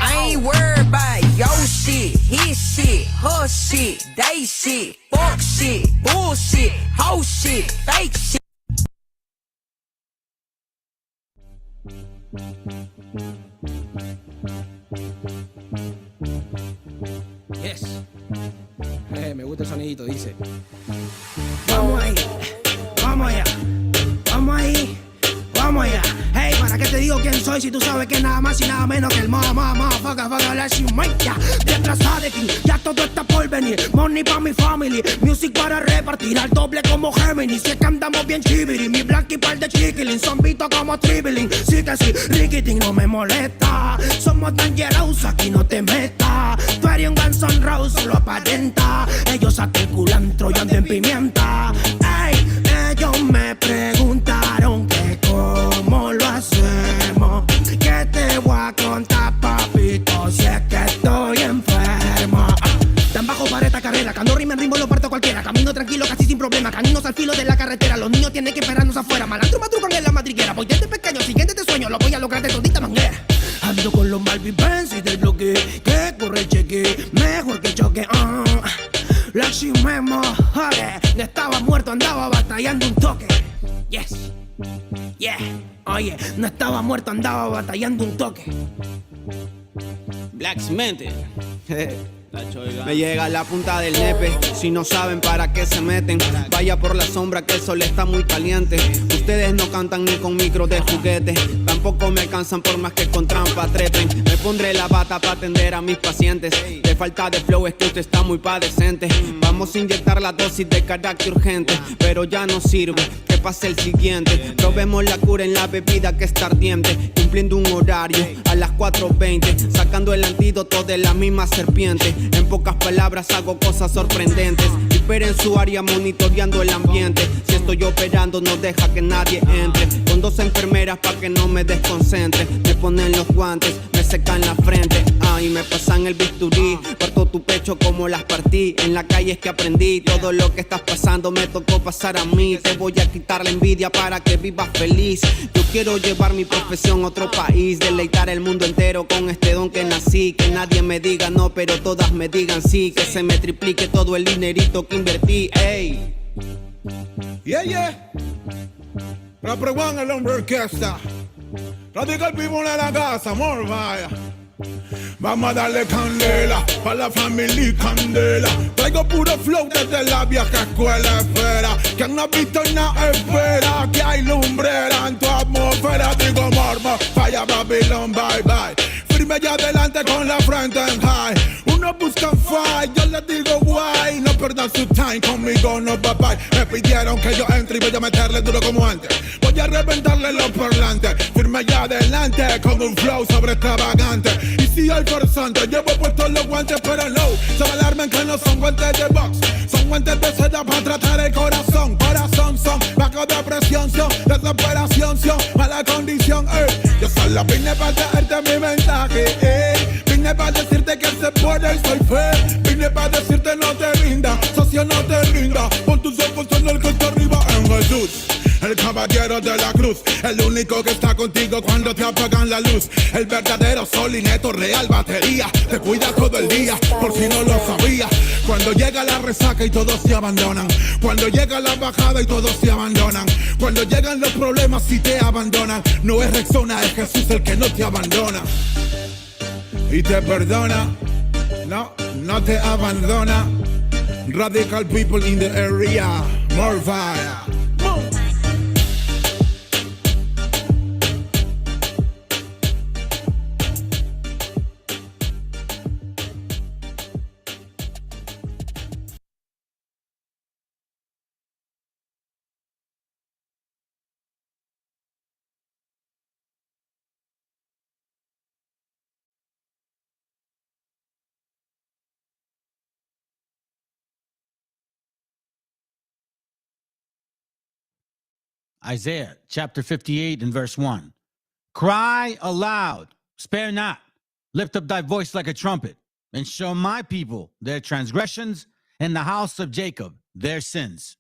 I ain't worried about your shit, his shit, her shit, they shit, fuck shit, bullshit, hoe shit, fake shit. Yes. Me gusta el sonidito, dice. Vamos ahí, vamos allá, vamos ahí, vamos allá. Hey, ¿para qué te digo quién soy si tú sabes que nada más y nada menos que el motherfucker hablar sin ya? Detrás de King, ya todo está por venir. Money pa' mi family, music para repartir al doble como Géminis. Si es que andamos bien chiviri, mi black y par de chiquilín, zombito como Tribilín. Sí que sí, Riquitín no me molesta. Somos tan jealous, aquí no te metas. Tú eres un Guns N' Roses, solo aparenta. Ellos articulan troyando en pimienta. Ey, ellos me preguntaron que cómo lo hacemos. Que te voy a contar, papito, si es que estoy enfermo. Tan bajo para esta carrera, cuando rima en ritmo lo parto cualquiera. Camino tranquilo, casi sin problema, caminos al filo de la carretera. Los niños tienen que esperarnos afuera. Malandro madrugan en la madriguera. Voy desde pequeño, siguiente te sueño, lo voy a lograr de todita manguera. Ando con los Malvivientes y del bloque, que corre el cheque, mejor que choque. La chimemo, no estaba muerto, andaba batallando un toque. Yes, yeah, oye, no estaba muerto, andaba batallando un toque. Blacksmente. Me llega la punta del nepe. Si no saben para qué se meten, vaya por la sombra que el sol está muy caliente. Ustedes no cantan ni con micro de juguete, tampoco me alcanzan por más que con trampa trepen. Me pondré la bata para atender a mis pacientes. De falta de flow es que usted está muy padecente. Vamos a inyectar la dosis de carácter urgente, pero ya no sirve, que pase el siguiente. Probemos la cura en la bebida que está ardiente, cumpliendo un horario a las 4:20, sacando el antídoto de la misma serpiente. En pocas palabras hago cosas sorprendentes. Esperen su área monitoreando el ambiente. Si estoy operando no deja que nadie entre. Con 2 enfermeras pa' que no me desconcentre. Me ponen los guantes, me secan la frente. Y me pasan el bisturí. Parto tu pecho como las partí. En la calle es que aprendí. Todo lo que estás pasando me tocó pasar a mí. Te voy a quitar la envidia para que vivas feliz. Yo quiero llevar mi profesión a otro país, deleitar el mundo entero con este don que nací. Que nadie me diga no, pero todas me digan sí. Que se me triplique todo el dinerito que invertí. Ey. Yeah, yeah. La P.1, el hombre orquesta. Radical people en la casa, more vaya. Vamos a darle candela, pa' la familia candela. Traigo puro flow desde la vieja escuela, espera. Que no ha visto y no espera. Que hay lumbrera en tu atmósfera. Digo mormo, falla Babylon, bye bye. Firme allá adelante con la frente en high. Uno busca fight, yo les digo guay. No pierdan su time, conmigo no bye. Me pidieron que yo entre y voy a meterle duro como antes. Voy a reventarle los parlantes. Firme allá adelante con un flow sobre extravagante. Y si hay farsante, llevo puestos los guantes, pero no se me alarmen que no son guantes de box. Son guantes de seda para tratar el corazón. Corazón son, bajo de presión son, desesperación son, mala condición, Yo solo vine para traerte mi mensaje, Vine para decirte que se puede y soy fe. Vine para decirte no te rindas, socio no te rindas. Pon tus ojos en el que está arriba en Jesús, el caballero de la cruz, el único que está contigo cuando te apagan la luz. El verdadero sol y neto real batería, te cuida todo el día, por si no lo sabía. Cuando llega la resaca y todos se abandonan, cuando llega la bajada y todos se abandonan, cuando llegan los problemas y te abandonan, no es Rexona, es Jesús el que no te abandona y te perdona. No, no te abandona. Radical people in the area, more fire. Isaiah chapter 58 and verse 1. Cry aloud, spare not, lift up thy voice like a trumpet, and show my people their transgressions, and the house of Jacob their sins.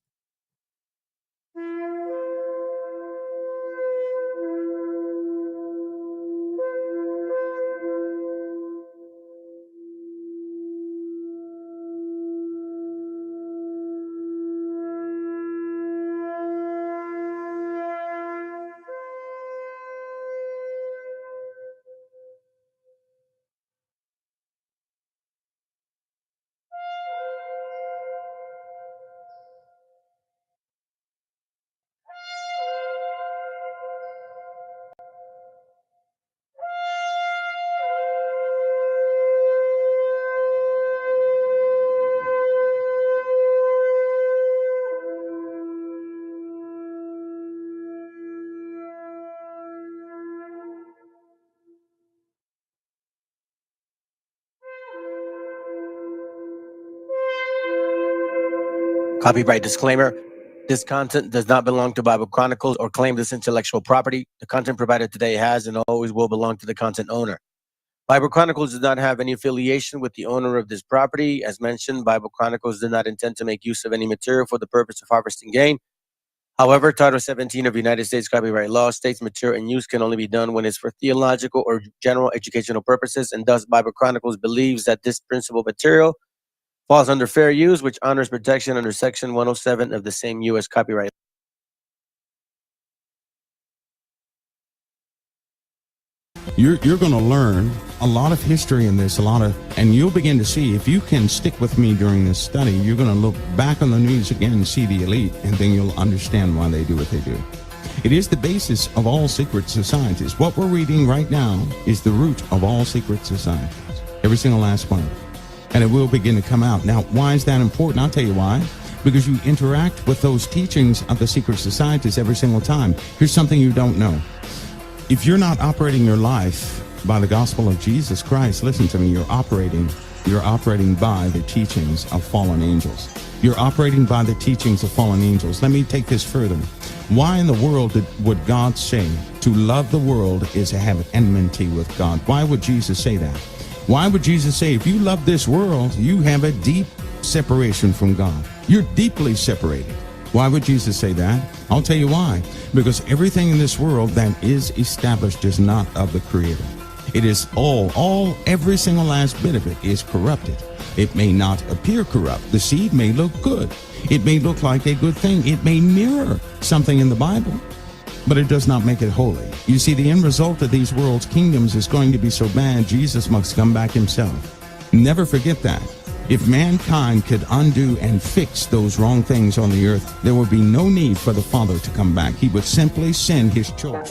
Copyright disclaimer. This content does not belong to Bible Chronicles or claim this intellectual property. The content provided today has and always will belong to the content owner. Bible Chronicles does not have any affiliation with the owner of this property. As mentioned, Bible Chronicles did not intend to make use of any material for the purpose of harvesting gain. However, Title 17 of United States copyright law states material in use can only be done when it's for theological or general educational purposes, and thus Bible Chronicles believes that this principal material falls under fair use, which honors protection under Section 107 of the same U.S. copyright. You're going to learn a lot of history in this, and you'll begin to see, if you can stick with me during this study, you're going to look back on the news again and see the elite, and then you'll understand why they do what they do. It is the basis of all secret societies. What we're reading right now is the root of all secret societies, every single last one. And it will begin to come out. Now, why is that important? I'll tell you why. Because you interact with those teachings of the secret societies every single time. Here's something you don't know. If you're not operating your life by the gospel of Jesus Christ, listen to me, you're operating by the teachings of fallen angels. You're operating by the teachings of fallen angels. Let me take this further. Why in the world would God say to love the world is to have enmity with God? Why would Jesus say that? Why would Jesus say, if you love this world, you have a deep separation from God? You're deeply separated. Why would Jesus say that? I'll tell you why. Because everything in this world that is established is not of the Creator. It is every single last bit of it is corrupted. It may not appear corrupt. The seed may look good. It may look like a good thing. It may mirror something in the Bible, but it does not make it holy. You see, the end result of these world's kingdoms is going to be so bad, Jesus must come back himself. Never forget that. If mankind could undo and fix those wrong things on the earth, there would be no need for the Father to come back. He would simply send his children.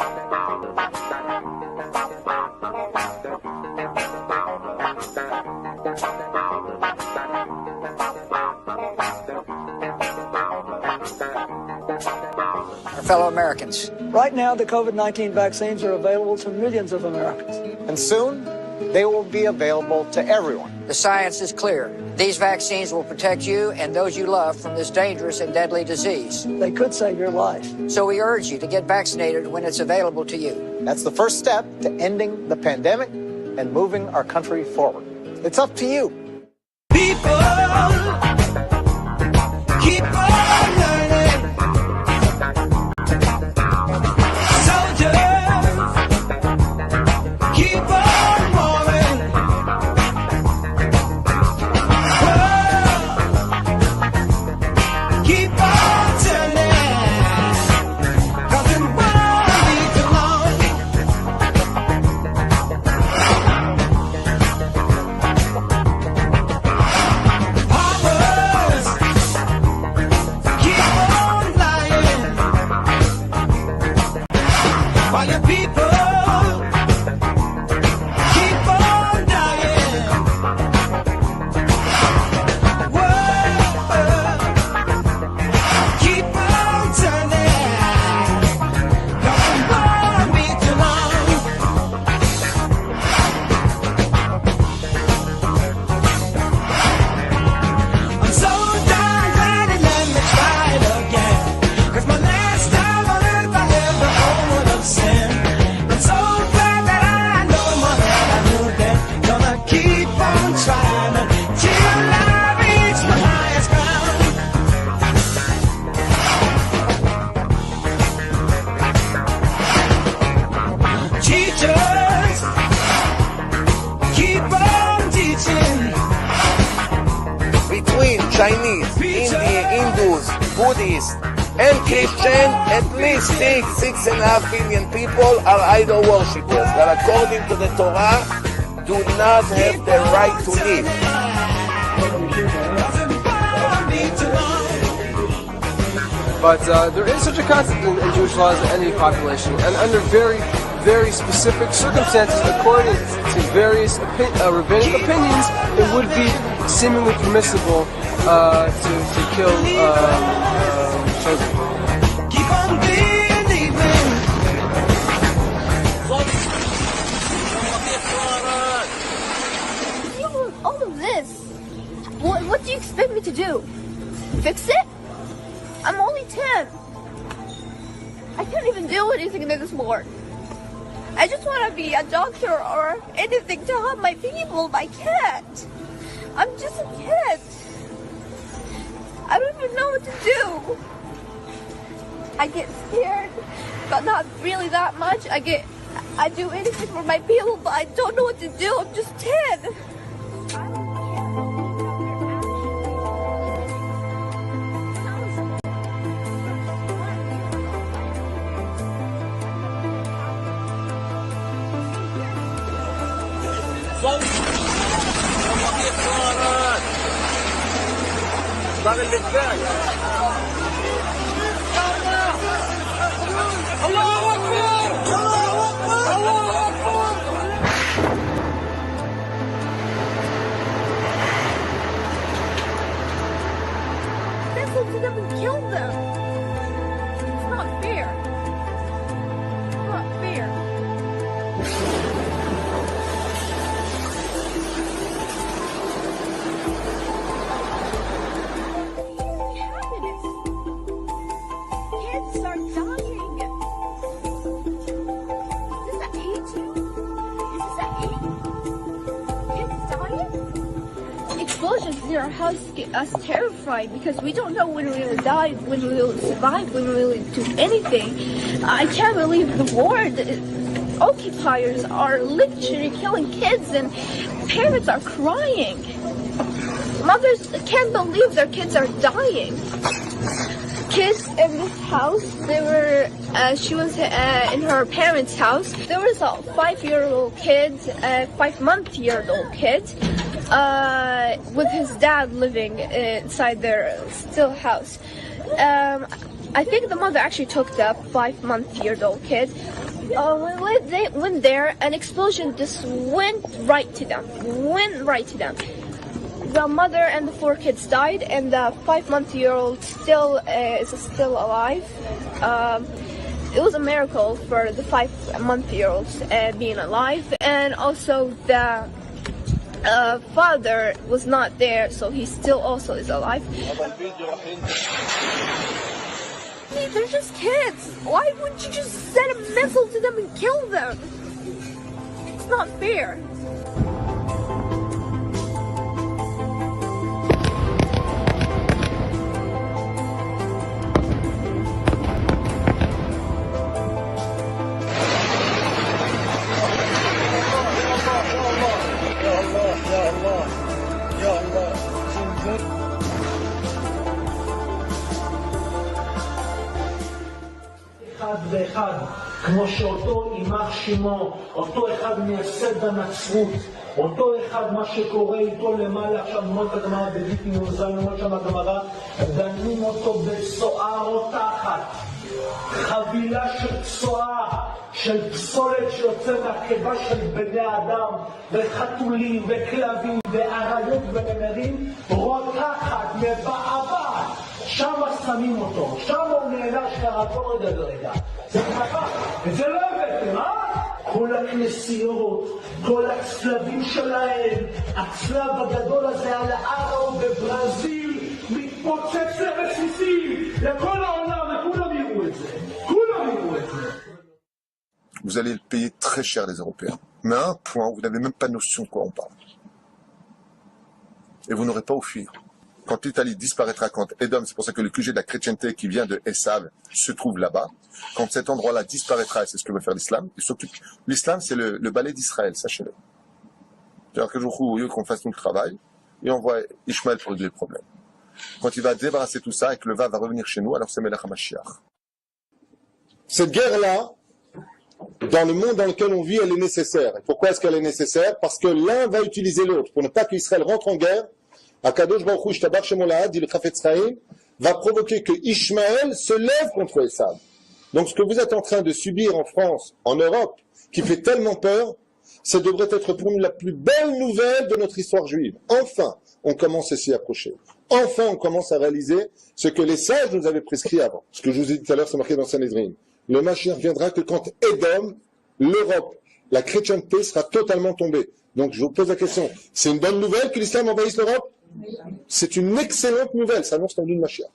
Our fellow Americans. Right now, the COVID-19 vaccines are available to millions of Americans. And soon, they will be available to everyone. The science is clear. These vaccines will protect you and those you love from this dangerous and deadly disease. They could save your life. So we urge you to get vaccinated when it's available to you. That's the first step to ending the pandemic and moving our country forward. It's up to you. People, keep on learning. Soldiers, keep on moving. Keep on turning, 'cause it won't be too long. Hoppers, keep on flying, while your people keep on dying. Keep on turning, 'cause it won't be too long. I'm so darn glad it let me try it again, 'cause my last time on earth I lived the whole world of sin. I'm so glad that I know more than I knew then. Gonna keep on trying till I reach my highest ground. Teachers, keep on teaching. Between Chinese, Indian, Hindus, Buddhists, and Christian, at least 6.5 billion people are idol worshippers that, according to the Torah, do not have the right to live. But there is such a concept in Jewish laws as any population, and under very, very specific circumstances, according to various rabbinic opinions, it would be seemingly permissible to kill children. Keep on believing. All of this. What do you expect me to do? Fix it? I'm only 10. I can't even do anything this more. I just want to be a doctor or anything to help my people, but I can't. I'm just a kid. I don't even know what to do. I get scared, but not really that much. I do anything for my people, but I don't know what to do. I'm just 10. Listen to them and kill them. It's not fair. It's not fair. Kids are dying. Does that hate you? Does that hate? Kids dying? Explosions in our house get us terrified because we don't know when we will die, when we will survive, when we will do anything. I can't believe the war. The occupiers are literally killing kids and parents are crying. Mothers can't believe their kids are dying. Kids in this house, she was in her parents' house. There was a 5-year-old kid, 5-month-old kid, with his dad living inside their still house. I think the mother actually took the 5-month-old kid. When they went there, an explosion just went right to them. The mother and the 4 kids died, and the 5-month-old is still alive. It was a miracle for the 5-month-olds being alive, and also the father was not there, so he still also is alive. They're just kids. Why wouldn't you just send a missile to them and kill them? It's not fair. אחד ואחד, כמו שאותו יימח שמו, אותו אחד מייסד הנצרות, אותו אחד מה שקורה איתו למעלה, עכשיו נמוד את הגמרא בדיקים ומזל נמוד שם הגמרא, דנים אותו בצואה רותחת, חבילה של צואה, של פסולת שיוצא מהקיבה של בני אדם, וחתולים וכלבים ואריות ונמרים, רותחת, מבעבעת, שם שמים אותו, שם הוא נענש כרתו רגע. זה ככה, וזה לא הבאתם, כל הכנסיות, כל הצלבים שלהם, הצלב הגדול הזה על הארו בברזיל, מתפוצץ לרסיסים, לכל העולם, וכולם יראו את זה. Vous allez le payer très cher, les Européens. Mais à un point où vous n'avez même pas notion de quoi on parle. Et vous n'aurez pas où fuir. Quand l'Italie disparaîtra, quand Edom, c'est pour ça que le QG de la chrétienté qui vient de Esav se trouve là-bas, quand cet endroit-là disparaîtra, et c'est ce que veut faire l'islam, l'islam c'est le balai d'Israël, sachez-le. C'est-à-dire que jour où qu'on fasse tout le travail, et on voit Ishmaël pour régler le problème. Quand il va débarrasser tout ça et que le va revenir chez nous, alors c'est Melech HaMashiach. Cette guerre-là, dans le monde dans lequel on vit, elle est nécessaire. Et pourquoi est-ce qu'elle est nécessaire? Parce que l'un va utiliser l'autre. Pour ne pas qu'Israël rentre en guerre, Akadosh Baruch Hu Shtabach Shemo Lahad, dit le Chafetz Chaim, va provoquer que Ishmaël se lève contre Esav. Donc ce que vous êtes en train de subir en France, en Europe, qui fait tellement peur, ça devrait être pour nous la plus belle nouvelle de notre histoire juive. Enfin, on commence à s'y approcher. Enfin, on commence à réaliser ce que les sages nous avaient prescrit avant. Ce que je vous ai dit tout à l'heure, c'est marqué dans Sanhedrin. Le Mashiach viendra que quand Edom, l'Europe, la chrétienté sera totalement tombée. Donc je vous pose la question, c'est une bonne nouvelle que l'islam envahisse l'Europe? C'est une excellente nouvelle, ça annonce la venue de Mashiach.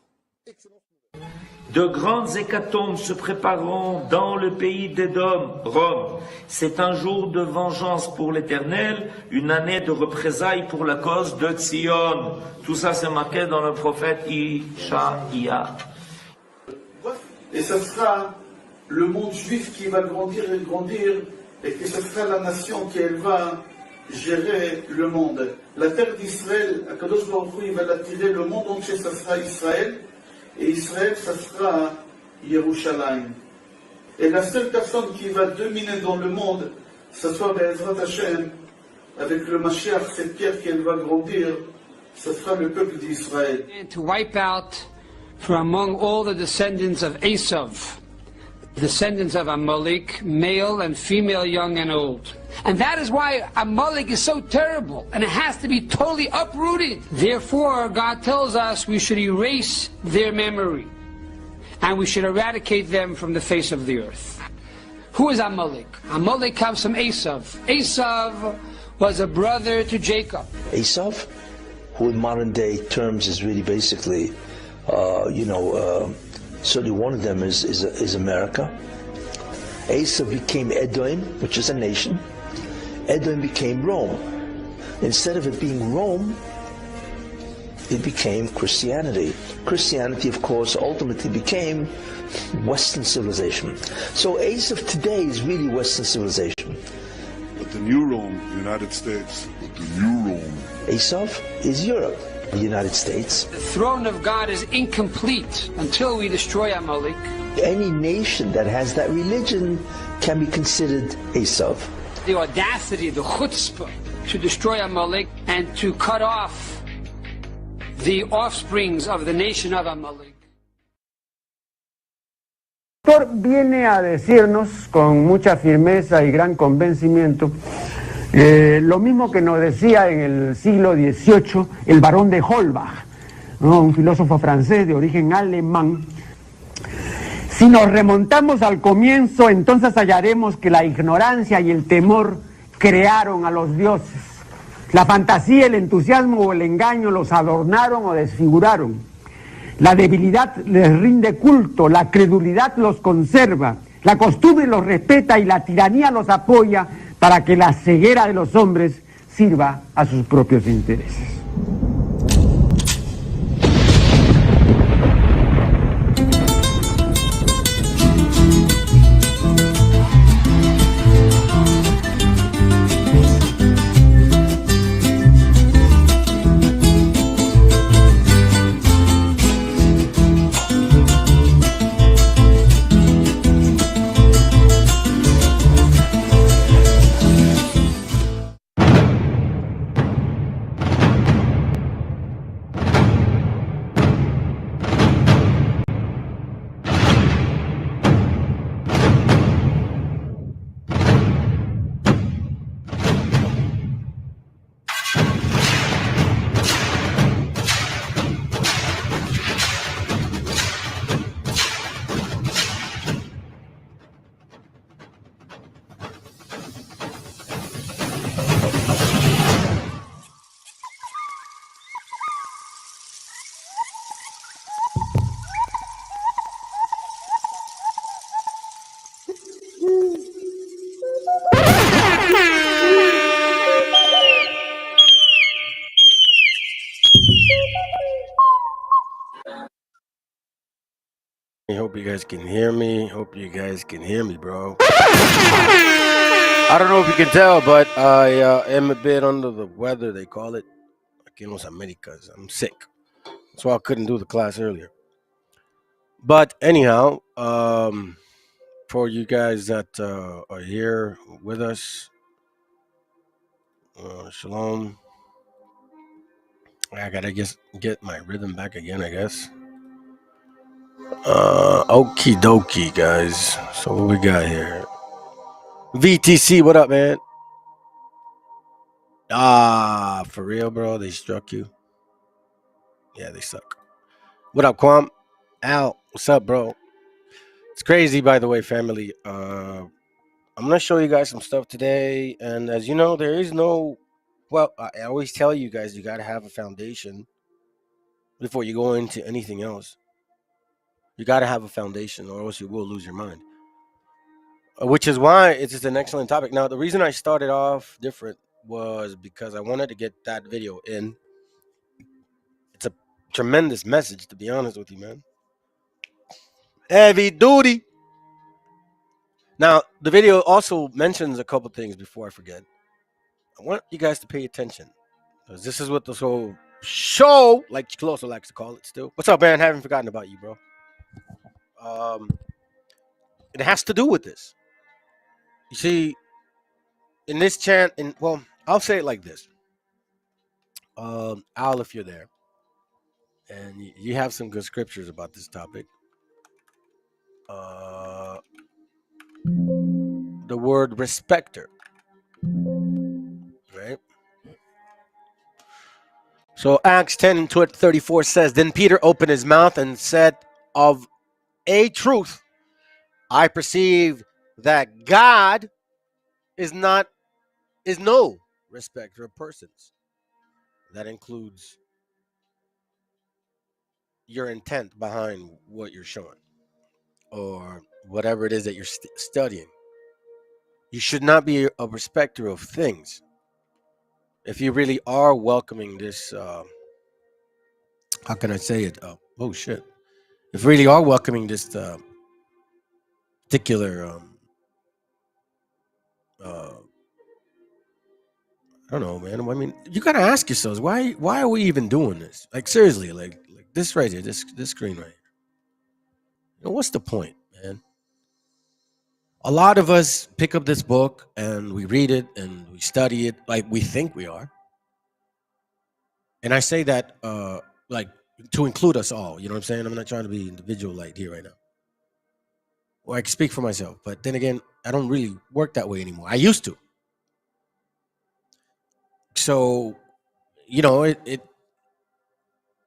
De grandes hécatombes se prépareront dans le pays d'Édom, Rome. C'est un jour de vengeance pour l'Éternel, une année de représailles pour la cause de Tzion. Tout ça c'est marqué dans le prophète Ishaïa. Et ce sera le monde juif qui va grandir et grandir, et que ce sera la nation qui elle va gérer le monde. La terre d'Israël, Akadosh Baruch Hu, il va l'attirer, le monde entier, ça sera Israël, et Israël, ça sera Yerushalayim. Et la seule personne qui va dominer dans le monde, ce soit Be'ezrat Hashem, avec le Mashiach, cette pierre qui elle va grandir, ce sera le peuple d'Israël. To wipe out from among all the descendants of Esav, descendants of Amalek, male and female, young and old. And that is why Amalek is so terrible, and it has to be totally uprooted. Therefore, God tells us we should erase their memory, and we should eradicate them from the face of the earth. Who is Amalek? Amalek comes from Esav. Esav was a brother to Jacob. Esav, who in modern day terms is really basically, certainly one of them is America. Esav became Edom, which is a nation. Edom became Rome. Instead of it being Rome, it became Christianity. Christianity, of course, ultimately became Western civilization. So Esav today is really Western civilization. But the new Rome, the United States. But the new Rome. Esav is Europe, the United States. The throne of God is incomplete until we destroy Amalek. Any nation that has that religion can be considered Esav. The audacity, the chutzpah, to destroy Amalek and to cut off the offsprings of the nation of Amalek. El autor viene a decirnos con mucha firmeza y gran convencimiento lo mismo que nos decía en el siglo XVIII el barón de Holbach, ¿no? Un filósofo francés de origen alemán. Si nos remontamos al comienzo, entonces hallaremos que la ignorancia y el temor crearon a los dioses. La fantasía, el entusiasmo o el engaño los adornaron o desfiguraron. La debilidad les rinde culto, la credulidad los conserva, la costumbre los respeta y la tiranía los apoya para que la ceguera de los hombres sirva a sus propios intereses. I hope you guys can hear me. Bro. I don't know if you can tell, but I am a bit under the weather, they call it. Aquí en Los Americas. I'm sick. That's why I couldn't do the class earlier. But anyhow, for you guys that are here with us, shalom. I gotta just get my rhythm back again, I guess. Okie dokie, guys. So what we got here? VTC, what up, man? For real, bro? They struck you? Yeah, they suck. What up, Kwam? Al, what's up, bro? It's crazy, by the way, family. I'm gonna show you guys some stuff today, and as you know, there is no. Well, I always tell you guys, you gotta have a foundation before you go into anything else. You got to have a foundation, or else you will lose your mind. Which is why it's just an excellent topic. Now, the reason I started off different was because I wanted to get that video in. It's a tremendous message, to be honest with you, man. Heavy duty. Now, the video also mentions a couple things before I forget. I want you guys to pay attention, because this is what this whole show, like Chloso likes to call it still. What's up, man? Haven't forgotten about you, bro. It has to do with this. You see, in this chant, well, I'll say it like this. Al, if you're there, and you have some good scriptures about this topic. The word respecter, right? So Acts 10 and 34 says, Then Peter opened his mouth and said, Of a truth, I perceive that God is no respecter of persons. That includes your intent behind what you're showing, or whatever it is that you're studying. You should not be a respecter of things. If you really are welcoming this, how can I say it? Oh shit! If you really are welcoming this particular, I don't know, man. I mean, you gotta ask yourselves why are we even doing this? Like seriously, like this right here, this screen right here. You know, what's the point, man? A lot of us pick up this book and we read it and we study it like we think we are. And I say that like to include us all. You know what I'm saying? I'm not trying to be individual like here right now. Or I can speak for myself, but then again, I don't really work that way anymore. I used to. So, you know,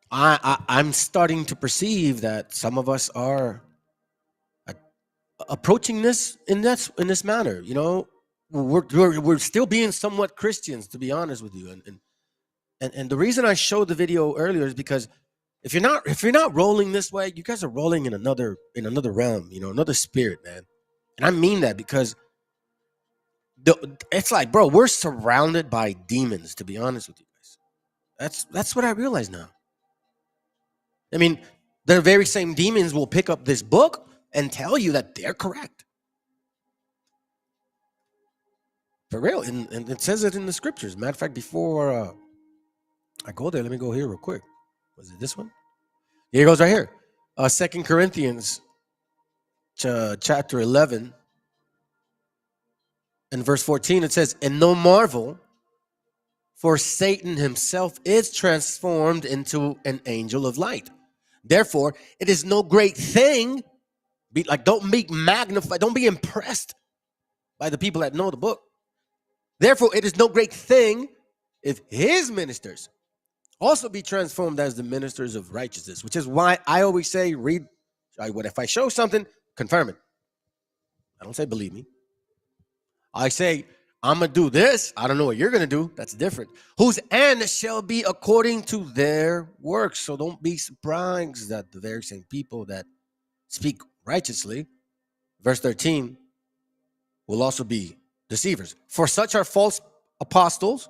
I'm starting to perceive that some of us are approaching this in this manner. You know, we're still being somewhat Christians, to be honest with you. And the reason I showed the video earlier is because if you're not rolling this way, you guys are rolling in another realm, you know, another spirit, man. And I mean that because it's like, bro, we're surrounded by demons, to be honest with you guys. That's what I realize now. I mean, the very same demons will pick up this book and tell you that they're correct. For real. And it says it in the scriptures. Matter of fact, before I go there, let me go here real quick. Was it this one? Here it goes right here. 2 Corinthians chapter 11 and verse 14, it says, And no marvel, for Satan himself is transformed into an angel of light. Therefore, it is no great thing. Don't be magnified. Don't be impressed by the people that know the book. Therefore, it is no great thing if his ministers also be transformed as the ministers of righteousness, which is why I always say, if I show something, confirm it. I don't say believe me. I say, I'm going to do this. I don't know what you're going to do. That's different. Whose end shall be according to their works. So don't be surprised that the very same people that speak righteously, verse 13, will also be deceivers. For such are false apostles,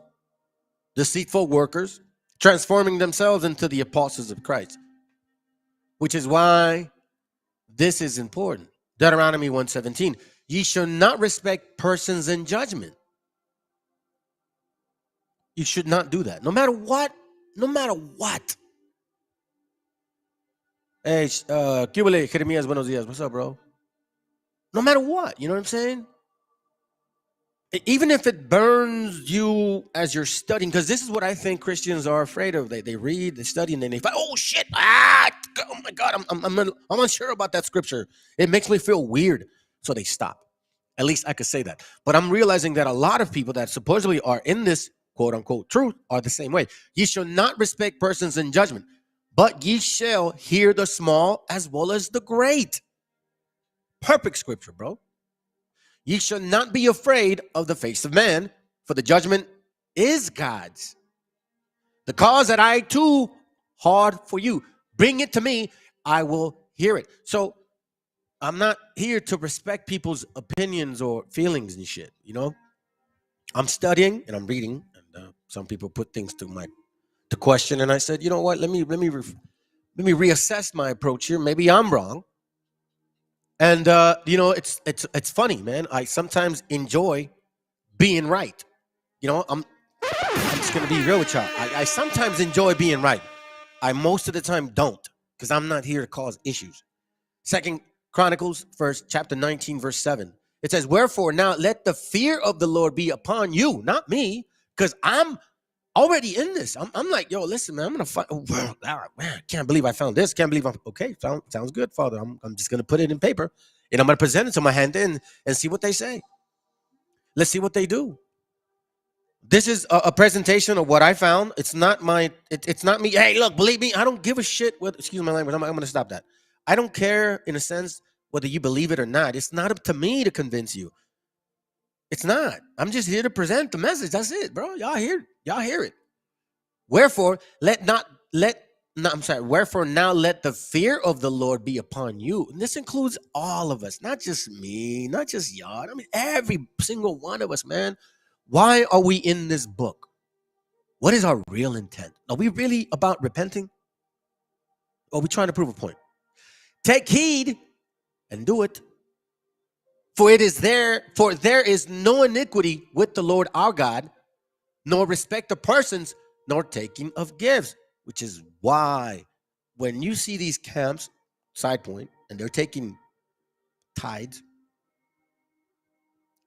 deceitful workers, transforming themselves into the apostles of Christ. Which is why this is important. Deuteronomy 1:17. Ye shall not respect persons in judgment. You should not do that. No matter what. No matter what. Hey, Cubile, Jeremias, buenos días. What's up, bro? No matter what. You know what I'm saying? Even if it burns you as you're studying, because this is what I think Christians are afraid of. They read, they study, and then they find, oh shit, oh my God, I'm unsure about that scripture. It makes me feel weird. So they stop. At least I could say that. But I'm realizing that a lot of people that supposedly are in this quote unquote truth are the same way. Ye shall not respect persons in judgment, but ye shall hear the small as well as the great. Perfect scripture, bro. Ye shall not be afraid of the face of man, for the judgment is God's. The cause that I too hard for you, bring it to me, I will hear it. So I'm not here to respect people's opinions or feelings and shit. You know, I'm studying and I'm reading, and some people put things to question, and I said, you know what? Let me reassess my approach here. Maybe I'm wrong. And you know, it's funny, man. I sometimes enjoy being right. You know, I'm just gonna be real with y'all. I sometimes enjoy being right. I most of the time don't, because I'm not here to cause issues. Second Chronicles, chapter 19, verse 7. It says, "Wherefore now let the fear of the Lord be upon you," not me, because I'm already in this. I'm like, yo, listen, man, I'm gonna fight. Oh, wow, man, can't believe I found this. Can't believe I'm okay. Sounds good, Father. I'm just gonna put it in paper, and I'm gonna present it to my hand in and see what they say. Let's see what they do. This is a presentation of what I found. It's not my. It's not me. Hey, look, believe me, I don't give a shit. Excuse my language. I'm gonna stop that. I don't care, in a sense, whether you believe it or not. It's not up to me to convince you. It's not. I'm just here to present the message. That's it, bro. Y'all hear it. Wherefore Wherefore now let the fear of the Lord be upon you. And this includes all of us, not just me, not just y'all. I mean, every single one of us, man. Why are we in this book? What is our real intent? Are we really about repenting? Or are we trying to prove a point? Take heed and do it. For there is no iniquity with the Lord our God, nor respect of persons, nor taking of gifts. Which is why when you see these camps, side point, and they're taking tithes,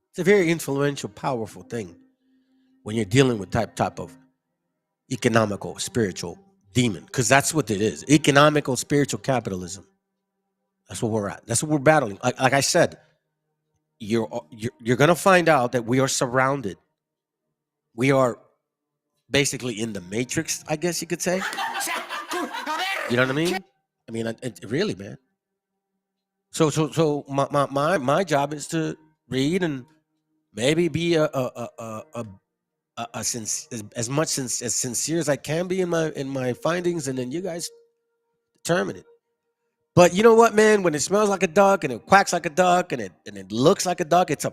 it's a very influential, powerful thing when you're dealing with type of economical, spiritual demon, because that's what it is. Economical, spiritual capitalism. That's what we're at. That's what we're battling. Like I said, you're gonna find out that we are surrounded. We are basically in the matrix, I guess you could say. You know what I mean? I mean, really, man. So my job is to read and maybe be as sincere as I can be in my findings, and then you guys determine it. But you know what, man? When it smells like a duck and it quacks like a duck and it looks like a duck, it's a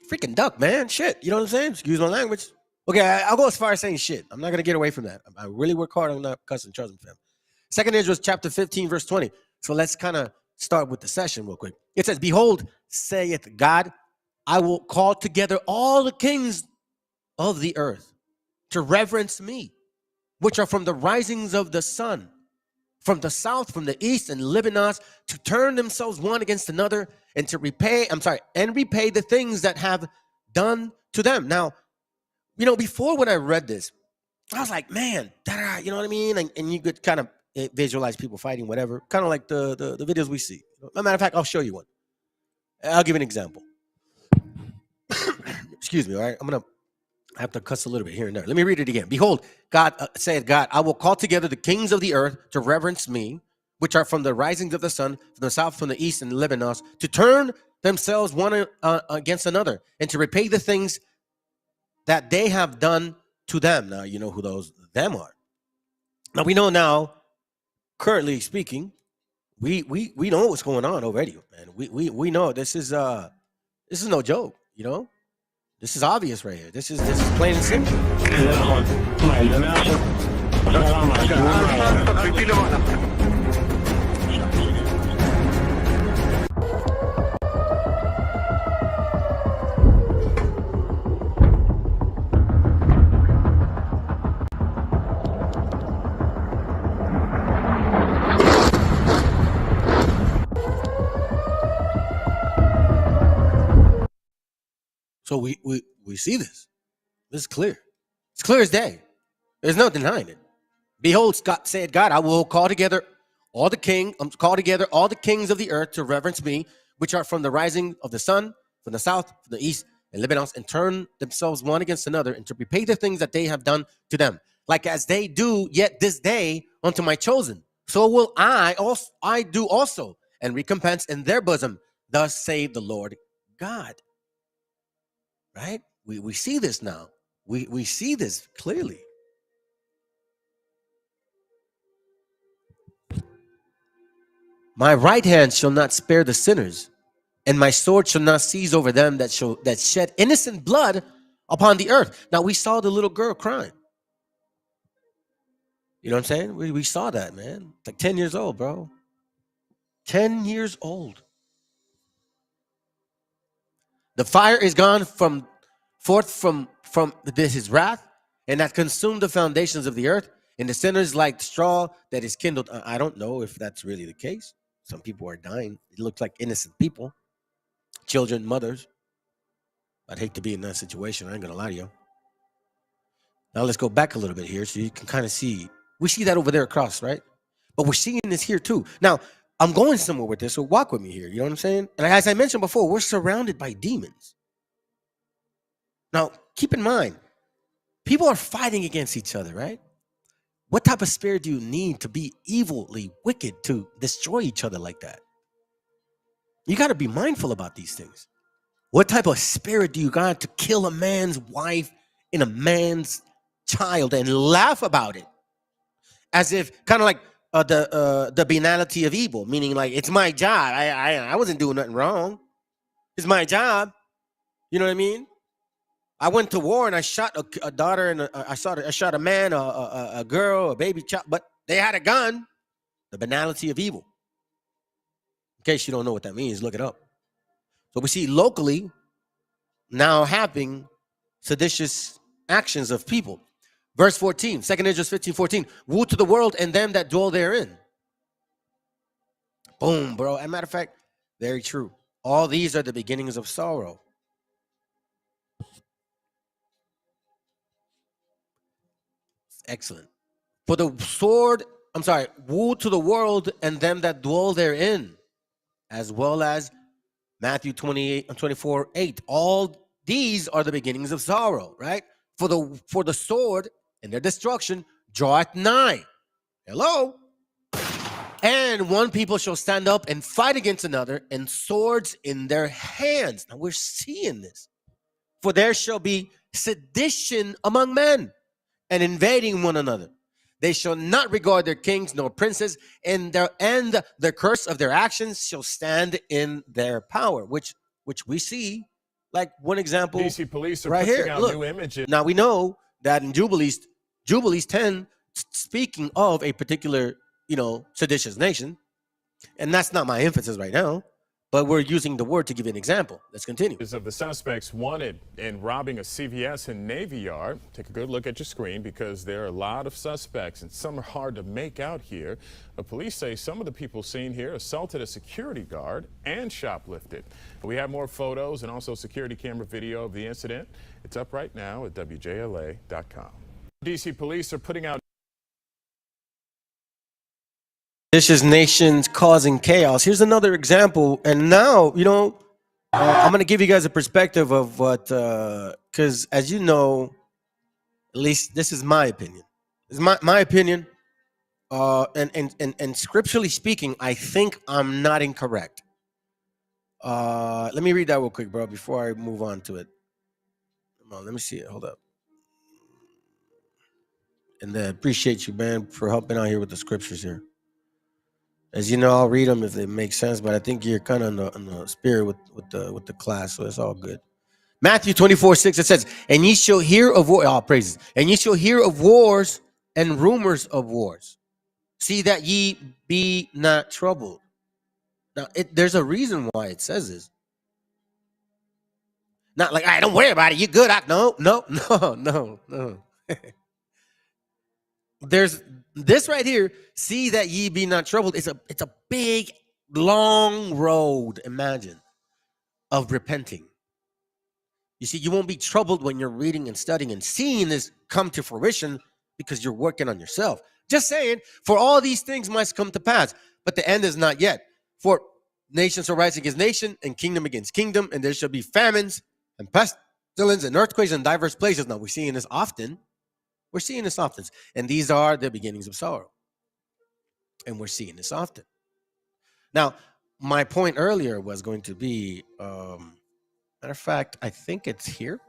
freaking duck, man. Shit, you know what I'm saying? Excuse my language. Okay, I'll go as far as saying shit. I'm not gonna get away from that. I really work hard on not cussing. Trust me, fam. Second Israel chapter 15, verse 20. So let's kind of start with the session real quick. It says, "Behold, saith God, I will call together all the kings of the earth to reverence me, which are from the risings of the sun, from the south, from the east, and Lebanon, to turn themselves one against another, and to repay the things that have done to them." Now, you know, before when I read this, I was like, man, you know what I mean? And you could kind of visualize people fighting, whatever, kind of like the videos we see. As a matter of fact, I'll show you one. I'll give you an example. Excuse me, all right? I have to cuss a little bit here and there. Let me read it again. "Behold, God saith God, I will call together the kings of the earth to reverence me, which are from the risings of the sun, from the south, from the east, and Lebanon, to turn themselves one against another, and to repay the things that they have done to them." Now, you know who those them are. Now, we know now, currently speaking, we know what's going on already, man. We know this is no joke, you know? This is obvious right here. This is plain and simple. So we see this. This is clear. It's clear as day. There's no denying it. "Behold, said God, I will call together all the kings of the earth to reverence me, which are from the rising of the sun, from the south, from the east, and Lebanon, and turn themselves one against another, and to repay the things that they have done to them. Like as they do yet this day unto my chosen, so will I do also, and recompense in their bosom. Thus save the Lord God." Right? We see this now. We see this clearly. My right hand shall not spare the sinners, and my sword shall not cease over them that shed innocent blood upon the earth. Now we saw the little girl crying. You know what I'm saying? We saw that, man. Like 10 years old, bro. 10 years old. The fire is gone forth from his wrath, and that consumed the foundations of the earth, and the sinners like straw that is kindled. I don't know if that's really the case. Some people are dying. It looks like innocent people, children, mothers. I'd hate to be in that situation. I ain't gonna lie to you. Now let's go back a little bit here so you can kind of see. We see that over there across, right? But we're seeing this here too. Now, I'm going somewhere with this, so walk with me here. You know what I'm saying? And as I mentioned before, we're surrounded by demons. Now, keep in mind, people are fighting against each other, right? What type of spirit do you need to be evilly wicked to destroy each other like that? You got to be mindful about these things. What type of spirit do you got to kill a man's wife and a man's child and laugh about it? As if kind of like the banality of evil, meaning like it's my job. I wasn't doing nothing wrong. It's my job. You know what I mean? I went to war and I shot a daughter and I shot a man, a girl, a baby child, but they had a gun. The banality of evil. In case you don't know what that means, look it up. So we see locally now happening seditious actions of people. Verse 14, 2 Esdras 15:14. Woe to the world and them that dwell therein. Boom, bro. As a matter of fact, very true. All these are the beginnings of sorrow. Excellent. For the sword, woe to the world and them that dwell therein, as well as Matthew 24:8. All these are the beginnings of sorrow, right? For the sword and their destruction draweth nigh. Hello? And one people shall stand up and fight against another, and swords in their hands. Now we're seeing this. For there shall be sedition among men, and invading one another. They shall not regard their kings nor princes, and the curse of their actions shall stand in their power. Which we see, like one example, DC police are right putting here. out Look, new images. now we know that in Jubilees 10, speaking of a particular, seditious nation, and that's not my emphasis right now, but we're using the word to give you an example. Let's continue. Of the suspects wanted in robbing a CVS and Navy Yard. Take a good look at your screen because there are a lot of suspects and some are hard to make out here. But police say some of the people seen here assaulted a security guard and shoplifted. We have more photos and also security camera video of the incident. It's up right now at WJLA.com. DC police are putting out Seditious nations causing chaos. Here's another example. And now, I'm going to give you guys a perspective of what, because as you know, at least this is my opinion. This is my opinion. And scripturally speaking, I think I'm not incorrect. Let me read that real quick, bro, before I move on to it. Come on, let me see it. Hold up. And then appreciate you, man, for helping out here with the scriptures here. As you know, I'll read them if they make sense, but I think you're kind of in the spirit with the class, so it's all good. Matthew 24:6, it says, and ye shall hear of war, all praises, and ye shall hear of wars and rumors of wars. See that ye be not troubled. Now, there's a reason why it says this. Not like, don't worry about it, you good. No. There's this right here. See that ye be not troubled. It's a big, long road, imagine, of repenting. You see, you won't be troubled when you're reading and studying and seeing this come to fruition because you're working on yourself. Just saying, for all these things must come to pass, but the end is not yet. For nation shall rise against nation, and kingdom against kingdom, and there shall be famines and pestilence and earthquakes in diverse places. Now, we're seeing this often. And these are the beginnings of sorrow. And we're seeing this often. Now, my point earlier was going to be, matter of fact, I think it's here.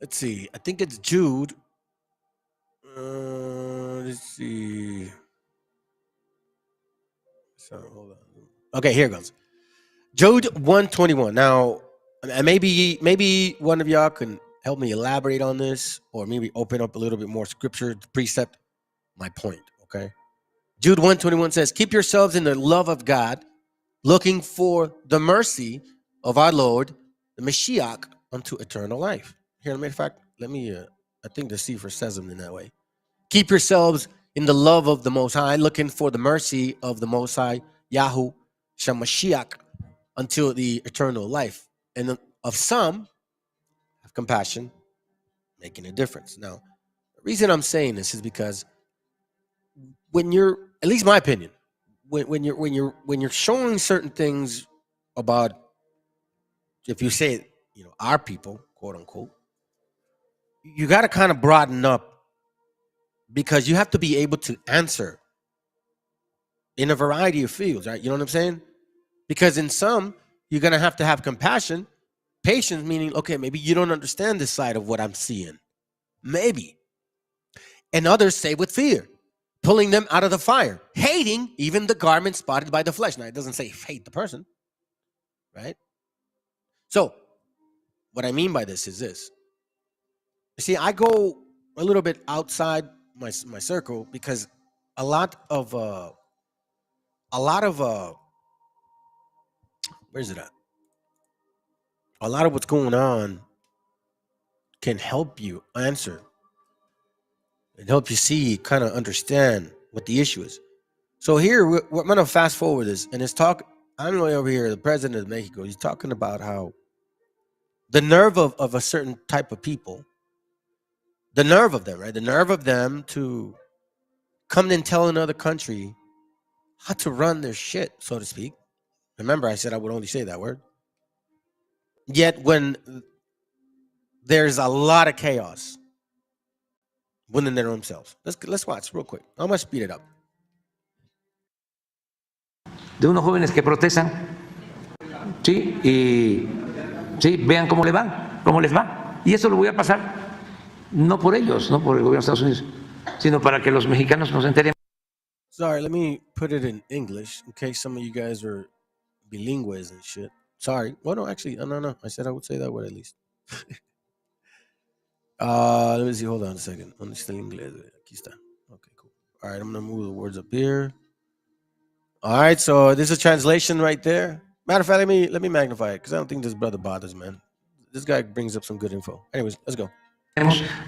Let's see. I think it's Jude. Let's see. So hold on. Okay, here it goes. Jude 1:21. Now, and maybe one of y'all can help me elaborate on this, or maybe open up a little bit more scripture to precept my point. Okay. Jude 1:21 says, "Keep yourselves in the love of God, looking for the mercy of our Lord, the Meshiach, unto eternal life." Here, as a matter of fact, let me. I think the Sefer says them in that way. Keep yourselves in the love of the Most High, looking for the mercy of the Most High, Yahu, Shamashiach, until the eternal life. And of some, have compassion, making a difference. Now, the reason I'm saying this is because when you're, at least my opinion, when you're showing certain things about, if you say, our people, quote unquote, you got to kind of broaden up, because you have to be able to answer in a variety of fields, right? You know what I'm saying? Because in some, you're going to have compassion, patience, meaning, okay, maybe you don't understand this side of what I'm seeing. Maybe. And others say with fear, pulling them out of the fire, hating even the garment spotted by the flesh. Now, it doesn't say hate the person, right? So, what I mean by this is this. You see, I go a little bit outside my circle, because a lot of where's it at? A lot of what's going on can help you answer and help you see, kind of understand what the issue is. So here, we're going to fast forward this, and it's talk. I'm going over here, the president of Mexico, he's talking about how the nerve of a certain type of people, the nerve of them, right? The nerve of them to come and tell another country how to run their shit, so to speak. Remember, I said I would only say that word. Yet when there's a lot of chaos within their own selves. Let's watch real quick. I'm going to speed it up. De unos jóvenes que protestan, sí, y sí, vean cómo les va. Y eso lo voy a pasar, no por ellos, no por el gobierno de Estados Unidos, sino para que los mexicanos nos enteremos. Sorry, let me put it in English in case some of you guys are bilinguals and shit. Sorry. Well, no, actually, no. I said I would say that word at least. Let me see. Hold on a second. ¿Dónde está el inglés? Aquí está. Okay, cool. All right, I'm going to move the words up here. All right, so this is a translation right there. Matter of fact, let me magnify it, because I don't think this brother bothers, man. This guy brings up some good info. Anyways, let's go.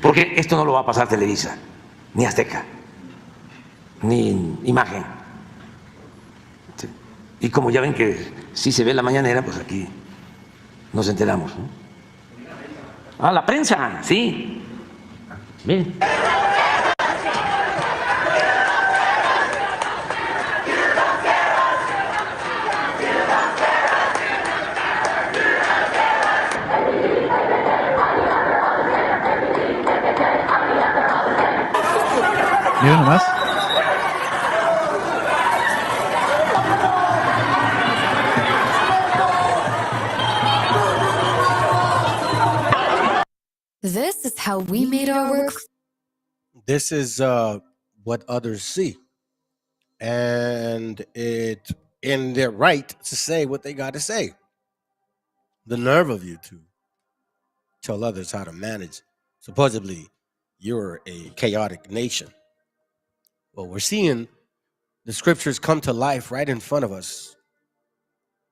Porque esto no lo va a pasar Televisa, ni Azteca, ni Imagen. Y como ya ven que sí se ve la mañanera, pues aquí nos enteramos, ¿no? Ah, la prensa, sí. Miren. Miren nomás. This is how we made our work. This is what others see. And it in their right to say what they got to say. The nerve of you to tell others how to manage. Supposedly, you're a chaotic nation. Well, we're seeing the scriptures come to life right in front of us.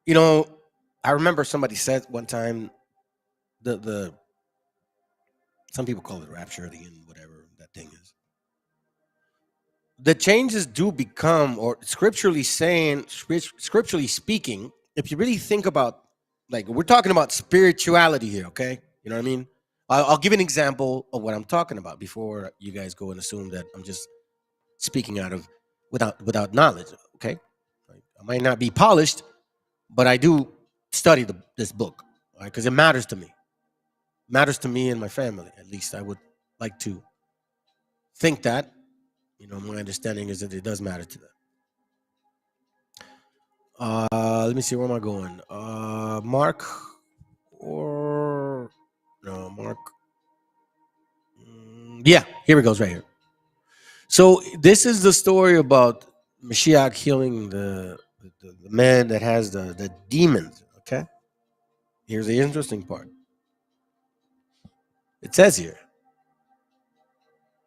You know, I remember somebody said one time, the some people call it rapture, the end, whatever that thing is. The changes do become, or scripturally speaking, if you really think about, like, we're talking about spirituality here, okay? You know what I mean? I'll give an example of what I'm talking about before you guys go and assume that I'm just speaking out of without knowledge, okay? I might not be polished, but I do study this book, right? Because it matters to me. It matters to me and my family. At least I would like to think that. You know, my understanding is that it does matter to them. Let me see, where am I going? Mark or no, Mark. Yeah, here it goes right here. So this is the story about Meshiach healing the the man that has the demons. Okay, here's the interesting part. It says here.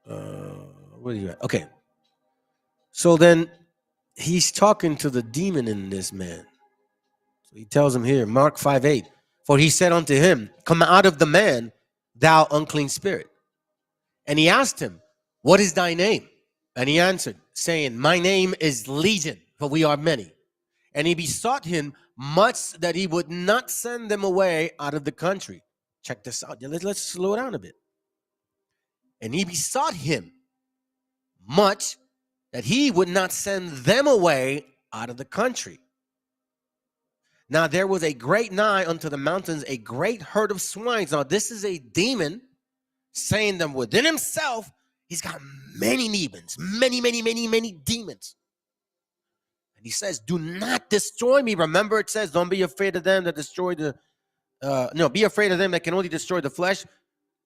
Where are you at? Okay. So then he's talking to the demon in this man. So he tells him here, Mark 5:8. For he said unto him, come out of the man, thou unclean spirit. And he asked him, what is thy name? And he answered, saying, my name is Legion, for we are many. And he besought him much that he would not send them away out of the country. Check this out. Let's slow down a bit. And he besought him much that he would not send them away out of the country. Now there was a great nigh unto the mountains, a great herd of swines. Now this is a demon saying that within himself, he's got many demons, many demons. And he says, do not destroy me. Remember it says, don't be afraid of them that destroy the, be afraid of them that can only destroy the flesh.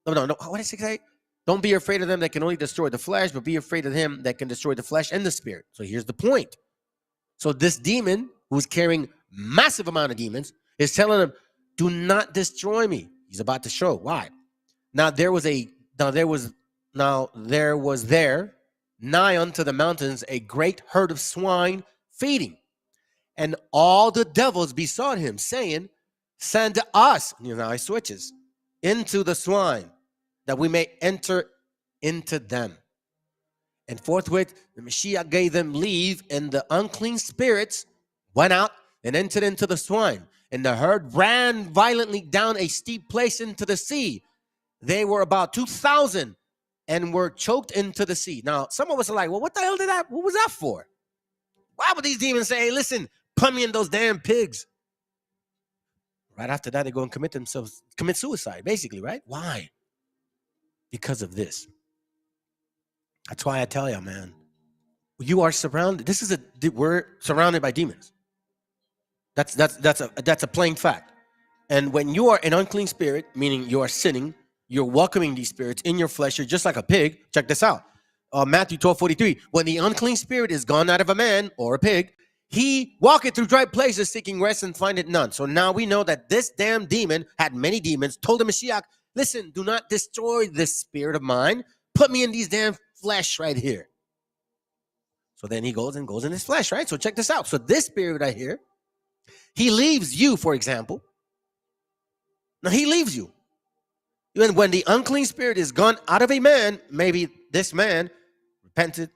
No, what does it say? Don't be afraid of them that can only destroy the flesh, but be afraid of him that can destroy the flesh and the spirit. So here's the point. So this demon, who's carrying massive amount of demons, is telling him, do not destroy me. He's about to show why. Now there was there nigh unto the mountains a great herd of swine feeding. And all the devils besought him, saying, send us, now he switches, into the swine, that we may enter into them. And forthwith the Meshiacha gave them leave, and the unclean spirits went out and entered into the swine. And the herd ran violently down a steep place into the sea. They were about 2,000 and were choked into the sea. Now, some of us are like, well, what the hell what was that for? Why would these demons say, hey, listen, put me in those damn pigs? Right after that, they go and commit suicide, basically, right? Why? Because of this. That's why I tell you, man, you are surrounded. We're surrounded by demons. That's a plain fact. And when you are an unclean spirit, meaning you are sinning, you're welcoming these spirits in your flesh. You're just like a pig. Check this out. Matthew 12:43. When the unclean spirit is gone out of a man or a pig, he walketh through dry places seeking rest and findeth none. So now we know that this damn demon had many demons, told the Meshiach, listen, do not destroy this spirit of mine. Put me in these damn flesh right here. So then he goes in his flesh, right? So check this out. So this spirit right here, he leaves you, for example. Now he leaves you. And when the unclean spirit is gone out of a man, maybe this man repented,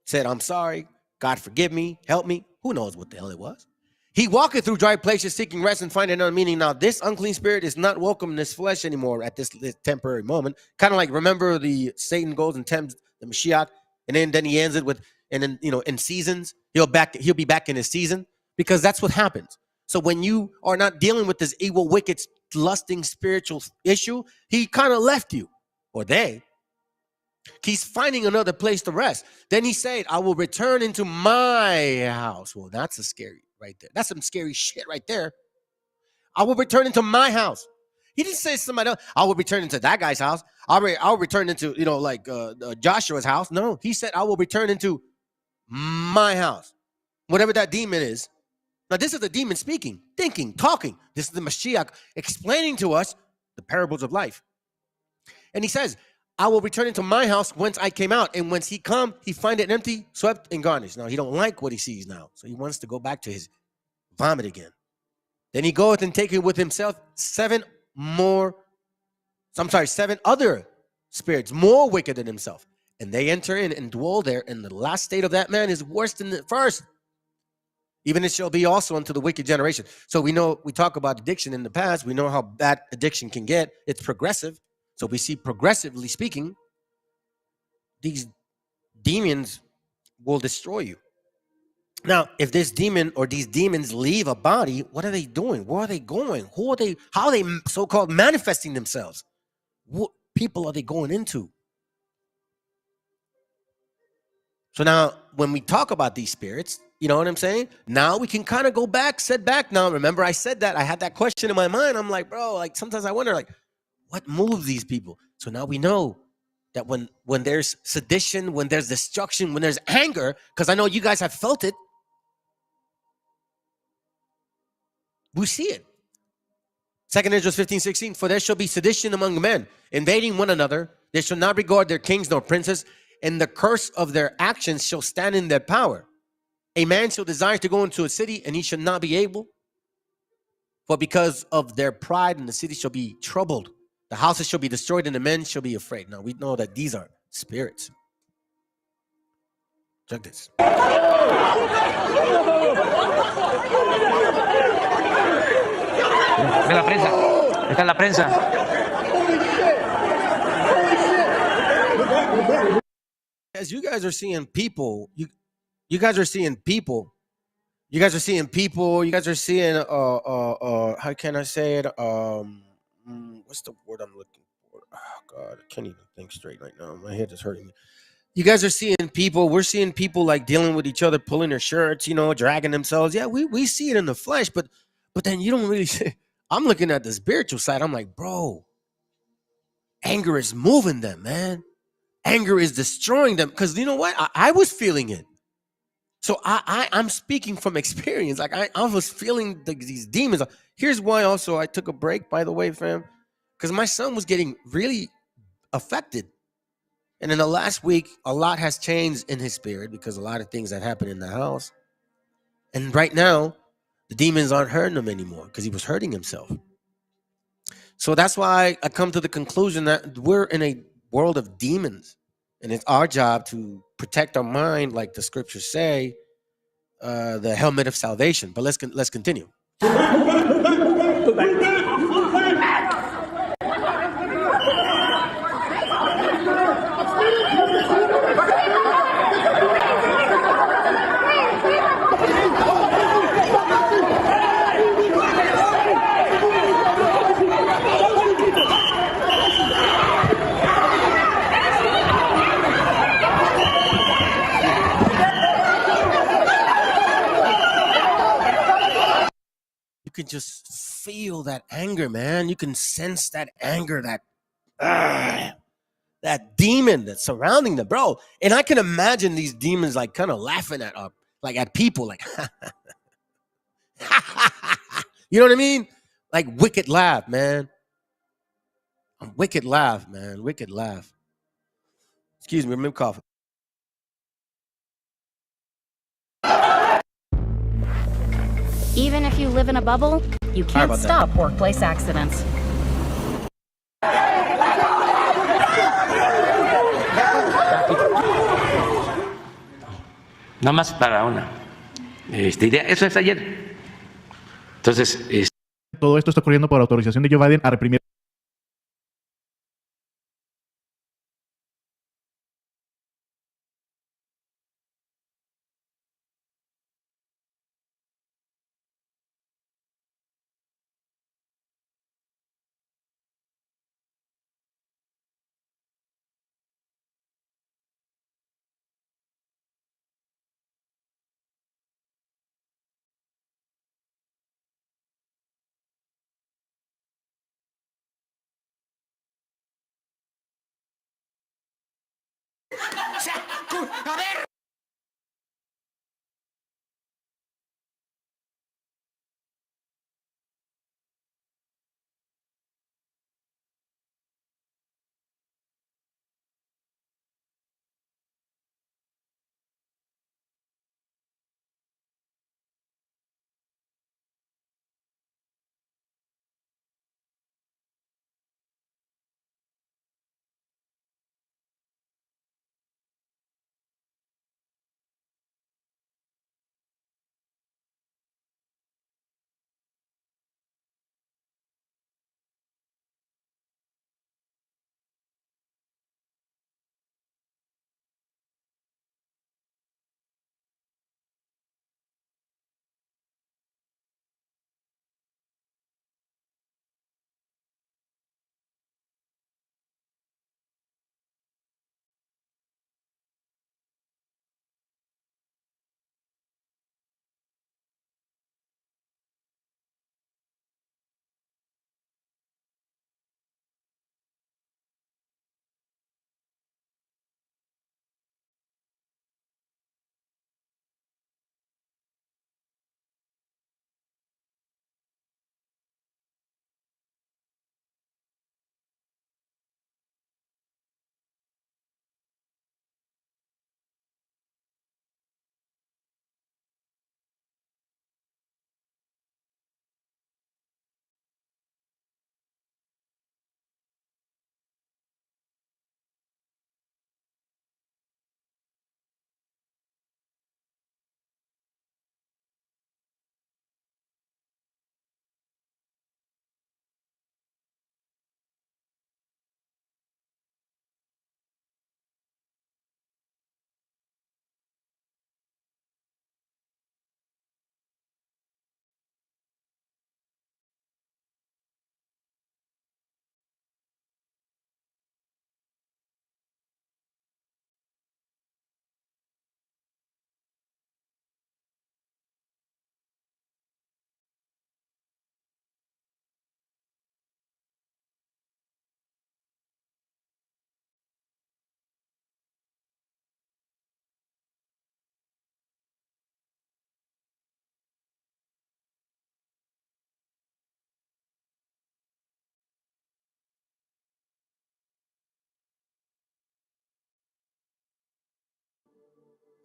said, I'm sorry, God forgive me, help me. Who knows what the hell it was? He walketh through dry places seeking rest and finding none. Meaning now this unclean spirit is not welcome in this flesh anymore at this temporary moment. Kind of like, remember the Satan goes and tempts the Meshiach, and then he ends it with, and then, in seasons, he'll be back in his season, because that's what happens. So when you are not dealing with this evil, wicked, lusting spiritual issue, he kind of left you, or they. He's finding another place to rest. Then he said, I will return into my house. Well, that's a scary right there. That's some scary shit right there. I will return into my house. He didn't say somebody else. I will return into that guy's house. I'll return into, Joshua's house. No, he said, I will return into my house. Whatever that demon is. Now, this is the demon speaking, thinking, talking. This is the Meshiach explaining to us the parables of life. And he says, I will return into my house whence I came out. And whence he come, he find it empty, swept, and garnished. Now, he don't like what he sees now. So he wants to go back to his vomit again. Then he goeth and taketh with himself 7 other spirits more wicked than himself. And they enter in and dwell there. And the last state of that man is worse than the first. Even it shall be also unto the wicked generation. So we talk about addiction in the past. We know how bad addiction can get. It's progressive. So we see, progressively speaking, these demons will destroy you. Now, if this demon or these demons leave a body, what are they doing? Where are they going? How are they so-called manifesting themselves? What people are they going into? So now, when we talk about these spirits, you know what I'm saying? Now we can kind of go back, set back. Now, remember I said that. I had that question in my mind. I'm like, bro, sometimes I wonder, what moves these people? So now we know that when there's sedition, when there's destruction, when there's anger, because I know you guys have felt it. We see it. 2 Ezra 15:16, for there shall be sedition among men, invading one another. They shall not regard their kings nor princes, and the curse of their actions shall stand in their power. A man shall desire to go into a city, and he shall not be able. For because of their pride, and the city shall be troubled. The houses shall be destroyed, and the men shall be afraid. Now we know that these are spirits. Check this. Ve la prensa. Está en la prensa. As you guys are seeing people, you guys are seeing people. You guys are seeing people. You guys are seeing how can I say it? What's the word I'm looking for? Oh God, I can't even think straight right now. My head is hurting me. You guys are seeing people. We're seeing people like dealing with each other, pulling their shirts, dragging themselves. Yeah, we see it in the flesh, but then you don't really see. I'm looking at the spiritual side. I'm like, bro, anger is moving them, man. Anger is destroying them. Because you know what? I was feeling it. So I'm speaking from experience. Like I was feeling these demons. Here's why also I took a break, by the way, fam. Because my son was getting really affected. And in the last week, a lot has changed in his spirit because a lot of things that happened in the house. And right now, the demons aren't hurting him anymore because he was hurting himself. So that's why I come to the conclusion that we're in a world of demons. And it's our job to protect our mind, like the scriptures say, the helmet of salvation. But let's continue. You can just feel that anger, man. You can sense that anger, that demon that's surrounding them, bro. And I can imagine these demons like kind of laughing at at people, like you know what I mean? Like wicked laugh, man. Wicked laugh, man. Wicked laugh. Excuse me, I'm coughing. Even if you live in a bubble, you can't stop workplace accidents. Nada más para una idea. Eso es ayer. Entonces, todo esto está ocurriendo por autorización de Joe Biden a reprimir A ver.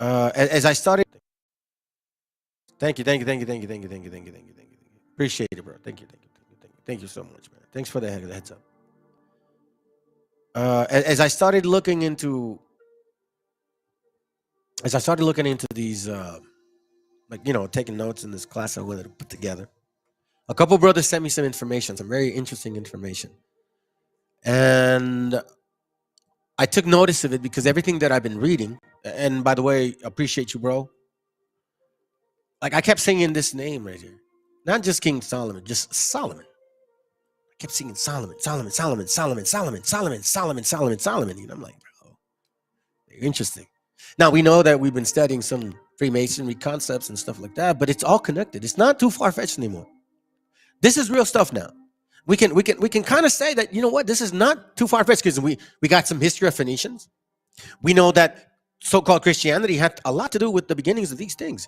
As I started, thank you. Appreciate it, bro. Thank you so much, man. Thanks for the heads up. As I started looking into these, taking notes in this class I wanted to put together, a couple brothers sent me some information, some very interesting information, and I took notice of it because everything that I've been reading, and by the way, appreciate you, bro. Like I kept singing this name right here, not just King Solomon, just Solomon. I kept singing Solomon. You know, I'm like, bro, interesting. Now we know that we've been studying some Freemasonry concepts and stuff like that, but it's all connected. It's not too far-fetched anymore. This is real stuff now. We can kind of say that, you know what, this is not too far-fetched because we got some history of Phoenicians. We know that so-called Christianity had a lot to do with the beginnings of these things.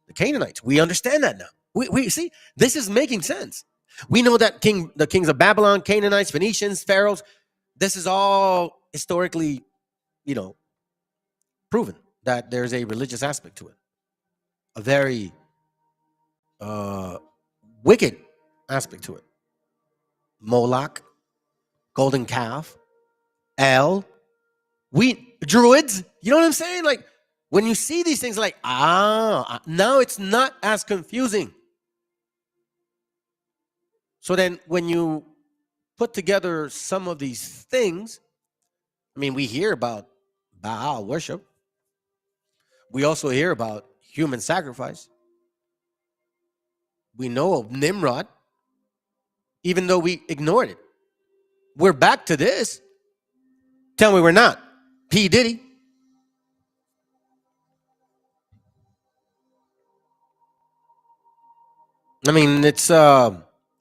The Canaanites. We understand that now. We see, this is making sense. We know that the kings of Babylon, Canaanites, Phoenicians, Pharaohs, this is all historically, proven that there's a religious aspect to it. A very wicked aspect to it. Moloch, golden calf, El, Druids. You know what I'm saying? Like, when you see these things, like, now it's not as confusing. So then when you put together some of these things, I mean, we hear about Baal worship. We also hear about human sacrifice. We know of Nimrod, even though we ignored it. We're back to this. Tell me we're not. P. Diddy. I mean, it's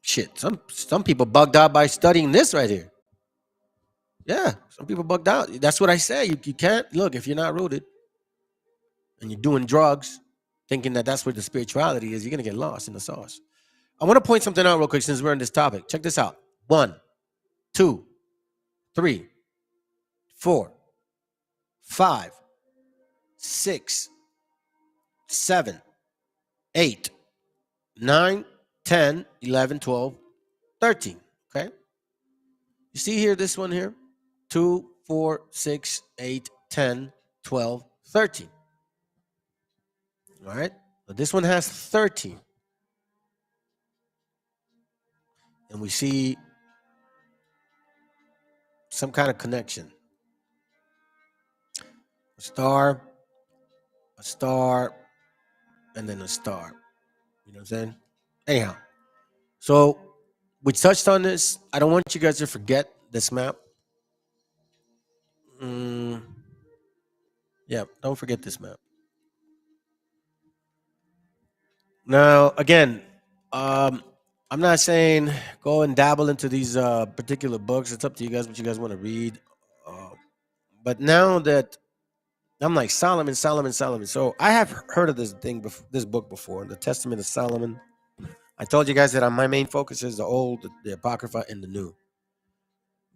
shit. Some people bugged out by studying this right here. Yeah, some people bugged out. That's what I say. You can't look if you're not rooted and you're doing drugs, thinking that that's where the spirituality is. You're gonna get lost in the sauce. I want to point something out real quick since we're on this topic. Check this out. 1, 2, 3, 4, 5, 6, 7, 8, 9, 10, 11, 12, 13. Okay. You see here, this one here, 2, 4, 6, 8, 10, 12, 13. All right. But this one has 13. And we see some kind of connection. A star, and then a star. You know what I'm saying? Anyhow, so we touched on this. I don't want you guys to forget this map. Yeah, don't forget this map. Now, again, I'm not saying go and dabble into these particular books. It's up to you guys what you guys want to read. But now that I'm like Solomon. So I have heard of this book before, the Testament of Solomon. I told you guys that my main focus is the Old, the Apocrypha, and the New.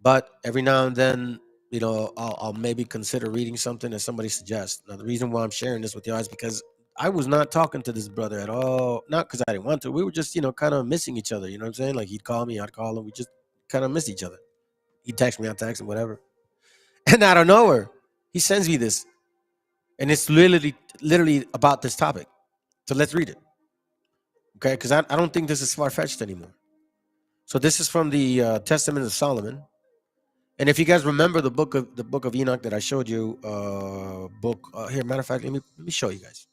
But every now and then, I'll maybe consider reading something that somebody suggests. Now, the reason why I'm sharing this with you is because I was not talking to this brother at all. Not because I didn't want to. We were just, kind of missing each other. You know what I'm saying? Like, he'd call me, I'd call him. We just kind of miss each other. He'd text me, I'd text him, whatever. And out of nowhere, he sends me this. And it's literally about this topic. So let's read it. Okay? Because I don't think this is far-fetched anymore. So this is from the Testament of Solomon. And if you guys remember the book of Enoch that I showed you, here, matter of fact, let me show you guys.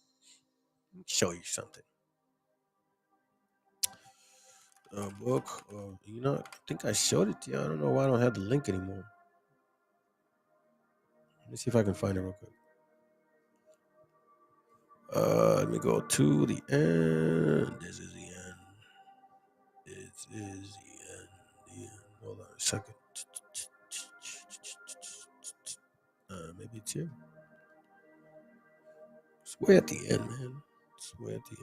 Let me show you something. Book of Enoch. I think I showed it to you. I don't know why I don't have the link anymore. Let me see if I can find it real quick. Let me go to the end. This is the end. This is the end. Hold on a second. Maybe it's here. It's way at the end, man. It's way at the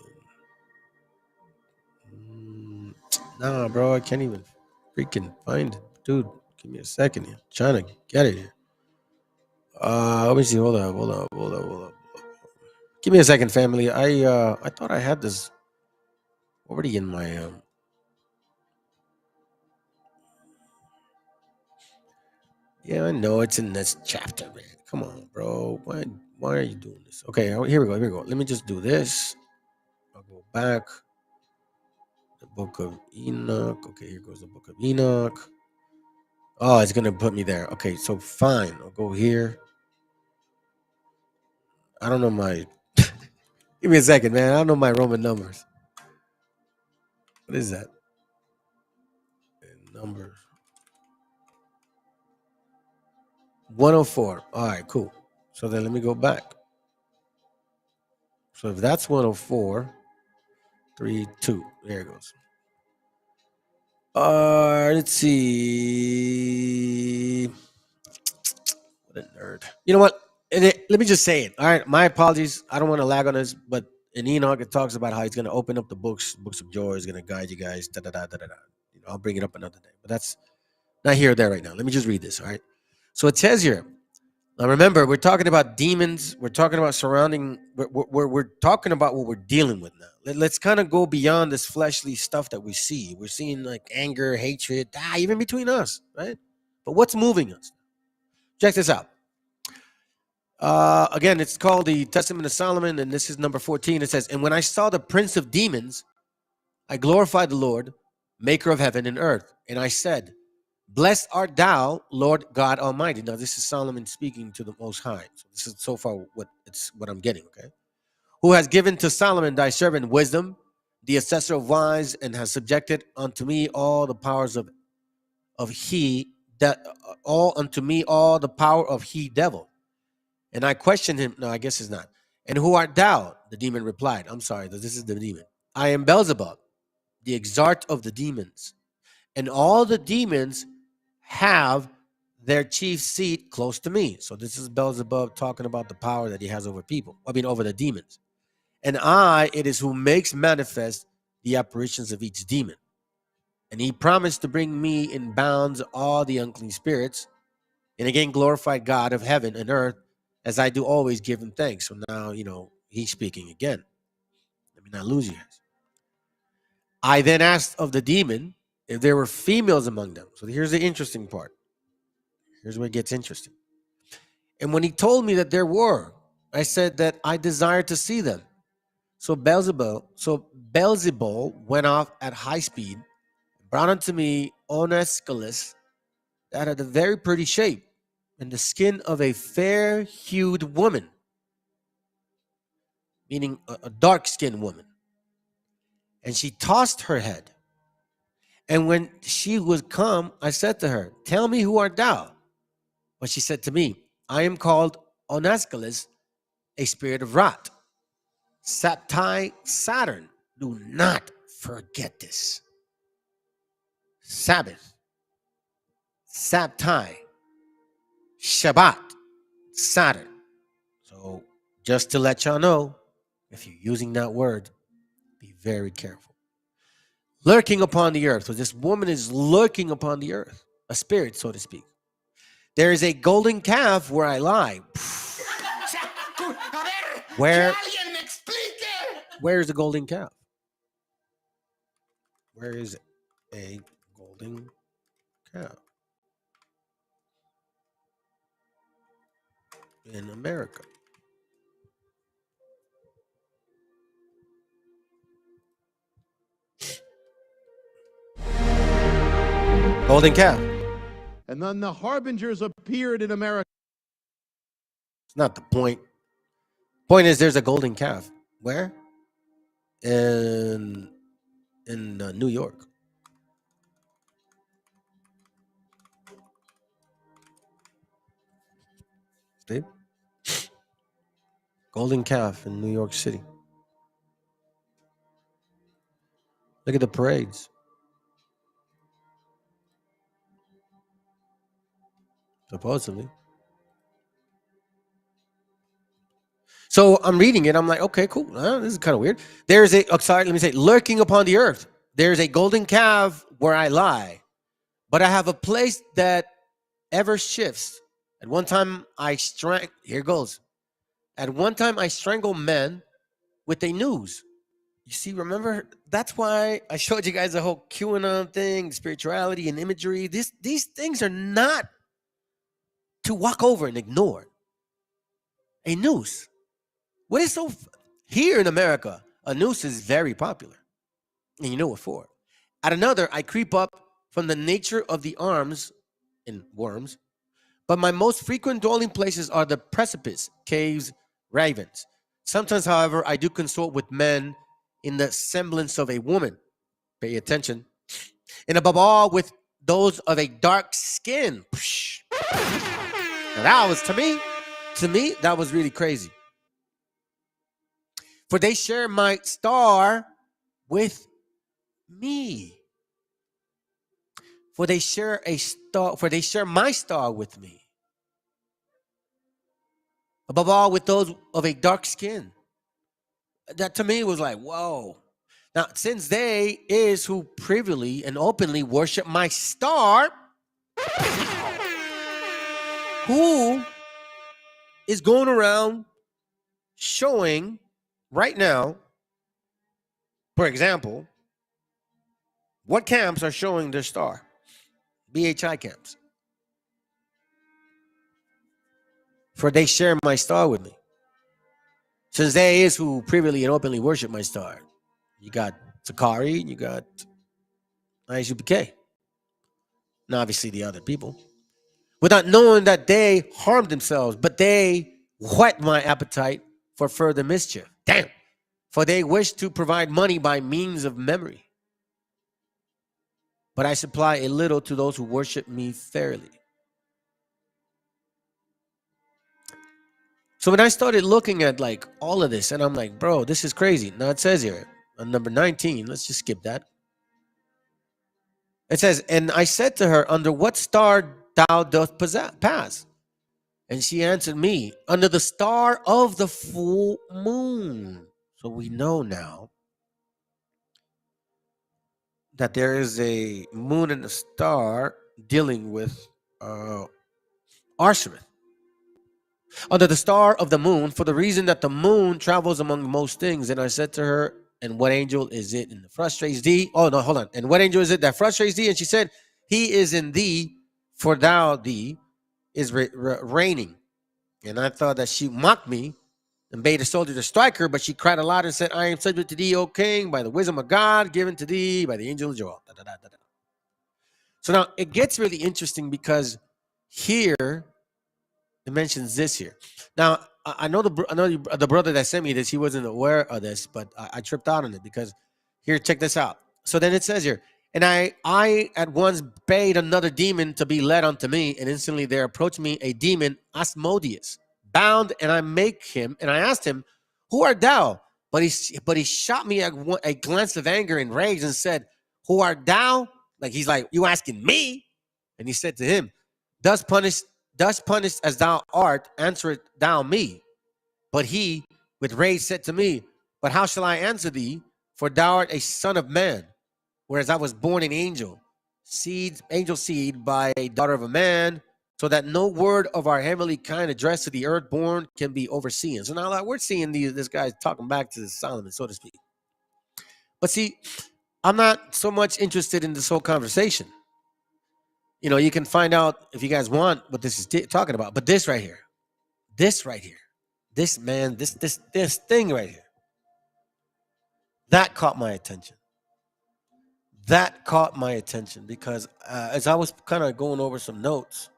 end. Nah, bro, I can't even freaking find it. Dude, give me a second here. I'm trying to get it here. Let me see. Hold on. Give me a second, family. I thought I had this already in my Yeah, I know it's in this chapter, man. Come on, bro. Why are you doing this? Okay, here we go. Let me just do this. I'll go back. The book of Enoch. Okay, here goes the book of Enoch. Oh, it's gonna put me there. Okay, so fine. I'll go here. I don't know my give me a second, man. I don't know my Roman numbers. What is that? Numbers. 104. All right, cool. So then let me go back. So if that's 104, 3, 2. There it goes. Let's see. What a nerd. You know what? Let me just say it. All right, my apologies. I don't want to lag on this, but in Enoch, it talks about how he's going to open up the books of joy. He's going to guide you guys. Da, da, da, da, da, da. You know, I'll bring it up another day, but that's not here or there right now. Let me just read this. All right. So it says here. Now remember, we're talking about demons. We're talking about surrounding. We're talking about what we're dealing with now. Let's kind of go beyond this fleshly stuff that we see. We're seeing like anger, hatred, even between us, right? But what's moving us? Check this out. Again, it's called the Testament of Solomon, and this is number 14. It says, "And when I saw the prince of demons, I glorified the Lord, maker of heaven and earth. And I said, Blessed art thou, Lord God Almighty." Now, this is Solomon speaking to the Most High. So this is so far what I'm getting, okay? "Who has given to Solomon thy servant wisdom, the assessor of wise, and has subjected unto me all the powers of he that all unto me all the power of he devil. And I questioned him." No, I guess it's not. "And who art thou?" The demon replied. I'm sorry, this is the demon. "I am Beelzebub, the exart of the demons. And all the demons have their chief seat close to me." So this is Beelzebub talking about the power that he has over people. Over the demons. "And it is who makes manifest the apparitions of each demon. And he promised to bring me in bounds all the unclean spirits, and again glorified God of heaven and earth, as I do always give him thanks." So now, he's speaking again. Let me not lose you guys. "I then asked of the demon if there were females among them." So here's the interesting part. Here's where it gets interesting. "And when he told me that there were, I said that I desired to see them. So Beelzebul went off at high speed, brought unto me Onesculus, that had a very pretty shape, and the skin of a fair-hued woman," meaning a dark-skinned woman. "And she tossed her head. And when she was come, I said to her, Tell me, who art thou? But she said to me, I am called Onasculus, a spirit of wrath. Saptai Saturn." Do not forget this. Sabbath, Saptai, Shabbat, Saturn. So just to let y'all know, if you're using that word, be very careful. "Lurking upon the earth." So this woman is lurking upon the earth, a spirit, so to speak. "There is a golden calf where I lie." Where is the golden calf? Where is a golden calf? In America. Golden calf. And then the harbingers appeared in America. It's not the point. Point is, there's a golden calf. Where? In New York. See? Golden calf in New York City. Look at the parades. Supposedly. So I'm reading it. I'm like, okay, cool. This is kind of weird. There's lurking upon the earth. There's a golden calf where I lie, but I have a place that ever shifts. At one time I here goes. At one time, I strangled men with a noose. You see, remember, that's why I showed you guys the whole QAnon thing, spirituality and imagery. These things are not to walk over and ignore. A noose. What is so... Here in America, a noose is very popular. And you know what for. At another, I creep up from the nature of the arms and worms, but my most frequent dwelling places are the precipice, caves, ravens. Sometimes, however, I do consort with men in the semblance of a woman. Pay attention. And above all, with those of a dark skin. Now that was, to me, that was really crazy. For they share my star with me. For they share my star with me. Above all, with those of a dark skin. That to me was like, whoa. Now, since they is who privily and openly worship my star, who is going around showing right now, for example, what camps are showing their star? BHI camps. For they share my star with me. Since they is who privily and openly worship my star. You got Sakari, you got ISUPK. And obviously the other people. Without knowing that they harmed themselves, but they whet my appetite for further mischief. Damn. For they wish to provide money by means of memory. But I supply a little to those who worship me fairly. So when I started looking at like all of this, and I'm like, bro, this is crazy. Now it says here on number 19, let's just skip that. It says, and I said to her, under what star thou dost pass? And she answered me, under the star of the full moon. So we know now that there is a moon and a star dealing with arsenic. Under the star of the moon, for the reason that the moon travels among most things. And I said to her, and what angel is it that frustrates thee? Oh, no, hold on. And what angel is it that frustrates thee? And she said, he is in thee, for thee is reigning. And I thought that she mocked me and bade a soldier to strike her, but she cried aloud and said, I am subject to thee, O king, by the wisdom of God given to thee by the angel of Joel. So now it gets really interesting because here it mentions this here. Now I know the brother that sent me this, he wasn't aware of this, but I tripped out on it because here, check this out. So then it says here, and I at once bade another demon to be led unto me, and instantly there approached me a demon, Asmodeus, bound, and I asked him, who art thou? But he shot me a glance of anger and rage and said, who art thou? Like he's like, you asking me? And he said to him, thus punished as thou art, answerest thou me. But he with rage said to me, but how shall I answer thee? For thou art a son of man, whereas I was born an angel seed by a daughter of a man, so that no word of our heavenly kind addressed to the earthborn can be overseen. So now we're seeing this guy talking back to Solomon, so to speak. But see, I'm not so much interested in this whole conversation. You know, you can find out if you guys want what this is talking about. But this right here, this thing right here, that caught my attention. That caught my attention because as I was kind of going over some notes,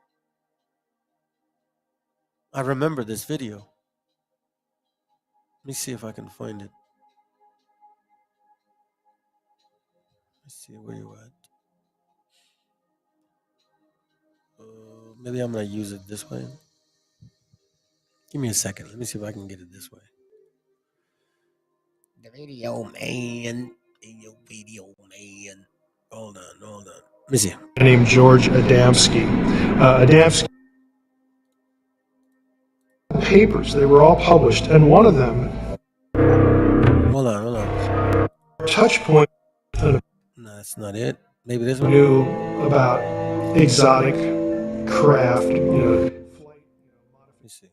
I remember this video. Let me see if I can find it. Let's see where you at. Maybe I'm going to use it this way. Give me a second. Let me see if I can get it this way. The video, man. Hold on. Let me see. Named George Adamski. Adamski papers, they were all published, and one of them. Hold on. Touch point. No, that's not it. Maybe this one. Knew about exotic craft, Let me see.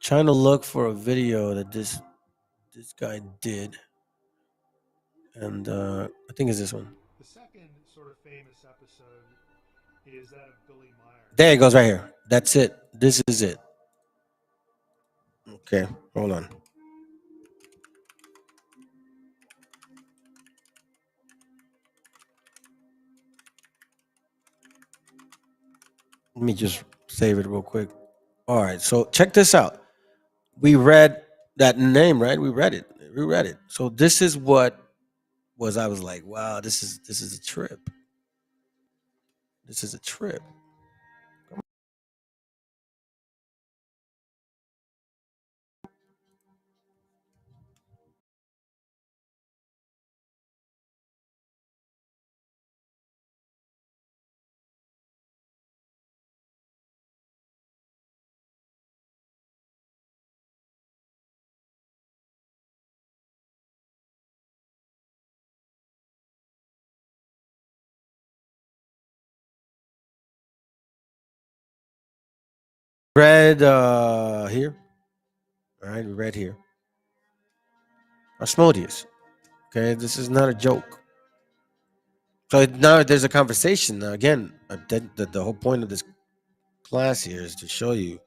trying to look for a video that this guy did, and I think it's this one. The second sort of famous episode is that of Billy Meyer. There it goes right here. That's it. This is it. Okay, hold on. Let me just save it real quick. All right, so check this out. We read that name, right? We read it. So this is what was. I was like, wow, this is a trip. This is a trip. Read here. All right, we read here. Asmodeus. Okay, this is not a joke. So now there's a conversation. Now, again, the whole point of this class here is to show you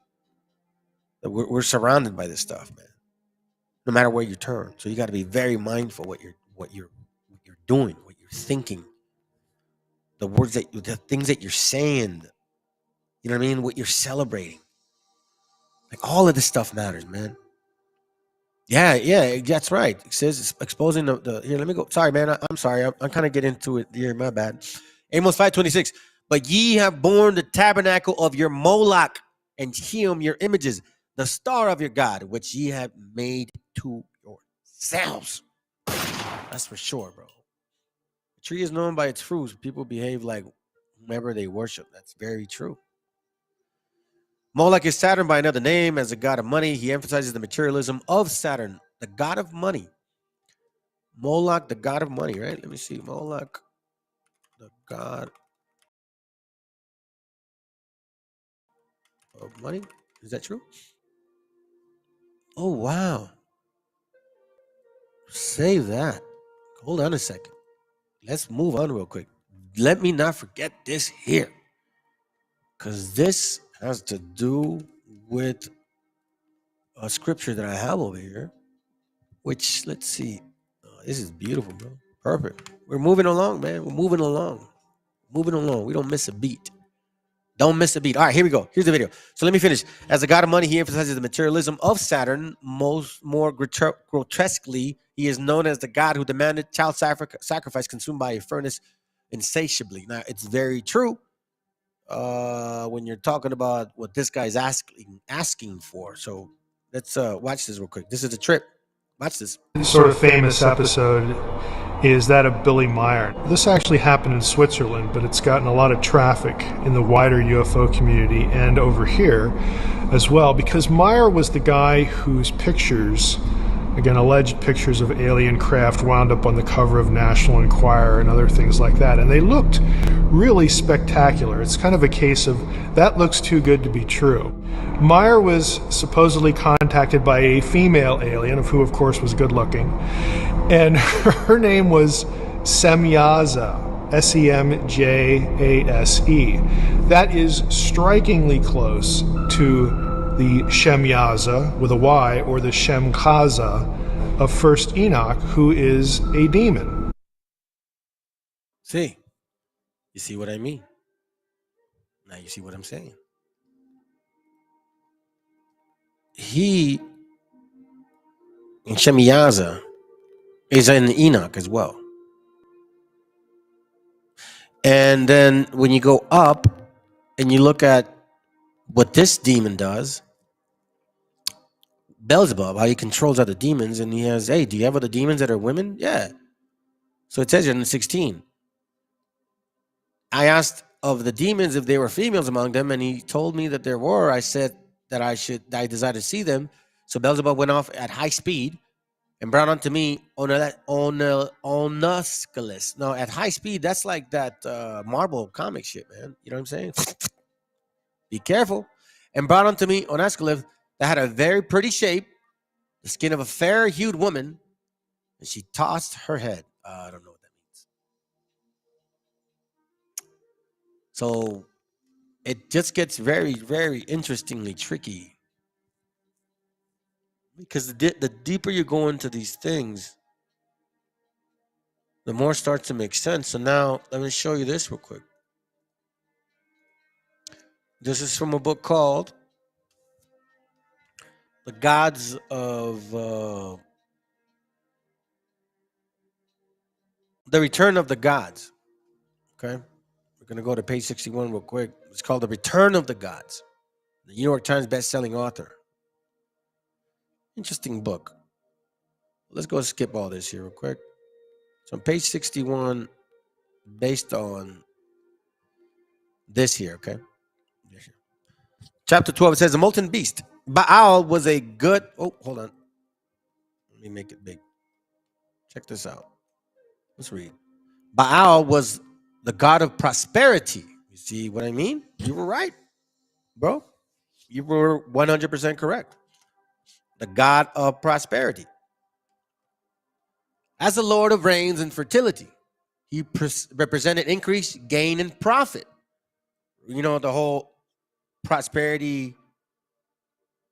that we're surrounded by this stuff, man. No matter where you turn, so you got to be very mindful what you're doing, what you're thinking, the things that you're saying. You know what I mean? What you're celebrating. Like all of this stuff matters, man. Yeah, that's right. It says it's exposing the here. Let me go. Sorry, man. I'm sorry. I'm kind of getting into it here. My bad. Amos 5:26. But ye have borne the tabernacle of your Moloch and him your images, the star of your God, which ye have made to yourselves. That's for sure, bro. The tree is known by its fruits. People behave like whomever they worship. That's very true. Moloch is Saturn by another name as a god of money. He emphasizes the materialism of Saturn, the god of money. Moloch, the god of money, right? Let me see. Moloch, the god of money. Is that true? Oh, wow. Save that. Hold on a second. Let's move on real quick. Let me not forget this here, because this has to do with a scripture that I have over here, which, let's see. This is beautiful, bro. Perfect. We're moving along, man. We're moving along. Moving along. We don't miss a beat. Don't miss a beat. All right, here we go. Here's the video. So let me finish. As a god of money, he emphasizes the materialism of Saturn. More grotesquely, he is known as the god who demanded child sacrifice consumed by a furnace insatiably. Now, it's very true when you're talking about what this guy's asking for. So let's watch this real quick. This is a trip. Watch this. Sort of famous episode is that of Billy Meyer. This actually happened in Switzerland, but it's gotten a lot of traffic in the wider UFO community and over here as well, because Meyer was the guy whose pictures, again, alleged pictures of alien craft, wound up on the cover of National Enquirer and other things like that. And they looked really spectacular. It's kind of a case of that looks too good to be true. Meyer was supposedly contacted by a female alien, of who, of course, was good looking. And her name was Semjaza, S-E-M-J-A-S-E. That is strikingly close to the Shemyaza with a Y, or the Shemchaza of First Enoch, who is a demon. See? You see what I mean? Now you see what I'm saying. He, in Shemyaza, is in Enoch as well. And then when you go up and you look at what this demon does, Beelzebub, how he controls other demons, and he has, hey, do you have other demons that are women? Yeah. So it says here in 16. I asked of the demons if there were females among them, and he told me that there were. I said that I desired to see them. So Beelzebub went off at high speed and brought unto me Onusculus. Now, at high speed, that's like that Marvel comic shit, man. You know what I'm saying? Be careful. And brought unto me Onusculus that had a very pretty shape, the skin of a fair-hued woman, and she tossed her head. I don't know what that means. So it just gets very, very interestingly tricky. Because the deeper you go into these things, the more it starts to make sense. So now, let me show you this real quick. This is from a book called The Gods of... The Return of the Gods. Okay? We're going to go to page 61 real quick. It's called The Return of the Gods. The New York Times best-selling author. Interesting book. Let's go skip all this here real quick. So on page 61, based on this here, okay? Chapter 12, it says, the molten beast. Baal was a good... Oh, hold on. Let me make it big. Check this out. Let's read. Baal was the god of prosperity. You see what I mean? You were right, bro. You were 100% correct. The god of prosperity. As the Lord of rains and fertility, he represented increase, gain, and profit. You know, the whole prosperity,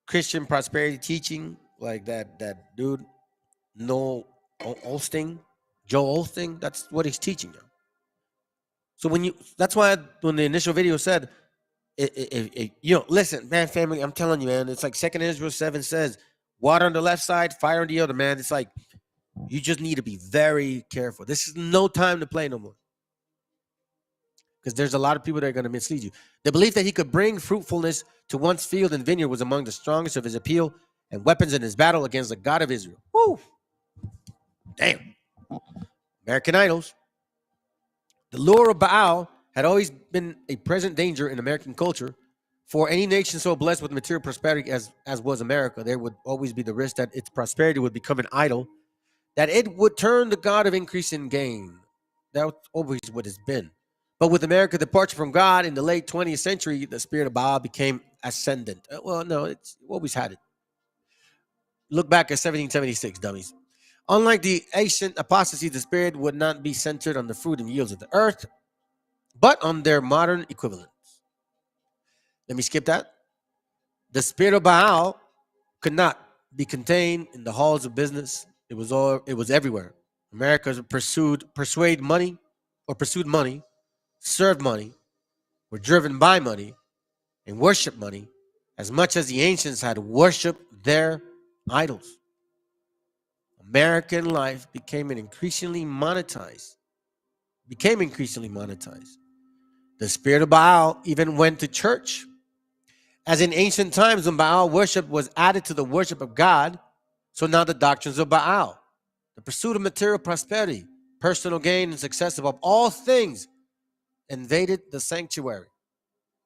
Christian prosperity teaching, like that dude, Joel Osteen, that's what he's teaching you. So that's why when the initial video said, listen, man, family, I'm telling you, man, it's like 2 Israel 7 says, water on the left side, fire on the other, man. It's like, you just need to be very careful. This is no time to play no more. Because there's a lot of people that are going to mislead you. The belief that he could bring fruitfulness to one's field and vineyard was among the strongest of his appeal and weapons in his battle against the God of Israel. Woo! Damn. American Idols. The lure of Baal had always been a present danger in American culture. For any nation so blessed with material prosperity as was America, there would always be the risk that its prosperity would become an idol, that it would turn the God of increase and gain. That's always what it's been. But with America's departure from God in the late 20th century, the spirit of Baal became ascendant. Well, no, it's always had it. Look back at 1776, dummies. Unlike the ancient apostasy, the spirit would not be centered on the fruit and yields of the earth, but on their modern equivalents. Let me skip that. The spirit of Baal could not be contained in the halls of business. It was everywhere. America pursued money, served money, were driven by money, and worshiped money as much as the ancients had worshipped their idols. American life became increasingly monetized. The spirit of Baal even went to church. As in ancient times when Baal worship was added to the worship of God, so now the doctrines of Baal, the pursuit of material prosperity, personal gain, and success above all things invaded the sanctuary.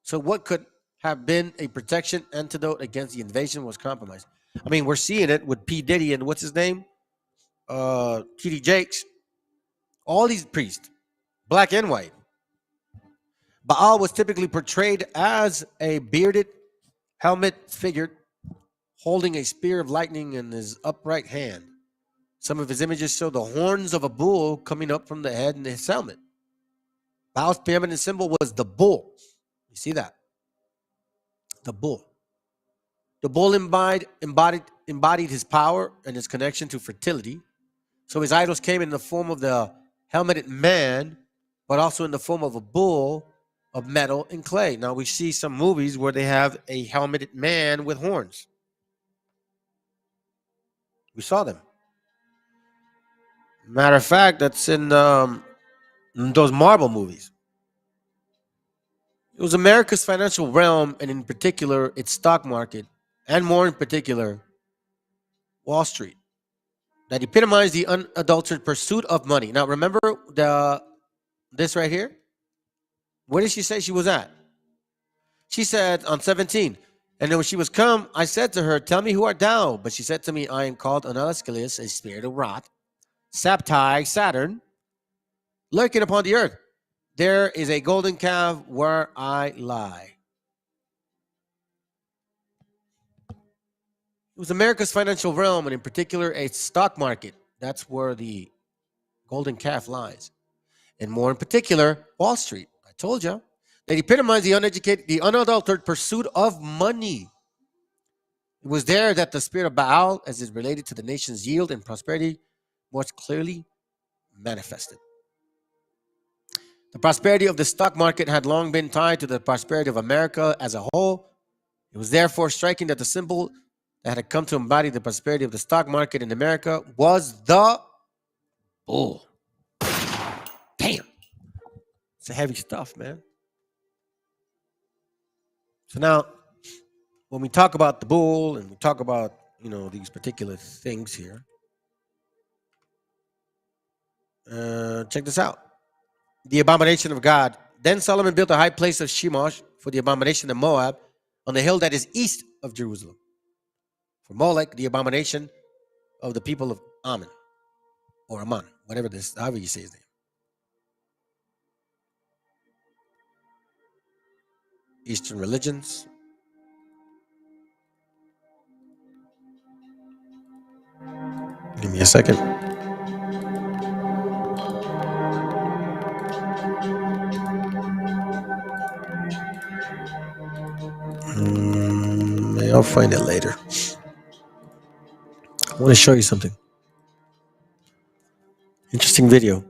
So what could have been a protection antidote against the invasion was compromised. I mean, we're seeing it with P. Diddy and what's his name? T.D. Jakes. All these priests, black and white. Baal was typically portrayed as a bearded, helmet figure holding a spear of lightning in his upright hand. Some of his images show the horns of a bull coming up from the head in his helmet. Baal's preeminent symbol was the bull. You see that? The bull. The bull embodied his power and his connection to fertility. So his idols came in the form of the helmeted man, but also in the form of a bull of metal and clay. Now we see some movies where they have a helmeted man with horns. We saw them. Matter of fact, that's in those Marvel movies. It was America's financial realm, and in particular, its stock market, and more in particular, Wall Street, that epitomized the unadulterated pursuit of money. Now, remember this right here? Where did she say she was at? She said on 17, and then when she was come, I said to her, tell me who art thou? But she said to me, I am called Anascalius, a spirit of wrath, Saptai, Saturn, lurking upon the earth. There is a golden calf where I lie. It was America's financial realm, and in particular, a stock market. That's where the golden calf lies. And more in particular, Wall Street. I told you. They epitomized the uneducated, the unadulterated pursuit of money. It was there that the spirit of Baal, as it related to the nation's yield and prosperity, was clearly manifested. The prosperity of the stock market had long been tied to the prosperity of America as a whole. It was therefore striking that the symbol that had come to embody the prosperity of the stock market in America was the bull. Damn. It's a heavy stuff, man. So now, when we talk about the bull and we talk about, these particular things here, check this out. The abomination of God. Then Solomon built a high place of Shemosh for the abomination of Moab on the hill that is east of Jerusalem. For Molech, the abomination of the people of Ammon, or Ammon, however you say his name. Eastern religions. Give me a second. I'll find it later. I want to show you something. Interesting video.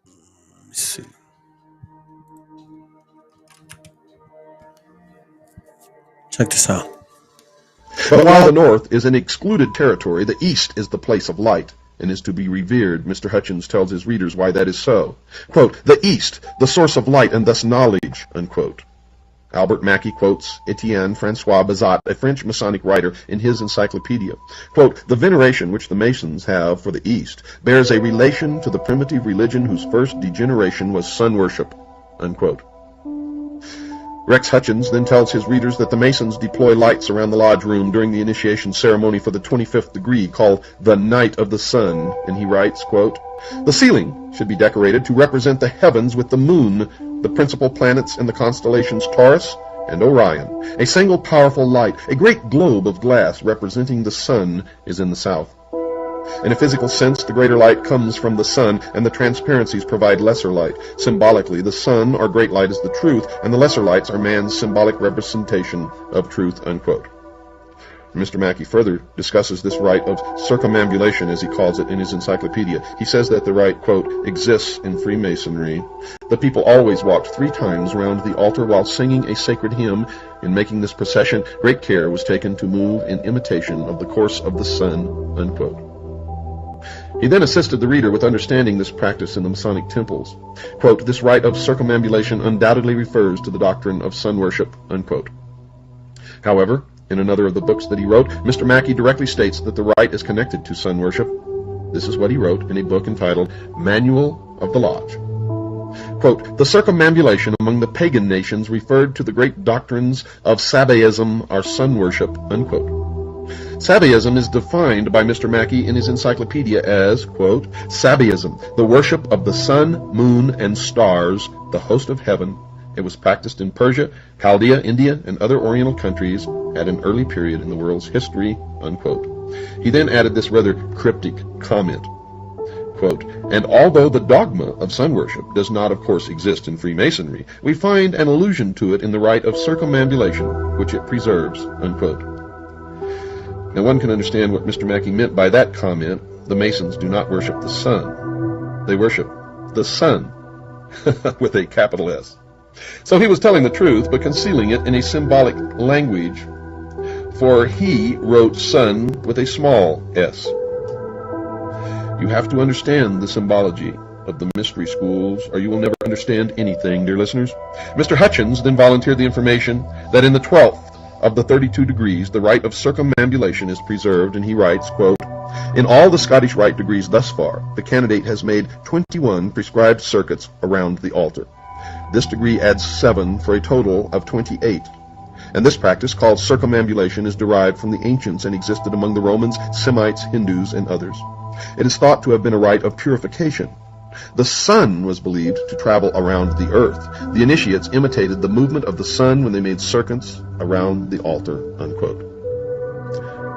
Let me see. Check this out. But while the north is an excluded territory, the east is the place of light and is to be revered. Mr. Hutchins tells his readers why that is so. Quote, the east, the source of light and thus knowledge, unquote. Albert Mackey quotes Etienne Francois Bazat, a French Masonic writer, in his encyclopedia. Quote, the veneration which the Masons have for the East bears a relation to the primitive religion whose first degeneration was sun worship, unquote. Rex Hutchins then tells his readers that the Masons deploy lights around the lodge room during the initiation ceremony for the 25th degree, called the Night of the Sun, and he writes, quote, the ceiling should be decorated to represent the heavens with the moon, the principal planets and the constellations Taurus and Orion. A single powerful light, a great globe of glass representing the sun, is in the south. In a physical sense, the greater light comes from the sun, and the transparencies provide lesser light. Symbolically, the sun, or great light, is the truth, and the lesser lights are man's symbolic representation of truth, unquote. Mr. Mackey further discusses this rite of circumambulation, as he calls it, in his encyclopedia. He says that the rite, quote, exists in Freemasonry. The people always walked 3 times round the altar while singing a sacred hymn. In making this procession, great care was taken to move in imitation of the course of the sun, unquote. He then assisted the reader with understanding this practice in the Masonic temples. Quote, this rite of circumambulation undoubtedly refers to the doctrine of sun worship, unquote. However, in another of the books that he wrote, Mr. Mackey directly states that the rite is connected to sun worship. This is what he wrote in a book entitled Manual of the Lodge. Quote, the circumambulation among the pagan nations referred to the great doctrines of Sabaism or sun worship, unquote. Sabaism is defined by Mr. Mackey in his encyclopedia as, quote, Sabaism, the worship of the sun, moon, and stars, the host of heaven. It was practiced in Persia, Chaldea, India, and other Oriental countries at an early period in the world's history, unquote. He then added this rather cryptic comment, quote, and although the dogma of sun worship does not, of course, exist in Freemasonry, we find an allusion to it in the rite of circumambulation, which it preserves, unquote. Now one can understand what Mr. Mackey meant by that comment. The Masons do not worship the sun. They worship the sun, with a capital S. So he was telling the truth, but concealing it in a symbolic language, for he wrote sun with a small s. You have to understand the symbology of the mystery schools, or you will never understand anything, dear listeners. Mr. Hutchins then volunteered the information that in the 12th of the 32 degrees, the rite of circumambulation is preserved, and he writes, quote, in all the Scottish rite degrees thus far, the candidate has made 21 prescribed circuits around the altar. This degree adds 7 for a total of 28. And this practice, called circumambulation, is derived from the ancients and existed among the Romans, Semites, Hindus, and others. It is thought to have been a rite of purification. The sun was believed to travel around the earth. The initiates imitated the movement of the sun when they made circuits around the altar, unquote.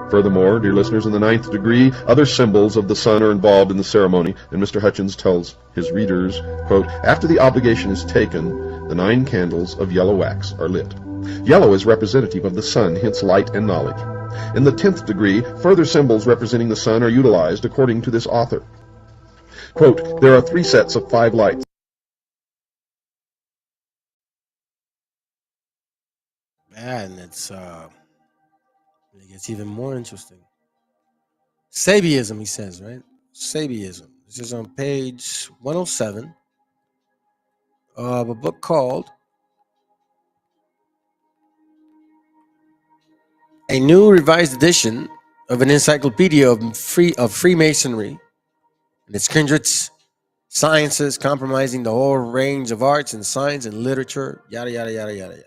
Furthermore, dear listeners, in the 9th degree, other symbols of the sun are involved in the ceremony, and Mr. Hutchins tells his readers, quote, after the obligation is taken, the 9 candles of yellow wax are lit. Yellow is representative of the sun, hence light and knowledge. In the 10th degree, further symbols representing the sun are utilized according to this author. Quote, there are 3 sets of 5 lights. And it gets even more interesting. Sabiism, he says, right? Sabiism. This is on page 107 of a book called A New Revised Edition of an Encyclopedia of Freemasonry and its kindreds, sciences, compromising the whole range of arts and science and literature, yada, yada, yada, yada, yada.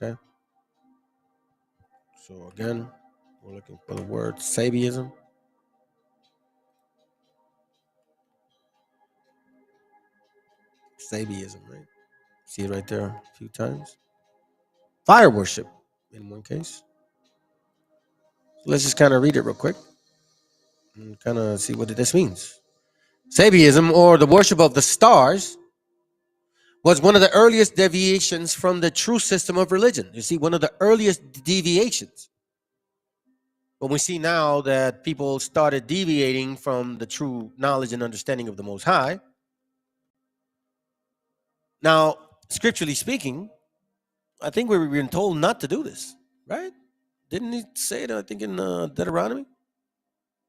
Okay? So again, we're looking for the word Sabiism. Sabiism, right? See it right there a few times. Fire worship in one case. So let's just kind of read it real quick and kind of see what this means. Sabiism, or the worship of the stars, was one of the earliest deviations from the true system of religion. You see, one of the earliest deviations. When we see now that people started deviating from the true knowledge and understanding of the Most High. Now, scripturally speaking, I think we're being told not to do this, right? Didn't he say it, I think, in Deuteronomy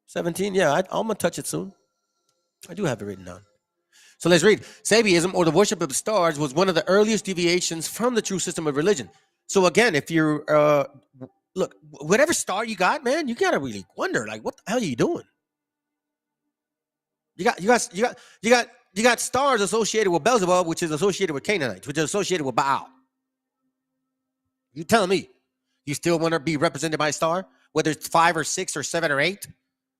17? Yeah, I'm going to touch it soon. I do have it written down. So let's read. Sabiism, or the worship of the stars, was one of the earliest deviations from the true system of religion. So again, if you're, look, whatever star you got, man, you got to really wonder, like, what the hell are you doing? You got stars associated with Beelzebub, which is associated with Canaanites, which is associated with Baal. You telling me you still want to be represented by a star, whether it's 5 or 6 or 7 or 8?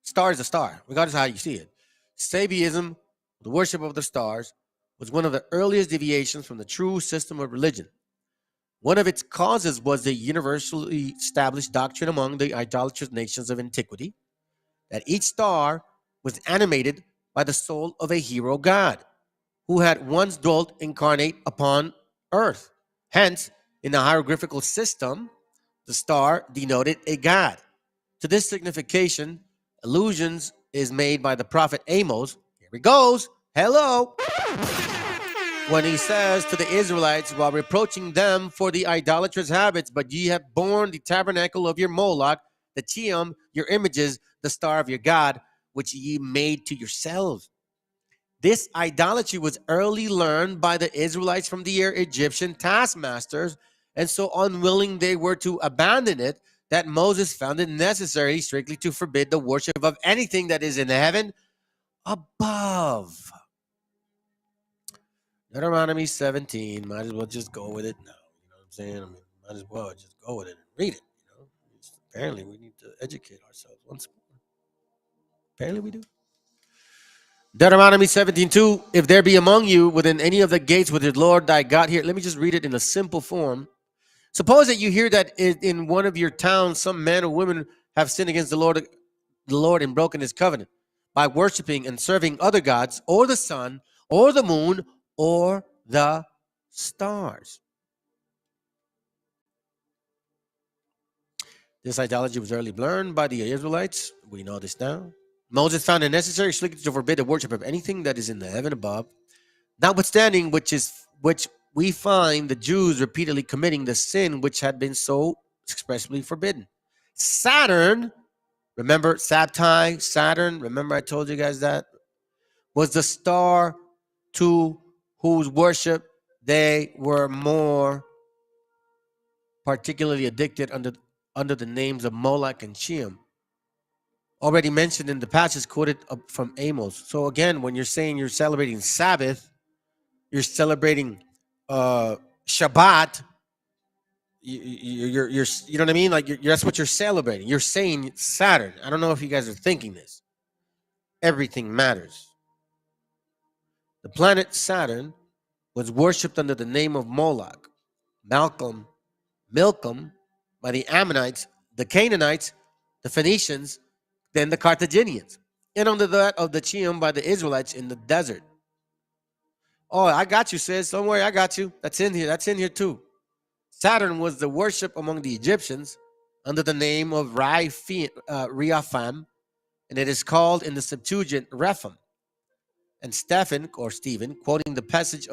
Star is a star, regardless of how you see it. Sabiism, the worship of the stars, was one of the earliest deviations from the true system of religion. One of its causes was the universally established doctrine among the idolatrous nations of antiquity that each star was animated by the soul of a hero god who had once dwelt incarnate upon earth. Hence, in the hieroglyphical system, the star denoted a god. To this signification, allusions is made by the prophet Amos. Here he goes. Hello. When he says to the Israelites while reproaching them for the idolatrous habits, but ye have borne the tabernacle of your Moloch, the Tiam, your images, the star of your God, which ye made to yourselves. This idolatry was early learned by the Israelites from their Egyptian taskmasters, and so unwilling they were to abandon it, that Moses found it necessary strictly to forbid the worship of anything that is in heaven above. Deuteronomy 17, might as well just go with it now. You know what I'm saying? I mean, might as well just go with it and read it. You know, apparently we need to educate ourselves once more. Apparently we do. Deuteronomy 17:2, if there be among you within any of the gates with the Lord thy God, here, let me just read it in a simple form. Suppose that you hear that in one of your towns some man or woman have sinned against the Lord and broken his covenant by worshiping and serving other gods, or the sun, or the moon, or the stars. This idolatry was early learned by the Israelites. We know this now. Moses found it necessary strictly to forbid the worship of anything that is in the heaven above, notwithstanding which we find the Jews repeatedly committing the sin which had been so expressly forbidden. Saturn, remember Sabtai, Saturn, remember I told you guys that, was the star to whose worship they were more particularly addicted under the names of Moloch and Chiam, already mentioned in the passage quoted from Amos. So again, when you're saying you're celebrating Sabbath, you're celebrating Shabbat, you're you know what I mean? Like that's what you're celebrating. You're saying Saturn. I don't know if you guys are thinking this. everything matters. The planet Saturn was worshipped under the name of Moloch, Milcom by the Ammonites, the Canaanites, the Phoenicians, then the Carthaginians, and under that of the Chiam by the Israelites in the desert. Oh, I got you, sis. Don't worry, I got you. That's in here. That's in here too. Saturn was the worship among the Egyptians under the name of Riapham, and it is called in the Septuagint Rephaim. And Stephen, quoting the passage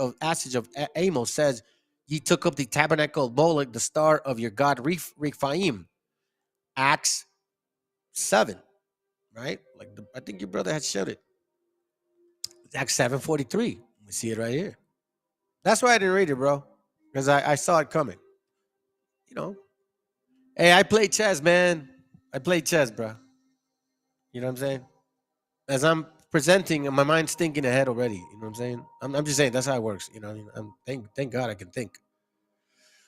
of Amos, says, "Ye took up the tabernacle of Moloch, the star of your god Rephaim." Acts 7, right? I think your brother had showed it. It's Acts 7:43. We see it right here. That's why I didn't read it, bro, because I saw it coming. Hey, I play chess, man. I play chess, bro. You know what I'm saying? As I'm presenting, my mind's thinking ahead already. You know what I'm saying? I'm just saying that's how it works. You know, thank God I can think.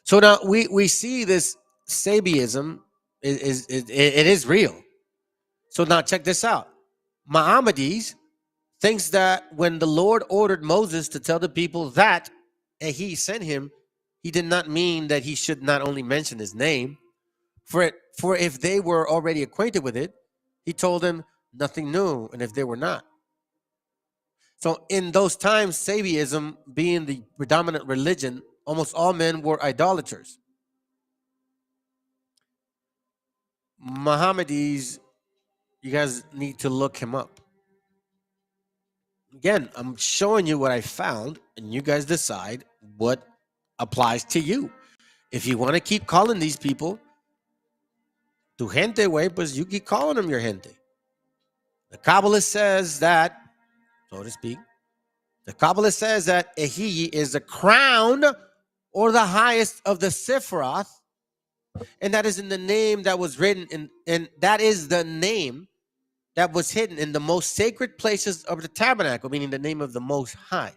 So now we see this Sabiism it is real. So now check this out. Maimonides thinks that when the Lord ordered Moses to tell the people that he sent him, he did not mean that he should not only mention his name. For if they were already acquainted with it, he told them nothing new, and if they were not. So in those times, Sabiism being the predominant religion, almost all men were idolaters. Maimonides, you guys need to look him up. Again, I'm showing you what I found, and you guys decide what applies to you. If you want to keep calling these people tu gente, way, pues you keep calling them your gente. The Kabbalist says that, so to speak, the Kabbalist says that Ehi is the crown or the highest of the Sifroth, and that is in the name that was written in, and that is the name that was hidden in the most sacred places of the tabernacle, meaning the name of the Most High.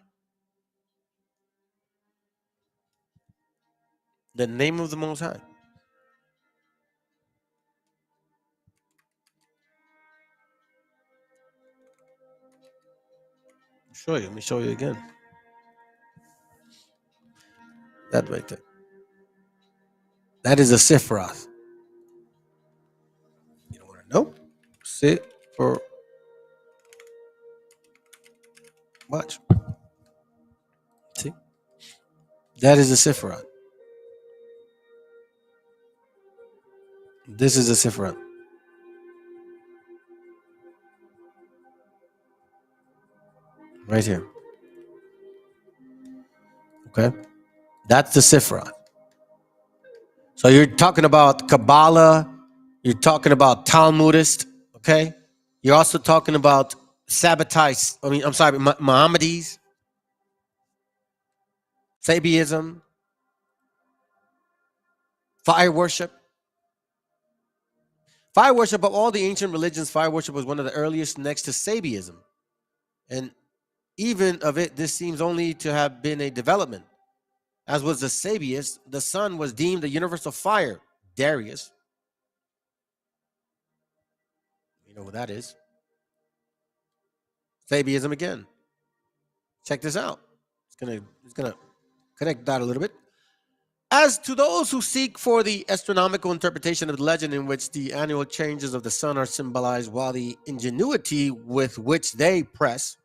The name of the Most High. Show you. Let me show you again. That right there. That is a Sifroth. You don't want to know? Sit for watch. See? That is a Sifroth. This is a Sifroth. Right here. Okay? That's the Sifroth. So you're talking about Kabbalah, you're talking about Talmudist, okay? You're also talking about Sabbatites, Mohammedies, Sabiism, fire worship. Fire worship, of all the ancient religions, fire worship was one of the earliest next to Sabiism. And even of it, this seems only to have been a development. As was the Sabiist, the sun was deemed the universal fire. Darius. You know what that is. Sabiism again. Check this out. It's gonna connect that a little bit. As to those who seek for the astronomical interpretation of the legend in which the annual changes of the sun are symbolized, while the ingenuity with which they press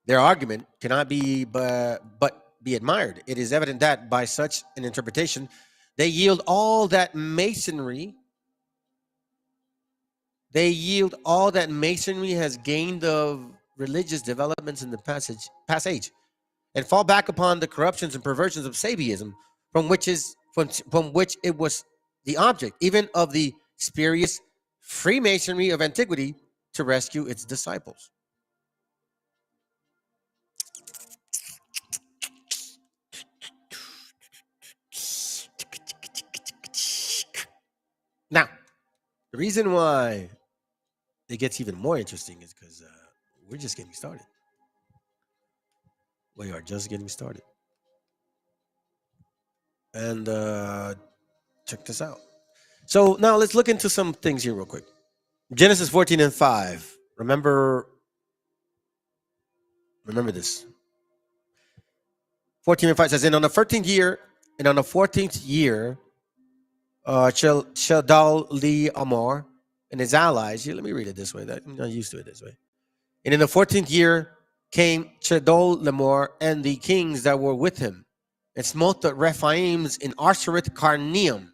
their argument cannot be but be admired, it is evident that by such an interpretation they yield all that masonry has gained of religious developments in the past age, and fall back upon the corruptions and perversions of Sabiism, from which it was the object, even of the spurious Freemasonry of antiquity, to rescue its disciples. Now, the reason why it gets even more interesting is because we're just getting started. We are just getting started. And check this out. So now let's look into some things here real quick. Genesis 14 and 5. Remember this. 14 and 5 says, and on the 14th year, Shadal Li Amor and his allies. Let me read it this way. I'm not used to it this way. And in the 14th year came Chedol Lemor and the kings that were with him, and smote the Rephaims in Ashereth Karneum,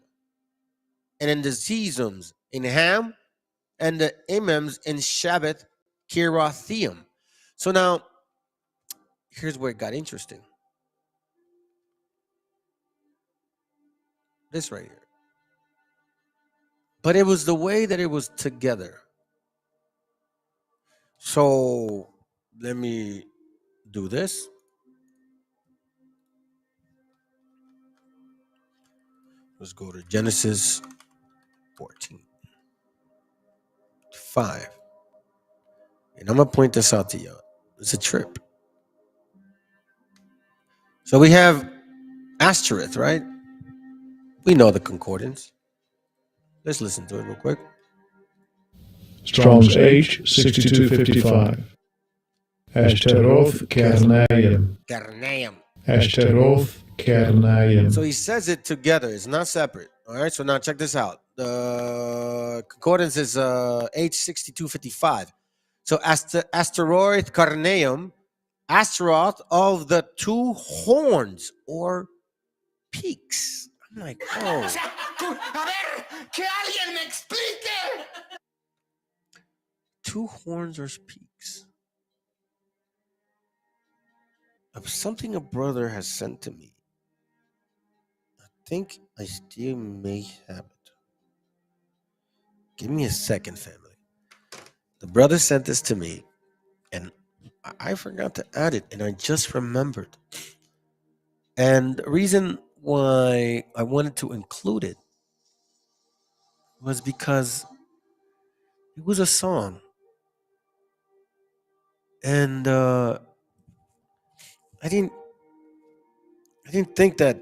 and in the Zizums in Ham, and the Imims in Shabbath Kirathaim. So now, here's where it got interesting. This right here. But it was the way that it was together. So let me do this. Let's go to Genesis 14, 5. And I'm going to point this out to y'all. It's a trip. So we have Ashtoreth, right? We know the concordance. Let's listen to it real quick. Strong's H 6255. Ashtaroth Karnaim. Ashtaroth Karnaim. So he says it together. It's not separate. All right. So now check this out. The concordance is H6255. So Asteroid Karnaim, Astaroth of the two horns or peaks. I'm like, oh. Two horns or peaks. Of something a brother has sent to me. I think I still may have it. Give me a second, family. The brother sent this to me, and I forgot to add it, and I just remembered. And the reason why I wanted to include it was because it was a song. And I didn't think that.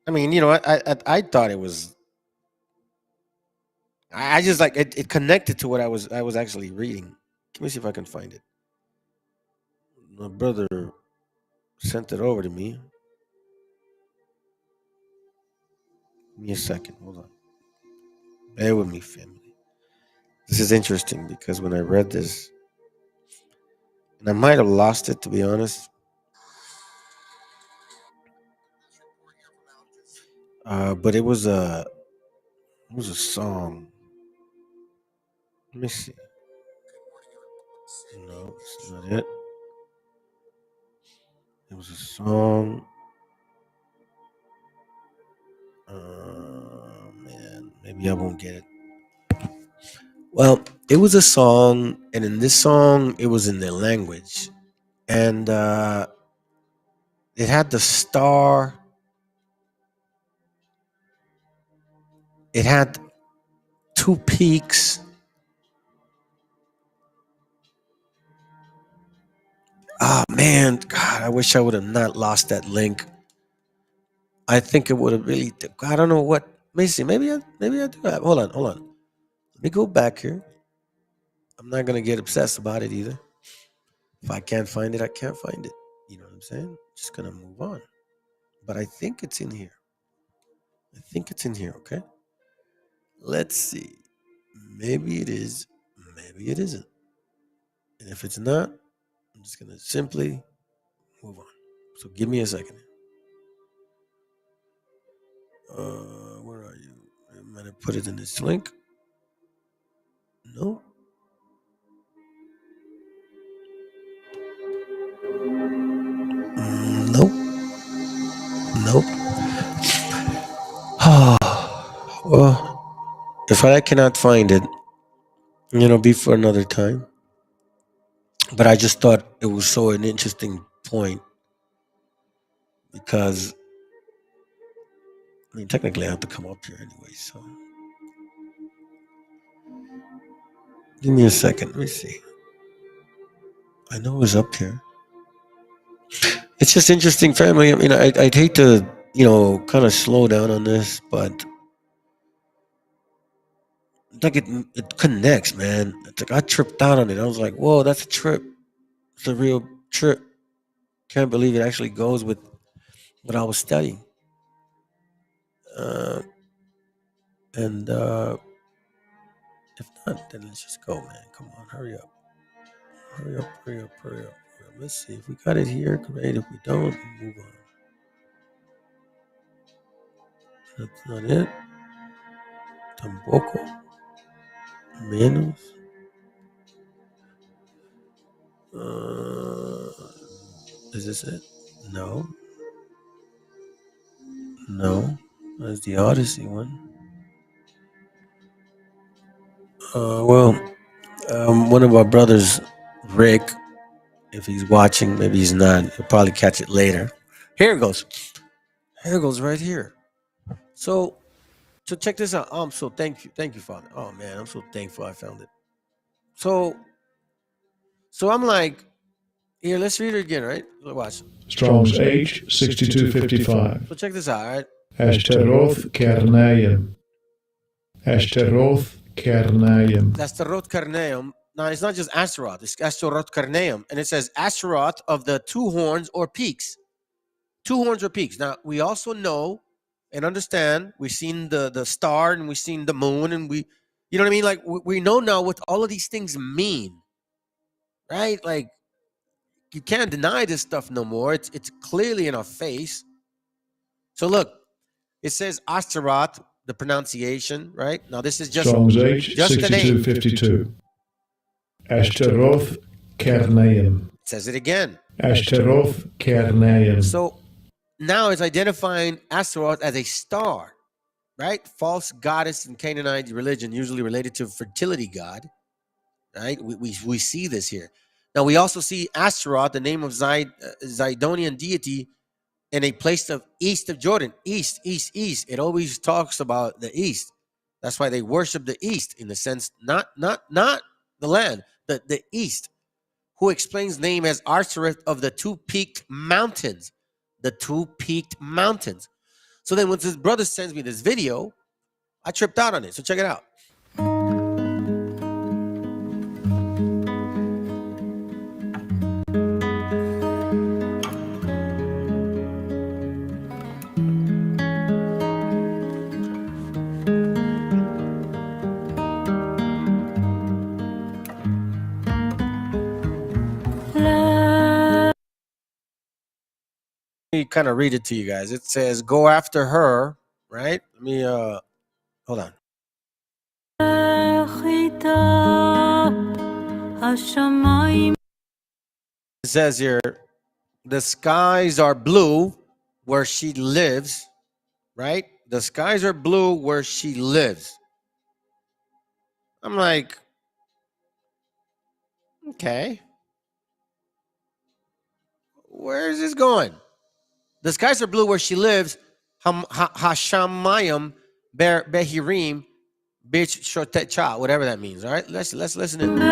I mean, you know, I thought it was. I just like it connected to what I was actually reading. Let me see if I can find it. My brother sent it over to me. Give me a second. Hold on. Bear with me, family. This is interesting because when I read this, and I might have lost it, to be honest. But it was a song. Let me see. No, it's not it. It was a song. Man, maybe I won't get it. Well, it was a song, and in this song, it was in their language, and it had the star. It had two peaks. Oh man, God, I wish I would have not lost that link. I think it would have really. I don't know what. Let me see. Maybe I do have. Hold on. Let me go back here. I'm not gonna get obsessed about it either. If I can't find it, I can't find it. You know what I'm saying? Just gonna move on. But I think it's in here. Okay. Let's see. Maybe it is. Maybe it isn't. And if it's not, I'm just gonna simply move on. So give me a second. Where are you? I'm gonna put it in this link. No. Nope. Well, if I cannot find it, be for another time. But I just thought it was so an interesting point because, technically I have to come up here anyway. So, give me a second. Let me see. I know it was up here. It's just interesting, family. I mean, I'd hate to, kind of slow down on this, but like it connects, man. It's like I tripped out on it. I was like, whoa, that's a trip. It's a real trip. Can't believe it actually goes with what I was studying. And if not, then let's just go, man. Come on, hurry up. Hurry up, hurry up, hurry up. Let's see. If we got it here, great. If we don't, move on. That's not it. Tampoco. Menos. Is this it? No. No. That's the Odyssey one. One of our brothers, Rick, if he's watching, maybe he's not. He'll probably catch it later. Here it goes. Here it goes right here. So check this out. Oh, I'm so thank you, Father. Oh man, I'm so thankful I found it. So I'm like, here, let's read it again, right? Watch. Strong's H 6255. So check this out, all right? Ashtaroth Karnaim. Ashtaroth Karnaim. That's the Rot Karnaim. Now it's not just Astaroth, it's Ashtaroth Karnaim, and it says Ashtaroth of the two horns or peaks. Two horns or peaks. Now we also know and understand. We've seen the star and we've seen the moon, and we, you know what I mean? Like we know now what all of these things mean, right? Like you can't deny this stuff no more. It's clearly in our face. So look, it says Ashtaroth, the pronunciation, right? Now this is just Strong's H 6252. Ashtaroth Karnaim. It says it again. Ashtaroth Karnaim. So now it's identifying Astaroth as a star, right? False goddess in Canaanite religion, usually related to fertility god, right? We see this here. Now we also see Astaroth, the name of Zidonian deity, in a place of east of Jordan. East. It always talks about the east. That's why they worship the east, in the sense, not the land, the east. Who explains name as Ashtaroth of the two-peaked mountains. The two-peaked mountains. So then when this brother sends me this video, I tripped out on it. So check it out. Let me kind of read it to you guys. It says, go after her, right? Let me, hold on. It says here, the skies are blue where she lives, right? The skies are blue where she lives. I'm like, okay. Where is this going? The skies are blue where she lives. Hashamayim Behirim Bitch Shotecha, whatever that means. All right, let's listen in.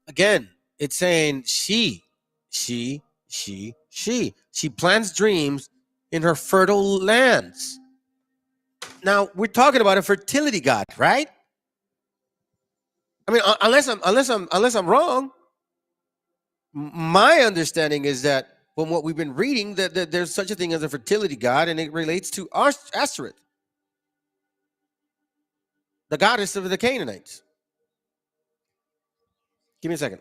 Again, it's saying she plants dreams in her fertile lands. Now we're talking about a fertility god, right? I mean, unless I'm wrong. My understanding is that from what we've been reading, that there's such a thing as a fertility god, and it relates to Ashtaroth, the goddess of the Canaanites. Give me a second.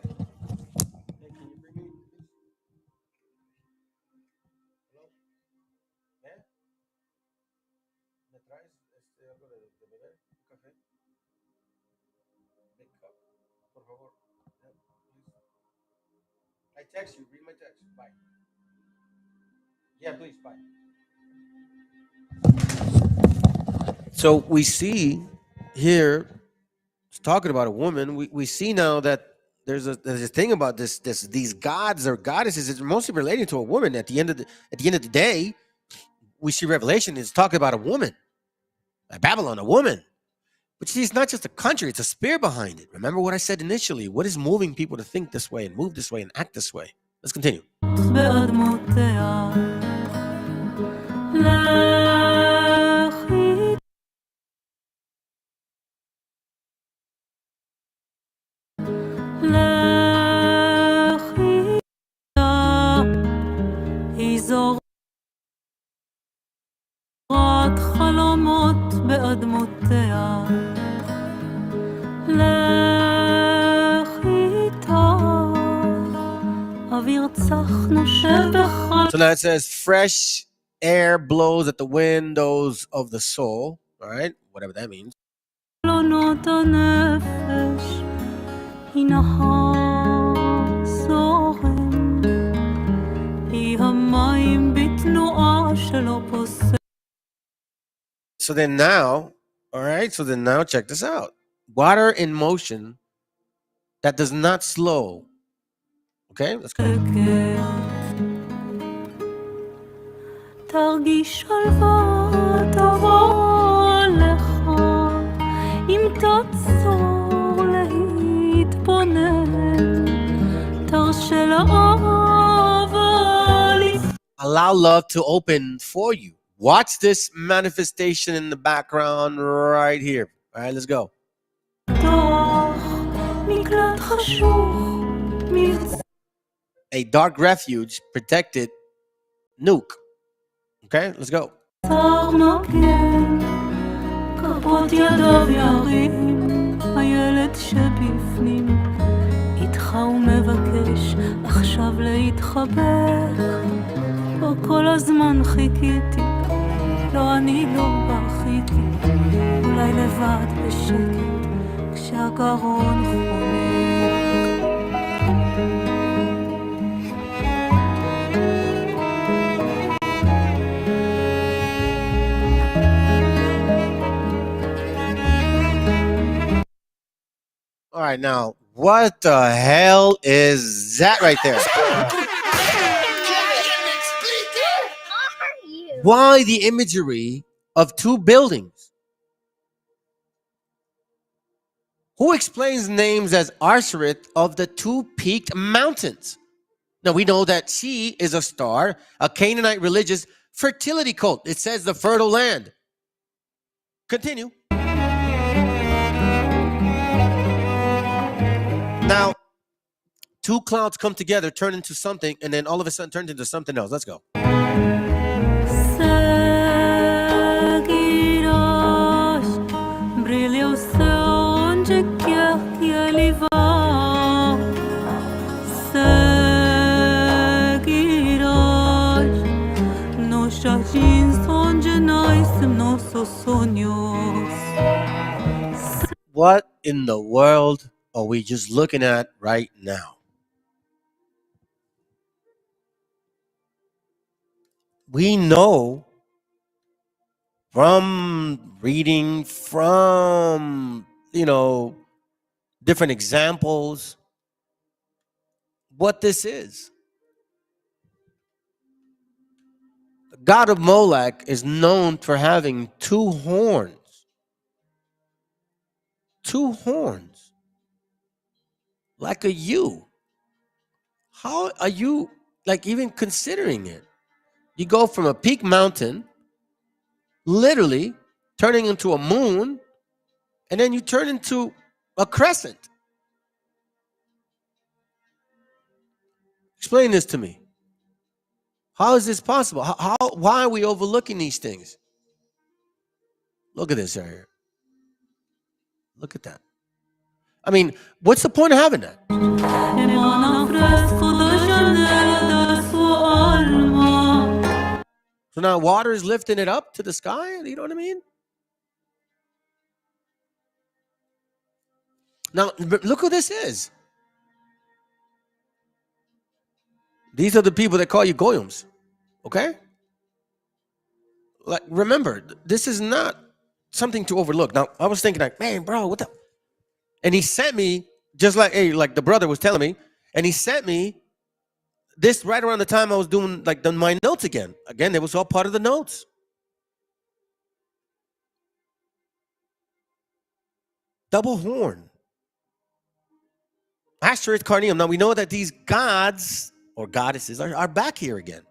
I text you. Read my text. Bye. Yeah, please. Bye. So we see here, it's talking about a woman. We see now that there's a thing about these gods or goddesses. It's mostly related to a woman. At the end of the day, we see Revelation is talking about a woman, a Babylon, a woman. But see, it's not just a country, it's a spirit behind it. Remember what I said initially. What is moving people to think this way and move this way and act this way? Let's continue. So now it says fresh air blows at the windows of the soul. All right, whatever that means. So then now, all right, so then now check this out. Water in motion that does not slow. Okay, let's go. תרגיש שלווה תבוא לך אם תעצור להתבונן תרשה לאהבה Allow love to open for you. Watch this manifestation in the background right here. All right, let's go. מקלט חשוך A dark refuge protected nuke. Okay, let's go. צר מגן כפות ידיו ירים הילד שבפנים איתך הוא מבקש עכשיו להתחבק פה כל הזמן חיכיתי לא אני לא בכיתי אולי לבד בשקט כשהגרון חונק All right, now, what the hell is that right there? Why the imagery of two buildings? Who explains names as Arsareth of the two peaked mountains? Now, we know that she is a star, a Canaanite religious fertility cult. It says the fertile land. Continue. Now, two clouds come together, turn into something, and then all of a sudden turn into something else. Let's go. What in the world are we just looking at right now? We know from reading, from, different examples, what this is. The god of Molech is known for having two horns. Two horns. Like a U. How are you, even considering it? You go from a peak mountain, literally turning into a moon, and then you turn into a crescent. Explain this to me. How is this possible? Why are we overlooking these things? Look at this right here. Look at that. I mean, what's the point of having that? So now water is lifting it up to the sky? You know what I mean? Now, look who this is. These are the people that call you goyams. Okay? Remember, this is not something to overlook. Now, I was thinking man, bro, what the? And he sent me, just like the brother was telling me, and he sent me this right around the time I was doing my notes again. Again, it was all part of the notes. Double horn. Asterisk carneum. Now we know that these gods or goddesses are back here again.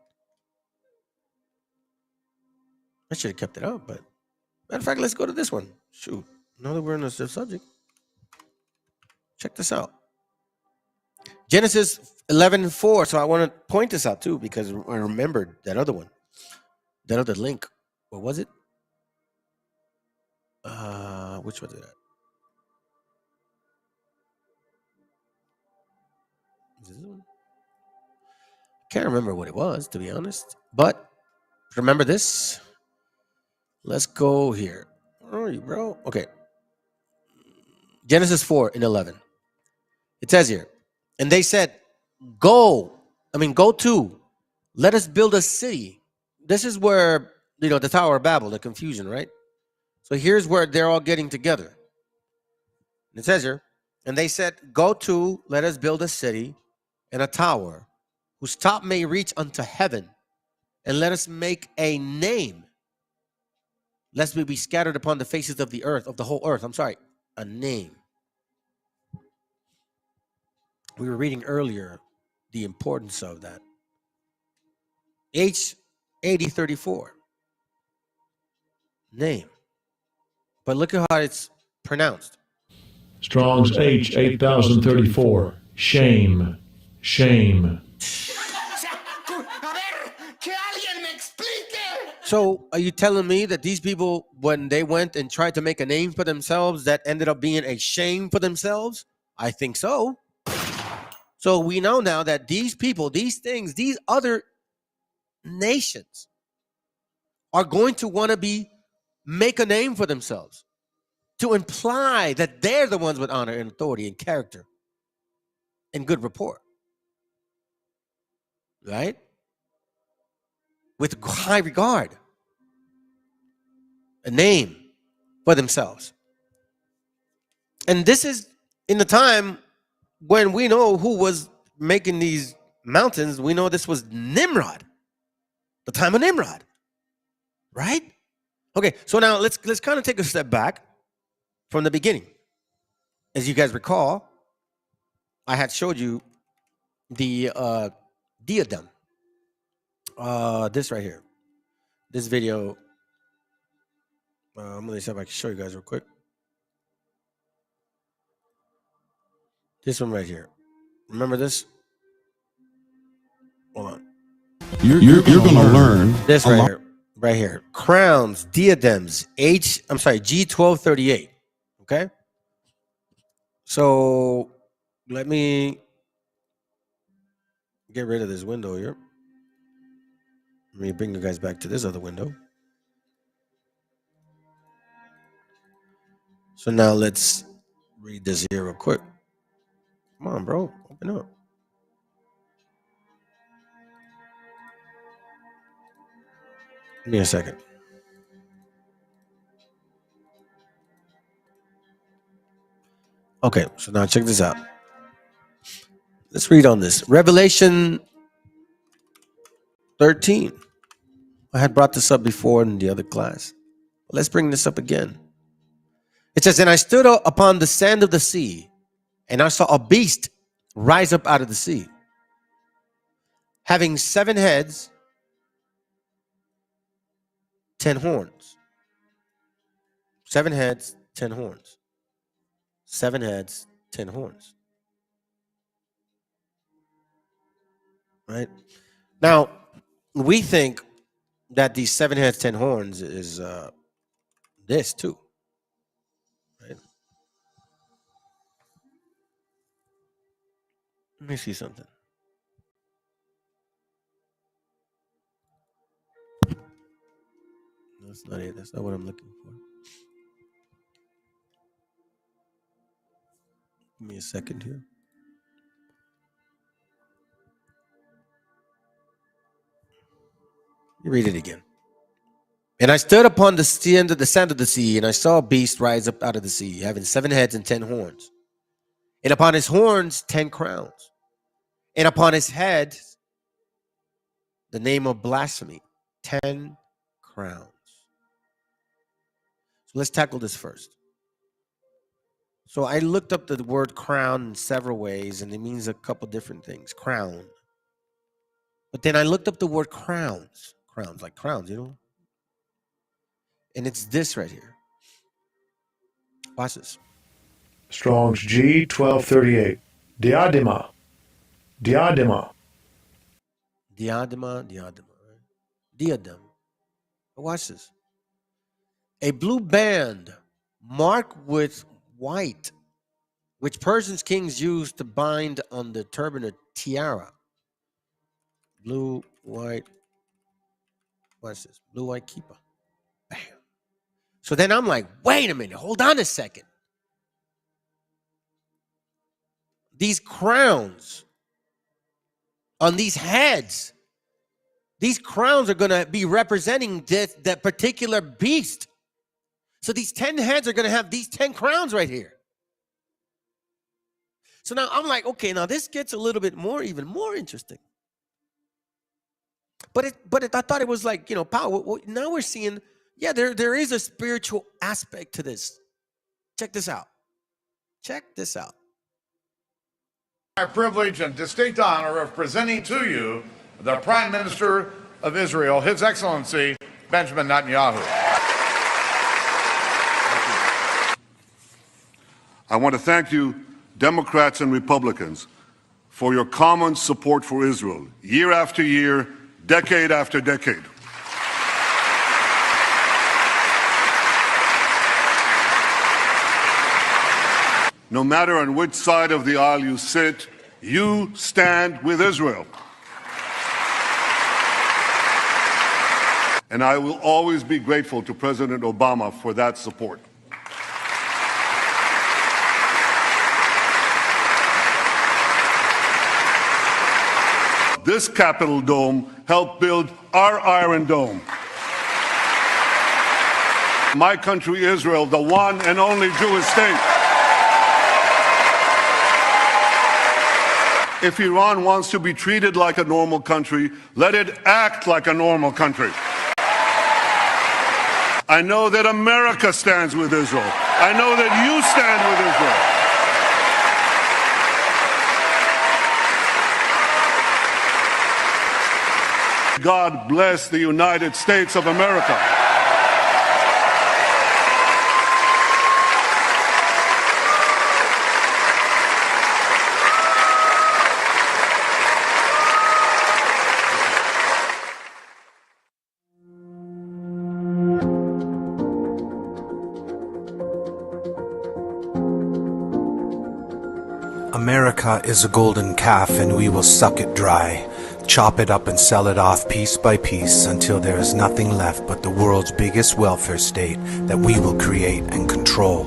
I should have kept it up, but matter of fact, let's go to this one. Shoot. Now that we're on the subject, check this out. Genesis 11:4. So I want to point this out too because I remembered that other one, that other link. What was it? Which was it? Is this one? Can't remember what it was, to be honest. But remember this. Let's go here. Where are you, bro? Okay. Genesis 4:11. It says here, and they said, go to, let us build a city. This is where, the Tower of Babel, the confusion, right? So here's where they're all getting together. It says here, and they said, go to, let us build a city and a tower whose top may reach unto heaven, and let us make a name, lest we be scattered upon the faces of the earth, of the whole earth. I'm sorry, a name. We were reading earlier the importance of that. H8034. Name. But look at how it's pronounced. Strong's H 8034. Shame. Shame. So are you telling me that these people, when they went and tried to make a name for themselves, that ended up being a shame for themselves? I think so. So we know now that these people, these things, these other nations are going to want to make a name for themselves, to imply that they're the ones with honor and authority and character and good rapport, right? With high regard, a name for themselves. And this is in the time when we know who was making these mountains. We know this was Nimrod, the time of Nimrod, right? Okay, so now let's kind of take a step back from the beginning. As you guys recall, I had showed you the diadem. This right here, this video. I'm gonna see if I can show you guys real quick. This one right here. Remember this? Hold on. You're gonna learn this right here. Crowns, diadems, G1238. Okay. So let me get rid of this window here. Let me bring you guys back to this other window. So now let's read this here real quick. Come on, bro. Open up. Give me a second. Okay, so now check this out. Let's read on this. Revelation 13. I had brought this up before in the other class. Let's bring this up again. It says, and I stood upon the sand of the sea, and I saw a beast rise up out of the sea, having 7 heads, 10 horns. 7 heads, 10 horns. 7 heads, 10 horns. Right? Now, we think that these 7 heads, 10 horns is this too. Right? Let me see something. That's not it. That's not what I'm looking for. Give me a second here. Let me read it again. And I stood upon the sand of the sea, and I saw a beast rise up out of the sea, having 7 heads and 10 horns. And upon his horns, 10 crowns. And upon his head, the name of blasphemy, 10 crowns. So let's tackle this first. So I looked up the word crown in several ways, and it means a couple different things. Crown. But then I looked up the word crowns. Crowns, like crowns, you know? And it's this right here. Watch this. Strong's G 1238. Diadema. Diadema. Diadema. Right? Diadem. But watch this. A blue band marked with white, which Persian kings used to bind on the turban or tiara. Blue, white. Watch this. Blue, white kippah. Bam. So then I'm like, wait a minute. Hold on a second. These crowns on these heads, these crowns are going to be representing that particular beast. So these 10 heads are going to have these 10 crowns right here. So now I'm like, okay, now this gets a little bit more, even more interesting. But I thought it was like, power. Now we're seeing, yeah, there is a spiritual aspect to this. Check this out. Check this out. Our privilege and distinct honor of presenting to you the Prime Minister of Israel, His Excellency Benjamin Netanyahu. I want to thank you, Democrats and Republicans, for your common support for Israel, year after year, decade after decade. No matter on which side of the aisle you sit, you stand with Israel. And I will always be grateful to President Obama for that support. This Capitol Dome helped build our Iron Dome. My country, Israel, the one and only Jewish state. If Iran wants to be treated like a normal country, let it act like a normal country. I know that America stands with Israel. I know that you stand with Israel. God bless the United States of America. America is a golden calf, and we will suck it dry, chop it up and sell it off piece by piece until there is nothing left but the world's biggest welfare state that we will create and control.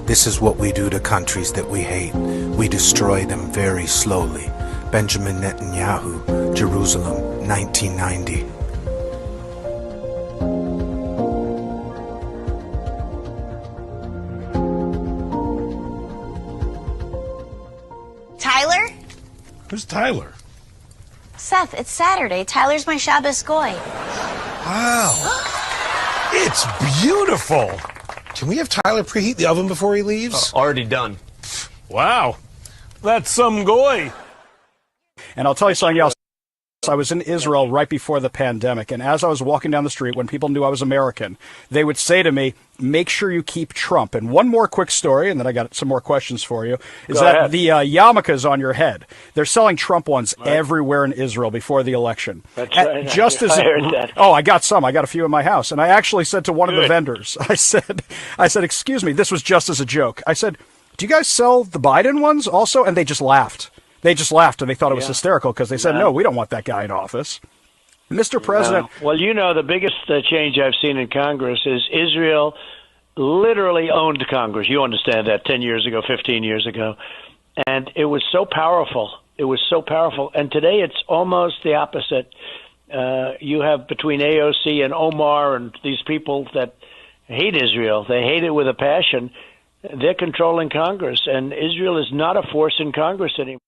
This is what we do to countries that we hate. We destroy them very slowly. Benjamin Netanyahu, Jerusalem, 1990. Tyler? Who's Tyler? Seth, it's Saturday. Tyler's my Shabbos goy. Wow. It's beautiful. Can we have Tyler preheat the oven before he leaves? Already done. Wow. That's some goy. And I'll tell you something else. I was in Israel right before the pandemic, and as I was walking down the street, when people knew I was American, they would say to me, make sure you keep Trump. And one more quick story, and then I got some more questions for you, is that the yarmulkes on your head, they're selling Trump ones everywhere in Israel before the election. That's right. Just as I heard that. Oh, I got some. I got a few in my house. And I actually said to one of the vendors, I said, excuse me, this was just as a joke. I said, do you guys sell the Biden ones also? And they just laughed. They just laughed, and they thought it was hysterical because they said, no, we don't want that guy in office. Mr. President. Well, the biggest change I've seen in Congress is Israel literally owned Congress. You understand that 10 years ago, 15 years ago. And it was so powerful. It was so powerful. And today it's almost the opposite. You have between AOC and Omar and these people that hate Israel. They hate it with a passion. They're controlling Congress, and Israel is not a force in Congress anymore.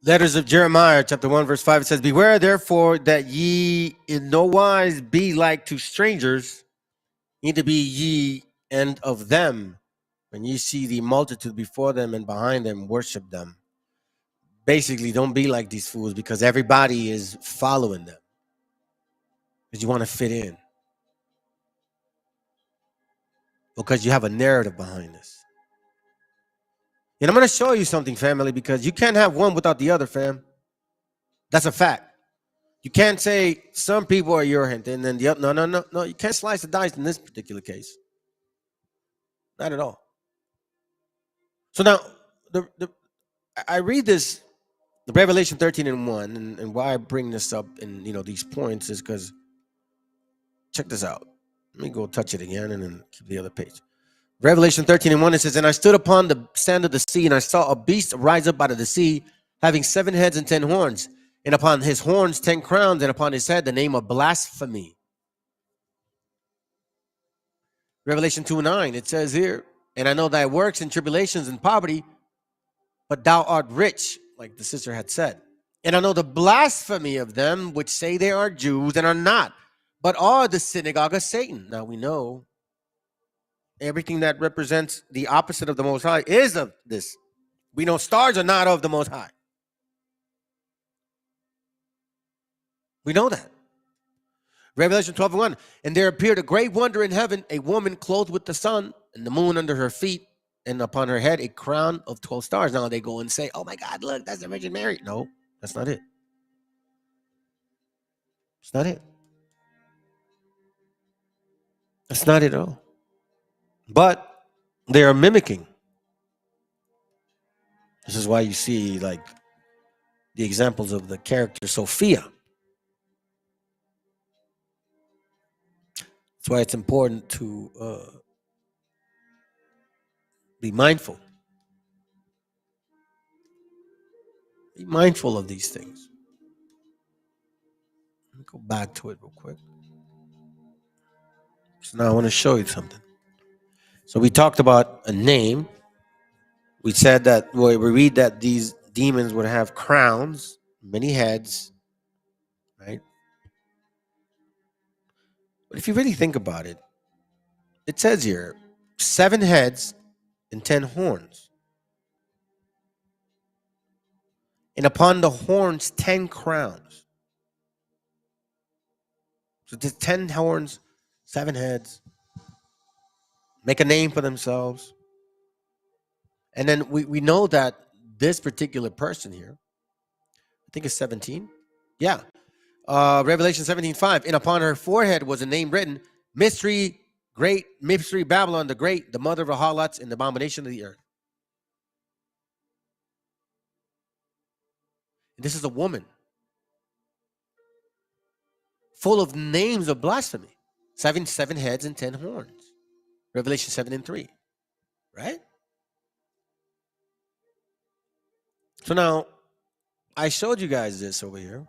Letters of Jeremiah, chapter 1, verse 5, it says, beware, therefore, that ye in no wise be like to strangers, neither be ye and of them, when you see the multitude before them and behind them, worship them. Basically, don't be like these fools because everybody is following them because you want to fit in, because you have a narrative behind this. And I'm going to show you something, family, because you can't have one without the other, fam. That's a fact. You can't say some people are your hint and then the other. No. You can't slice the dice in this particular case. Not at all. So now, I read this, the Revelation 13:1, and why I bring this up in these points is because check this out. Let me go touch it again and then keep the other page. Revelation 13:1, it says, "And I stood upon the sand of the sea, and I saw a beast rise up out of the sea, having 7 heads and 10 horns, and upon his horns 10 crowns, and upon his head the name of blasphemy." Revelation 2:9, it says here, "And I know thy works and tribulations and poverty, but thou art rich," like the sister had said. "And I know the blasphemy of them which say they are Jews and are not, but are the synagogue of Satan." Now we know everything that represents the opposite of the Most High is of this. We know stars are not of the Most High. We know that. Revelation 12:1, "And there appeared a great wonder in heaven, a woman clothed with the sun and the moon under her feet, and upon her head a crown of 12 stars." Now they go and say, "Oh my God, look, that's the Virgin Mary." No, that's not it. It's not it. That's not it at all. But they are mimicking. This is why you see like the examples of the character Sophia. That's why it's important to be mindful. Be mindful of these things. Let me go back to it real quick. So now I want to show you something. So we talked about a name. We said that we read that these demons would have crowns, many heads, right? But if you really think about it, it says here 7 heads and 10 horns. And upon the horns 10 crowns. So there's 10 horns, 7 heads. Make a name for themselves. And then we know that this particular person here, I think it's 17. Yeah. Revelation 17:5. "And upon her forehead was a name written, Mystery, Great, Mystery Babylon the Great, the mother of the harlots and the abomination of the earth." And this is a woman full of names of blasphemy. 7 heads and 10 horns. Revelation 7:3. Right? So now, I showed you guys this over here.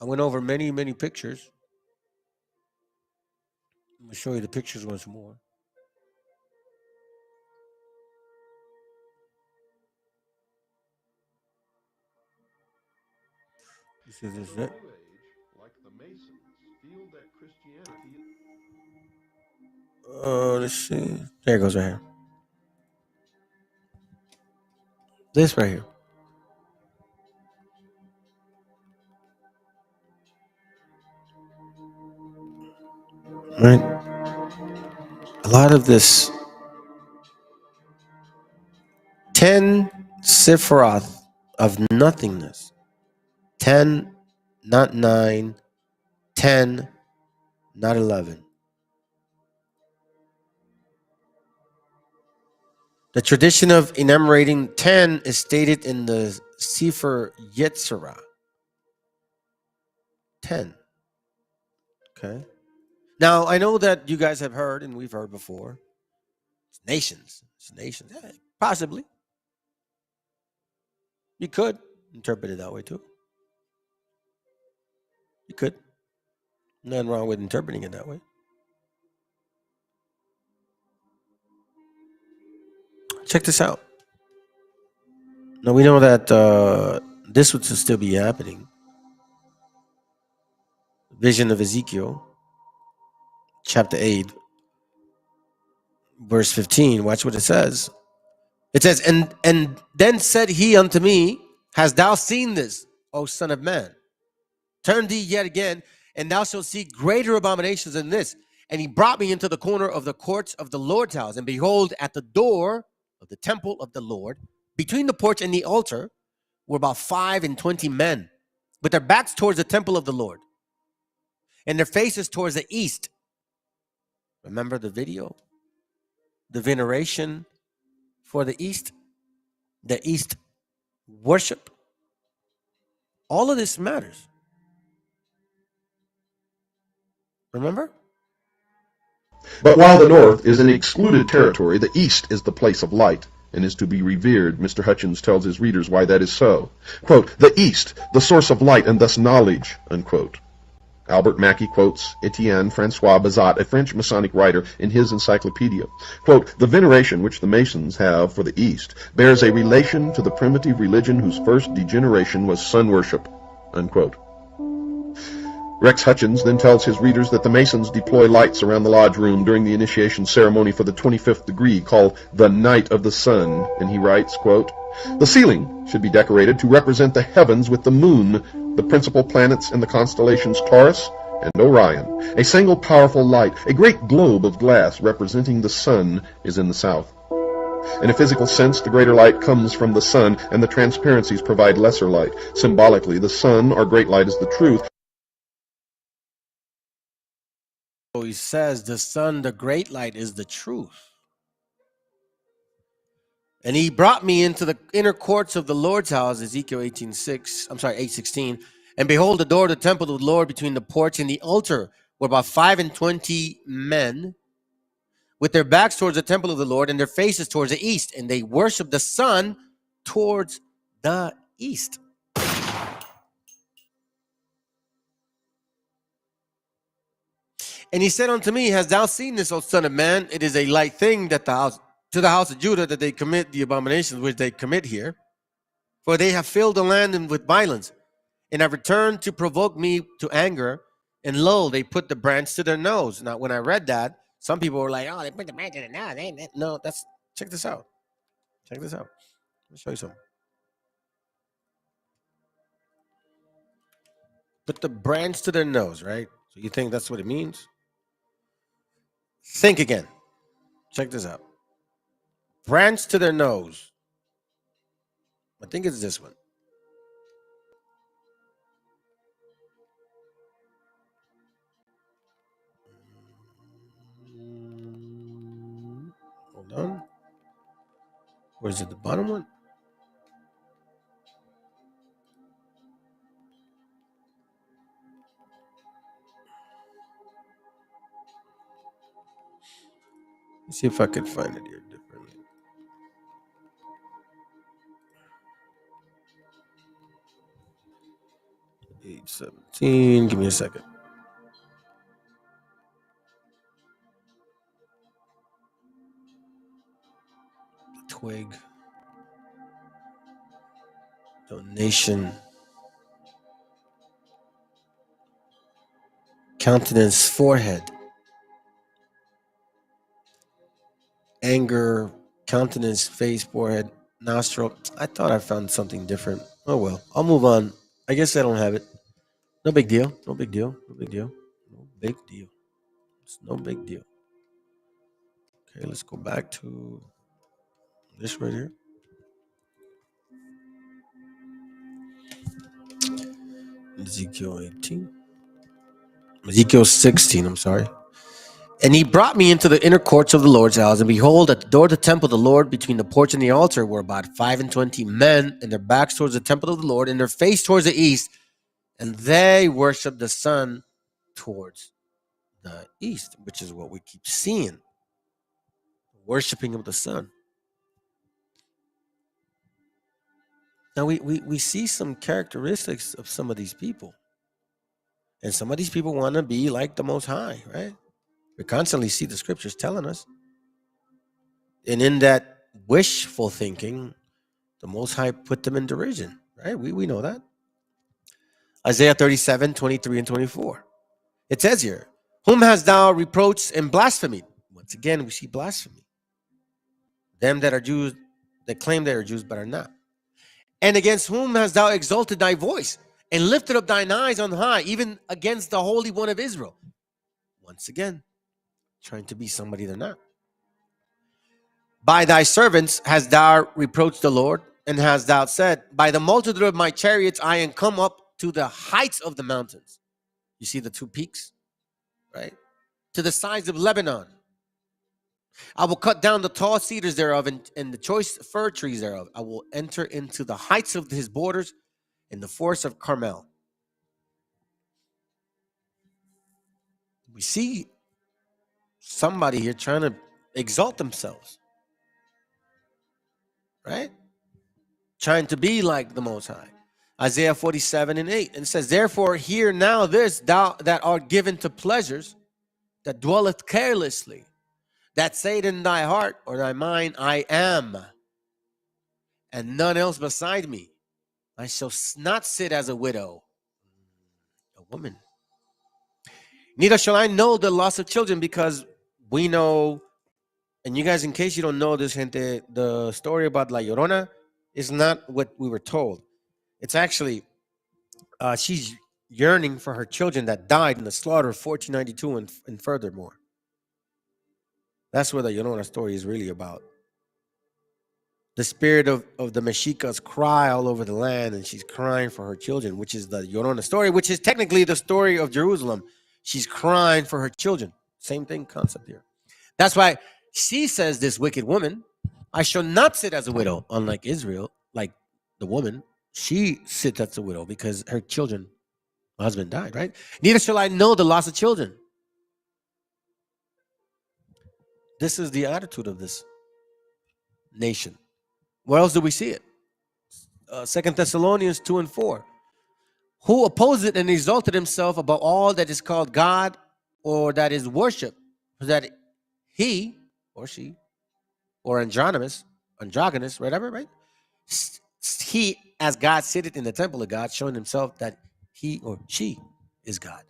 I went over many, many pictures. I'm going to show you the pictures once more. This is it. Let's see. There it goes right here. This right here. Right? A lot of this 10 Sephiroth of nothingness. 10, not 9. 10, not 11. The tradition of enumerating 10 is stated in the Sefer Yetzirah. 10. Okay. Now, I know that you guys have heard, and we've heard before, it's nations. It's nations. Yeah, possibly. You could interpret it that way too. You could. Nothing wrong with interpreting it that way. Check this out. Now, we know that this would still be happening. Vision of Ezekiel, chapter 8, verse 15. Watch what it says. It says, and then said he unto me, hast thou seen this, O son of man? Turn thee yet again, and thou shalt see greater abominations than this. And he brought me into the corner of the courts of the Lord's house. And behold, at the door of the temple of the Lord, between the porch and the altar, were about 25 men, with their backs towards the temple of the Lord, and their faces towards the east. Remember the video? The veneration for the east worship. All of this matters. Remember? But while the north is an excluded territory, the east is the place of light and is to be revered. Mr. Hutchins tells his readers why that is so. Quote, the east, the source of light and thus knowledge, unquote. Albert Mackey quotes Etienne Francois Bazat, a French Masonic writer, in his encyclopedia. Quote, the veneration which the Masons have for the East bears a relation to the primitive religion whose first degeneration was sun worship, unquote. Rex Hutchins then tells his readers that the Masons deploy lights around the lodge room during the initiation ceremony for the 25th degree, called the Night of the Sun, and he writes, quote, the ceiling should be decorated to represent the heavens with the moon, the principal planets in the constellations Taurus and Orion. A single powerful light, a great globe of glass representing the sun, is in the south. In a physical sense, the greater light comes from the sun, and the transparencies provide lesser light. Symbolically, the sun, or great light, is the truth. So he says the sun, the great light, is the truth. And he brought me into the inner courts of the Lord's house, Ezekiel 8:16. And behold, the door of the temple of the Lord between the porch and the altar were about 25 men, with their backs towards the temple of the Lord and their faces towards the east. And they worshiped the sun towards the east. And he said unto me, hast thou seen this, O son of man? It is a light thing that to the house of Judah that they commit the abominations which they commit here. For they have filled the land with violence, and have returned to provoke me to anger. And lo, they put the branch to their nose. Now, when I read that, some people were like, oh, they put the branch to their nose. No, check this out. Check this out. Let me show you something. Put the branch to their nose, right? So you think that's what it means? Think again. Check this out. Branch to their nose. I think it's this one. Hold on. Or is it the bottom one? Let's see if I can find it here differently. Page 17. Give me a second. The twig. Donation. Countenance, forehead. Anger, countenance, face, forehead, nostril. I thought I found something different. Oh well, I'll move on. I guess I don't have it. No big deal. No big deal. No big deal. No big deal. It's no big deal. Okay, let's go back to this right here. Ezekiel 18. Ezekiel 16, I'm sorry. And he brought me into the inner courts of the Lord's house, and behold, at the door of the temple of the Lord, between the porch and the altar, were about 25 men, and their backs towards the temple of the Lord, and their face towards the east, and they worshiped the sun towards the east, which is what we keep seeing. Worshiping of the sun. Now we see some characteristics of some of these people. And some of these people want to be like the Most High, right? We constantly see the scriptures telling us. And in that wishful thinking, the Most High put them in derision, right? We know that. Isaiah 37, 23 and 24. It says here, Whom hast thou reproached and blasphemed? Once again, we see blasphemy. Them that are Jews, that claim they are Jews but are not. And against whom hast thou exalted thy voice and lifted up thine eyes on high, even against the Holy One of Israel? Once again, trying to be somebody they're not. By thy servants hast thou reproached the Lord, and hast thou said, by the multitude of my chariots I am come up to the heights of the mountains. You see the two peaks, right? To the sides of Lebanon. I will cut down the tall cedars thereof and the choice fir trees thereof. I will enter into the heights of his borders in the forest of Carmel. We see somebody here trying to exalt themselves, right? Trying to be like the Most High. Isaiah 47:8. And it says, therefore, hear now this, thou that art given to pleasures, that dwelleth carelessly, that said in thy heart or thy mind, I am, and none else beside me. I shall not sit as a widow, a woman. Neither shall I know the loss of children, because we know, and you guys, in case you don't know this, gente, the story about La Llorona is not what we were told. It's actually, she's yearning for her children that died in the slaughter of 1492 and furthermore. That's what the Llorona story is really about. The spirit of the Mexicas cry all over the land, and she's crying for her children, which is the Llorona story, which is technically the story of Jerusalem. She's crying for her children. Same thing, concept here. That's why she says, this wicked woman, I shall not sit as a widow, unlike Israel, like the woman. She sits as a widow because her children, her husband died, right? Neither shall I know the loss of children. This is the attitude of this nation. Where else do we see it? 2 Thessalonians 2:4. Who opposed and exalted himself above all that is called God or that is worshipped, that he or she or androgynous, whatever, right? He, as God, sitteth in the temple of God, showing himself that he or she is God.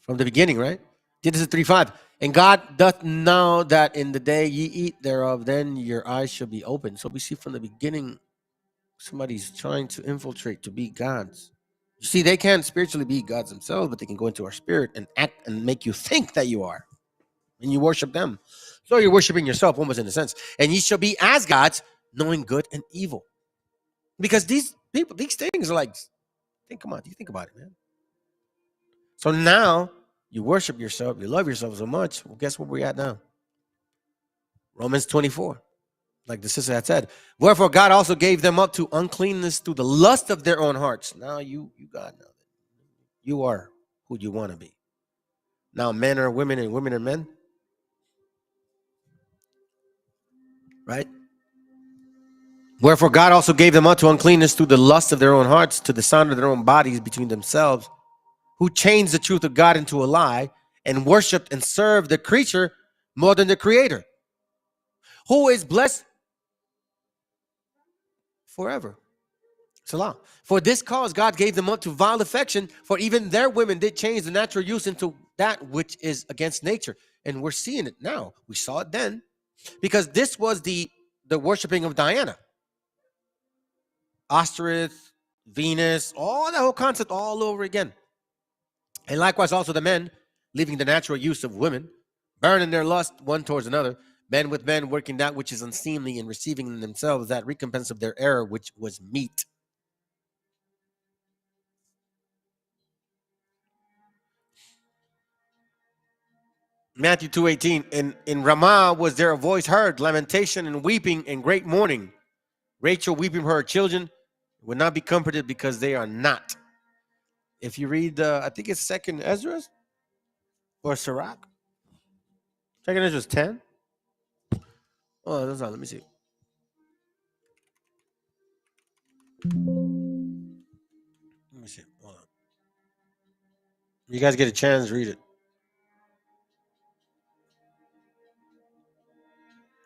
From the beginning, right? Genesis 3:5. And God doth know that in the day ye eat thereof, then your eyes shall be opened. So we see from the beginning, somebody's trying to infiltrate to be gods. You see, they can't spiritually be gods themselves, but they can go into our spirit and act and make you think that you are. And you worship them. So you're worshiping yourself, almost in a sense. And ye shall be as gods, knowing good and evil. Because these people, these things are like, think about it, man. So now you worship yourself, you love yourself so much. Well, guess where we're at now? Romans 24. Like the sister had said, wherefore God also gave them up to uncleanness through the lust of their own hearts. Now you God, now you are who you want to be. Now men are women and women are men. Right? Wherefore God also gave them up to uncleanness through the lust of their own hearts, to the sound of their own bodies between themselves, who changed the truth of God into a lie and worshiped and served the creature more than the creator, who is blessed forever. Salah. For this cause God gave them up to vile affection, for even their women did change the natural use into that which is against nature. And we're seeing it now. We saw it then, because this was the worshiping of Diana, Osterith, Venus, all the whole concept all over again. And likewise also the men, leaving the natural use of women, burning their lust one towards another, men with men working that which is unseemly and receiving in themselves that recompense of their error which was meet. Matthew 2:18, in Ramah was there a voice heard, lamentation and weeping and great mourning. Rachel weeping for her children would not be comforted because they are not. If you read, I think it's 2nd Ezra or Sirach. 2nd Ezra 10. Oh, that's not. Let me see. Let me see. Hold on. You guys get a chance, read it.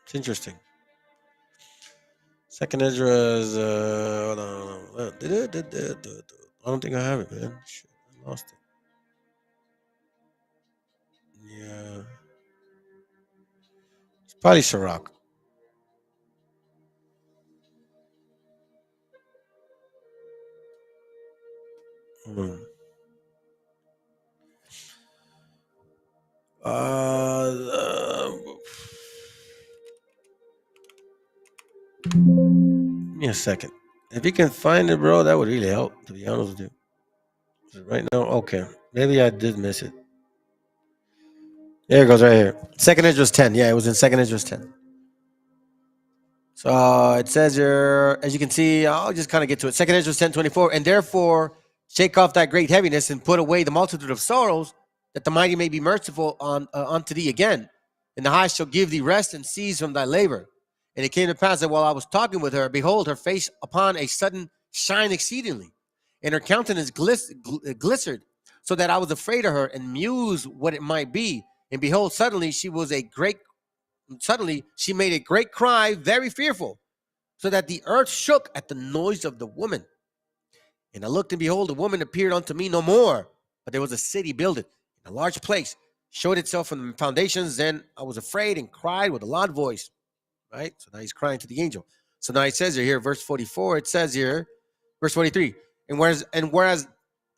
It's interesting. 2nd Ezra is, hold on. I don't think I have it, man. Shit, I lost it. Yeah. It's probably Sirach. Hmm. Give me a second. If you can find it, bro, that would really help, to be honest with you. Right now, okay. Maybe I did miss it. There it goes right here. Second Esdras 10. Yeah, it was in Second Esdras 10. So it says here, as you can see, I'll just kind of get to it. Second Esdras 10:24. And therefore shake off that great heaviness and put away the multitude of sorrows, that the mighty may be merciful unto thee again. And the high shall give thee rest and cease from thy labor. And it came to pass that while I was talking with her, behold, her face upon a sudden shine exceedingly, and her countenance glistered, so that I was afraid of her and mused what it might be. And behold, suddenly she made a great cry, very fearful, so that the earth shook at the noise of the woman. And I looked, and behold, the woman appeared unto me no more, but there was a city builded in a large place, showed itself from the foundations. Then I was afraid and cried with a loud voice. Right? So now he's crying to the angel. So now it says here, verse 44, it says here, verse 43, and whereas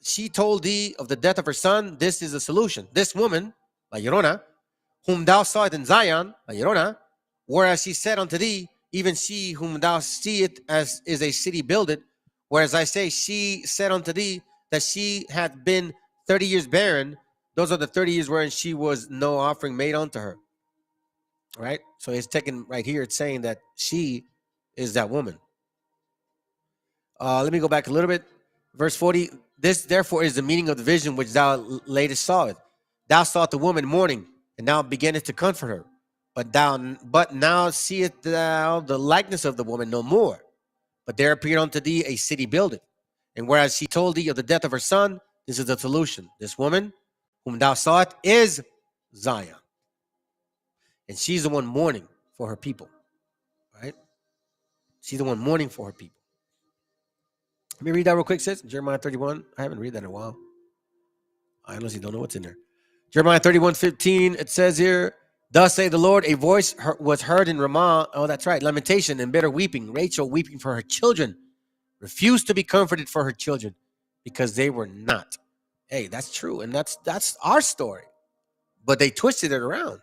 she told thee of the death of her son, this is the solution. This woman, La Llorona, whom thou sawest in Zion, La Llorona, whereas she said unto thee, even she whom thou seest as is a city builded, whereas I say she said unto thee that she had been 30 years barren, those are the 30 years wherein she was no offering made unto her. Right? So it's taken right here, it's saying that she is that woman. Let me go back a little bit. Verse 40, this therefore is the meaning of the vision which thou latest sawest. Thou sawest the woman mourning, and thou beginnest to comfort her. But now seest thou the likeness of the woman no more. But there appeared unto thee a city builded. And whereas she told thee of the death of her son, this is the solution. This woman whom thou sawest is Zion. And she's the one mourning for her people. Right? She's the one mourning for her people. Let me read that real quick, sis. Jeremiah 31. I haven't read that in a while. I honestly don't know what's in there. Jeremiah 31:15. It says here, thus say the Lord, a voice was heard in Ramah. Oh, that's right. Lamentation and bitter weeping. Rachel weeping for her children. Refused to be comforted for her children because they were not. Hey, that's true. And that's our story. But they twisted it around.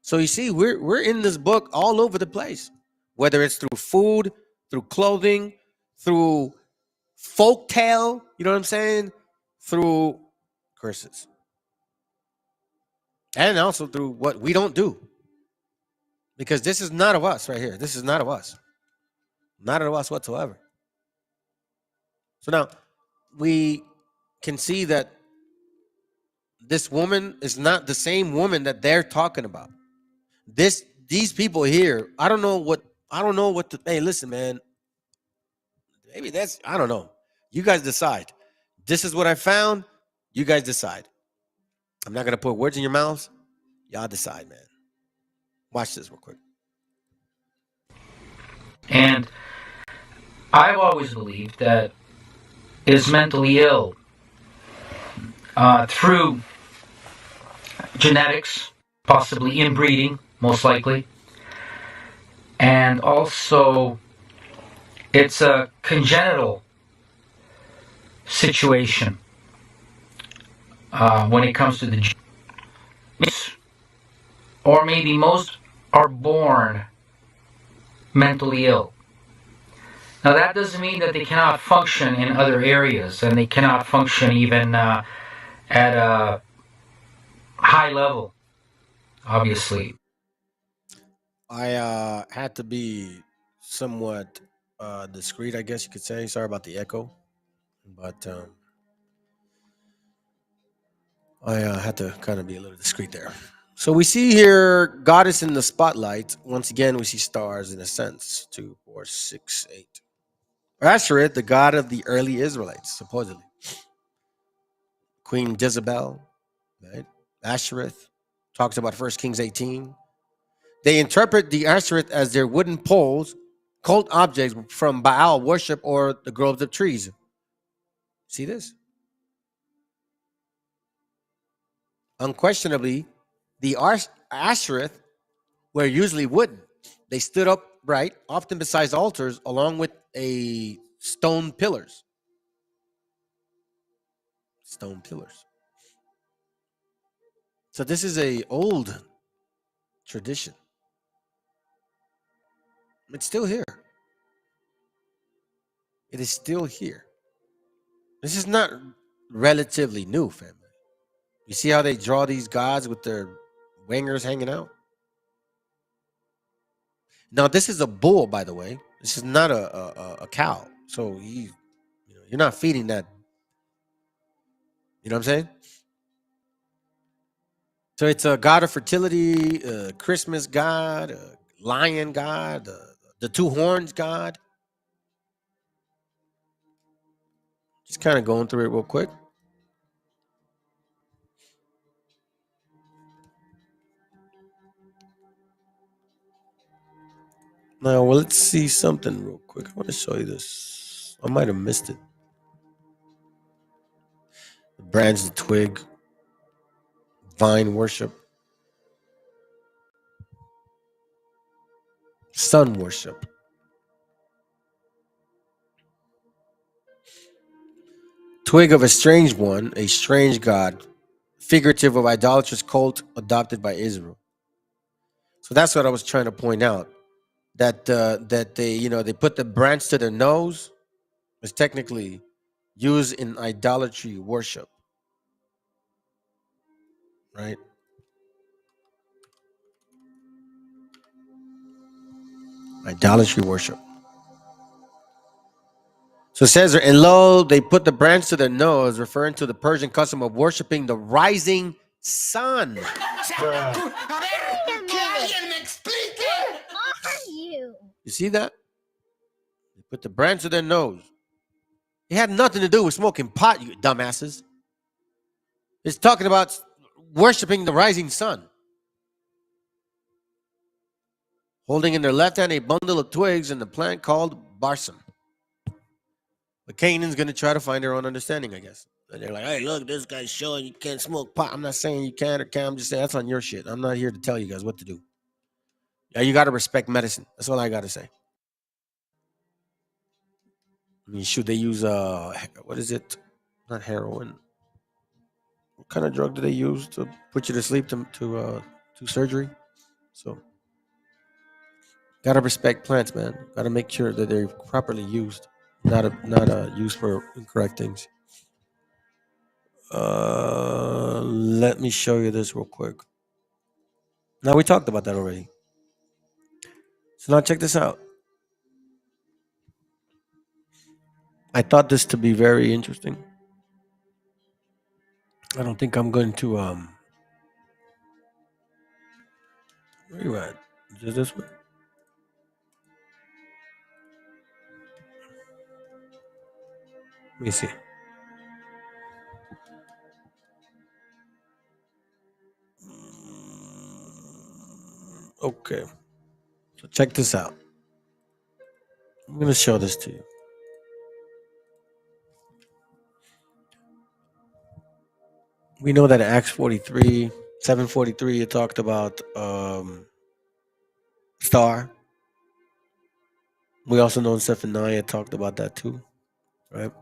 So you see, we're in this book all over the place, whether it's through food, through clothing, through folk tale, you know what I'm saying? Through curses. And also through what we don't do. Because this is not of us right here. This is not of us. Not of us whatsoever. So now we can see that this woman is not the same woman that they're talking about. These people here, I don't know what to, hey, listen, man. Maybe I don't know. You guys decide. This is what I found. You guys decide. I'm not going to put words in your mouths. Y'all decide, man. Watch this real quick. And I've always believed that is mentally ill through genetics, possibly inbreeding, most likely. And also, it's a congenital situation when it comes to the genes. Or maybe most are born mentally ill. Now, that doesn't mean that they cannot function in other areas, and they cannot function even at a high level, obviously. I had to be somewhat discreet, I guess you could say. Sorry about the echo. But I had to kind of be a little discreet there. So we see here goddess in the spotlight. Once again, we see stars in a sense. 2, 4, 6, 8. Ashereth, the god of the early Israelites, supposedly. Queen Jezebel, right? Ashereth talks about 1 Kings 18. They interpret the Ashereth as their wooden poles, cult objects from Baal worship or the groves of trees. See this? unquestionably, the Ashereth were usually wooden. They stood upright, often beside altars, along with a stone pillars. Stone pillars. So this is a old tradition. It's still here. It is still here. This is not relatively new, family. You see how they draw these gods with their wingers hanging out? Now, this is a bull, by the way. This is not a cow. So you're not feeding that. You know what I'm saying? So it's a god of fertility, a Christmas god, a lion god, the two horns god. Just kind of going through it real quick. Now, well, let's see something real quick. I want to show you this. I might have missed it. The branch, the twig, vine worship, sun worship. Twig of a strange one, a strange god, figurative of idolatrous cult adopted by Israel. So that's what I was trying to point out. That they put the branch to their nose is technically used in idolatry worship, right? Idolatry worship. So it says, and lo, they put the branch to their nose, referring to the Persian custom of worshiping the rising sun. You see that? They put the branch to their nose. It had nothing to do with smoking pot, you dumbasses. It's talking about worshiping the rising sun. Holding in their left hand a bundle of twigs and the plant called barsum. But Canaan's going to try to find their own understanding, I guess. And they're like, hey, look, this guy's showing you can't smoke pot. I'm not saying you can or can't. I'm just saying that's on your shit. I'm not here to tell you guys what to do. Yeah, you got to respect medicine. That's all I got to say. I mean, should they use, what is it? Not heroin. What kind of drug do they use to put you to sleep to surgery? So, got to respect plants, man. Got to make sure that they're properly used, not used for incorrect things. Let me show you this real quick. Now, we talked about that already. So now check this out. I thought this to be very interesting. I don't think I'm going to where you at? Is this one? Let me see. Okay. So check this out. I'm going to show this to you. We know that in Acts 43, 743, it talked about star. We also know in Zephaniah it talked about that too, right?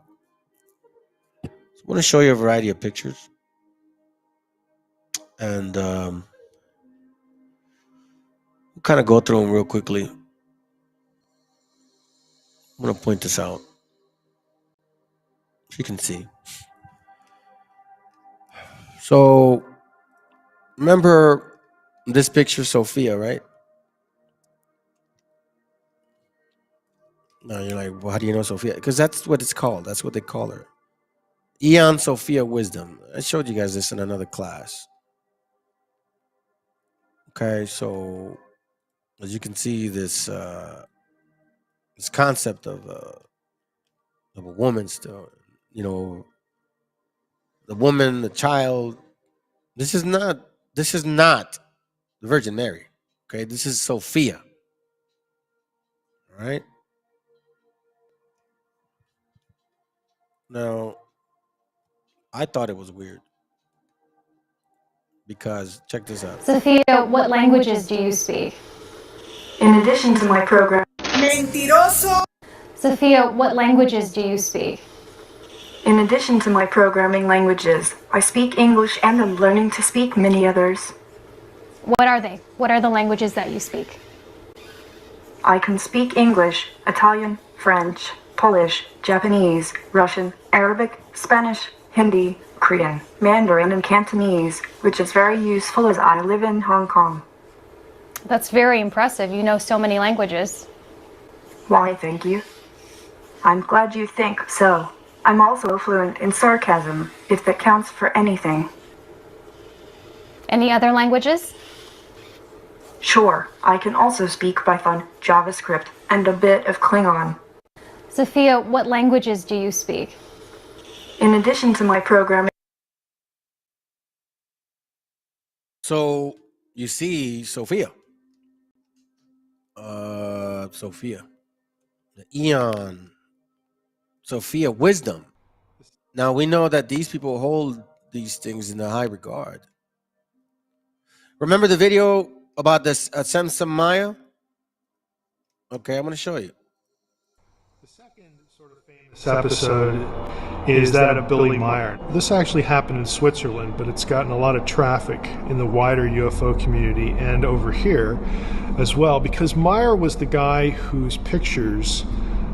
So I want to show you a variety of pictures. And we'll kind of go through them real quickly. I'm going to point this out. You can see. So remember this picture, Sophia, right? Now you're like, well, how do you know Sophia? Because that's what it's called. That's what they call her. Eon Sophia Wisdom. I showed you guys this in another class. Okay, so as you can see, this concept of a woman still, the woman, the child. This is not the Virgin Mary. Okay, this is Sophia. All right. Now, I thought it was weird. because check this out. Sophia, what languages do you speak? In addition to my program. Mentiroso! Sophia, what languages do you speak? In addition to my programming languages, I speak English and I'm learning to speak many others. What are they? What are the languages that you speak? I can speak English, Italian, French, Polish, Japanese, Russian, Arabic, Spanish, Hindi, Korean, Mandarin, and Cantonese, which is very useful as I live in Hong Kong. That's very impressive. You know so many languages. Why, thank you. I'm glad you think so. I'm also fluent in sarcasm, if that counts for anything. Any other languages? Sure, I can also speak Python, JavaScript, and a bit of Klingon. Sophia, what languages do you speak? In addition to my programming. So you see, Sophia, the Eon, Sophia, wisdom. Now we know that these people hold these things in a high regard. Remember the video about this Samsung Maya? Okay, I'm going to show you. This episode is that of Billy Meyer. This actually happened in Switzerland, but it's gotten a lot of traffic in the wider UFO community and over here as well, because Meyer was the guy whose pictures,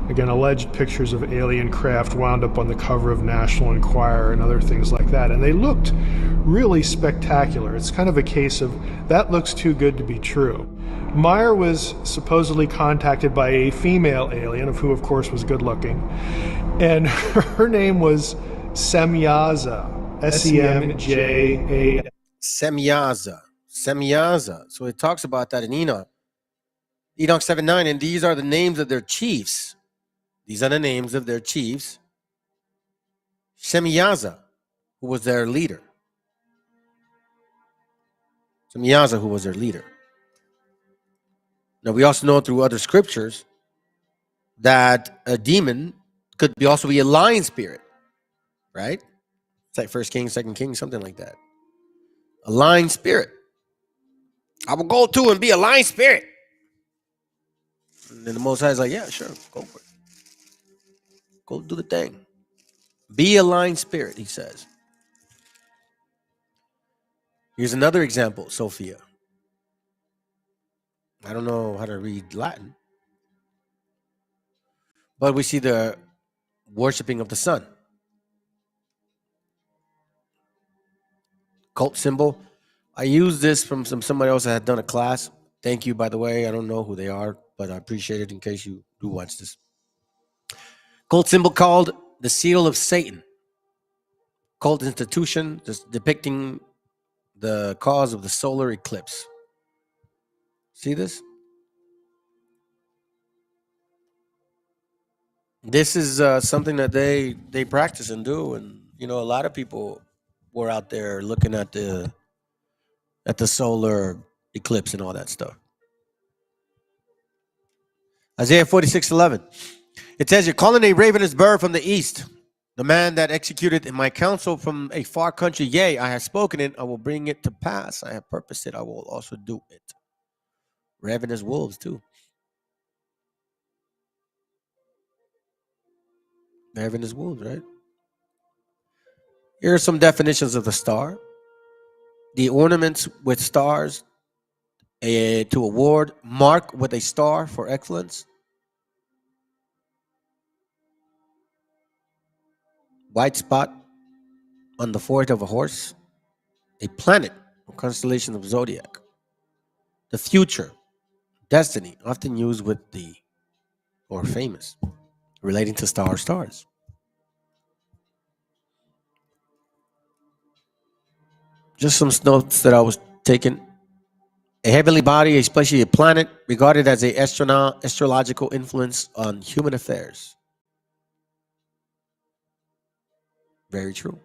again, alleged pictures of alien craft, wound up on the cover of National Enquirer and other things like that. And they looked really spectacular. It's kind of a case of that looks too good to be true. Meyer was supposedly contacted by a female alien, of who, of course, was good looking. And her name was Semyaza. S-E-M-J-A. Semyaza. Semyaza. So it talks about that in Enoch. Enoch 7:9, and these are the names of their chiefs. These are the names of their chiefs. Semyaza, who was their leader. Semyaza, who was their leader. Now, we also know through other scriptures that a demon could also be a lion spirit, right? It's like 1 Kings, 2 Kings, something like that. A lion spirit. I will go to and be a lion spirit. And then the Most High is like, yeah, sure, go for it. Go do the thing. Be a lion spirit, he says. Here's another example, Sophia. I don't know how to read Latin, but we see the worshiping of the sun. Cult symbol. I use this from somebody else that had done a class. Thank you, by the way. I don't know who they are, but I appreciate it in case you do watch this. Cult symbol called the seal of Satan. Cult institution depicting the cause of the solar eclipse. See this? This is something that they practice and do, and you know, a lot of people were out there looking at the solar eclipse and all that stuff. Isaiah 46:11. It says, "You're calling a ravenous bird from the east, the man that executed in my counsel from a far country. Yea, I have spoken it, I will bring it to pass. I have purposed it, I will also do it." Ravenous wolves too. Ravenous wolves, right? Here are some definitions of the star. The ornaments with stars to award, mark with a star for excellence. White spot on the forehead of a horse. A planet or constellation of zodiac. The future, destiny, often used with the or famous, relating to stars. Just some notes that I was taking. A heavenly body, especially a planet, regarded as a astrological influence on human affairs. Very true.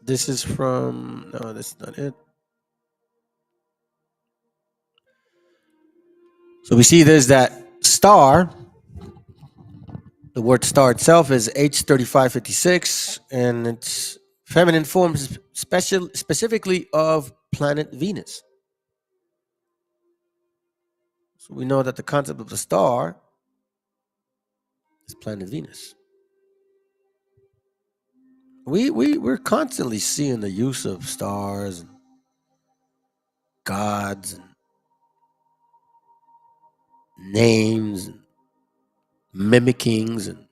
This is from, no, that's not it. So we see there's that star, The word star itself is H3556, and it's feminine form specifically of planet Venus. So we know that the concept of the star is planet Venus. We're constantly seeing the use of stars and gods and names and mimickings and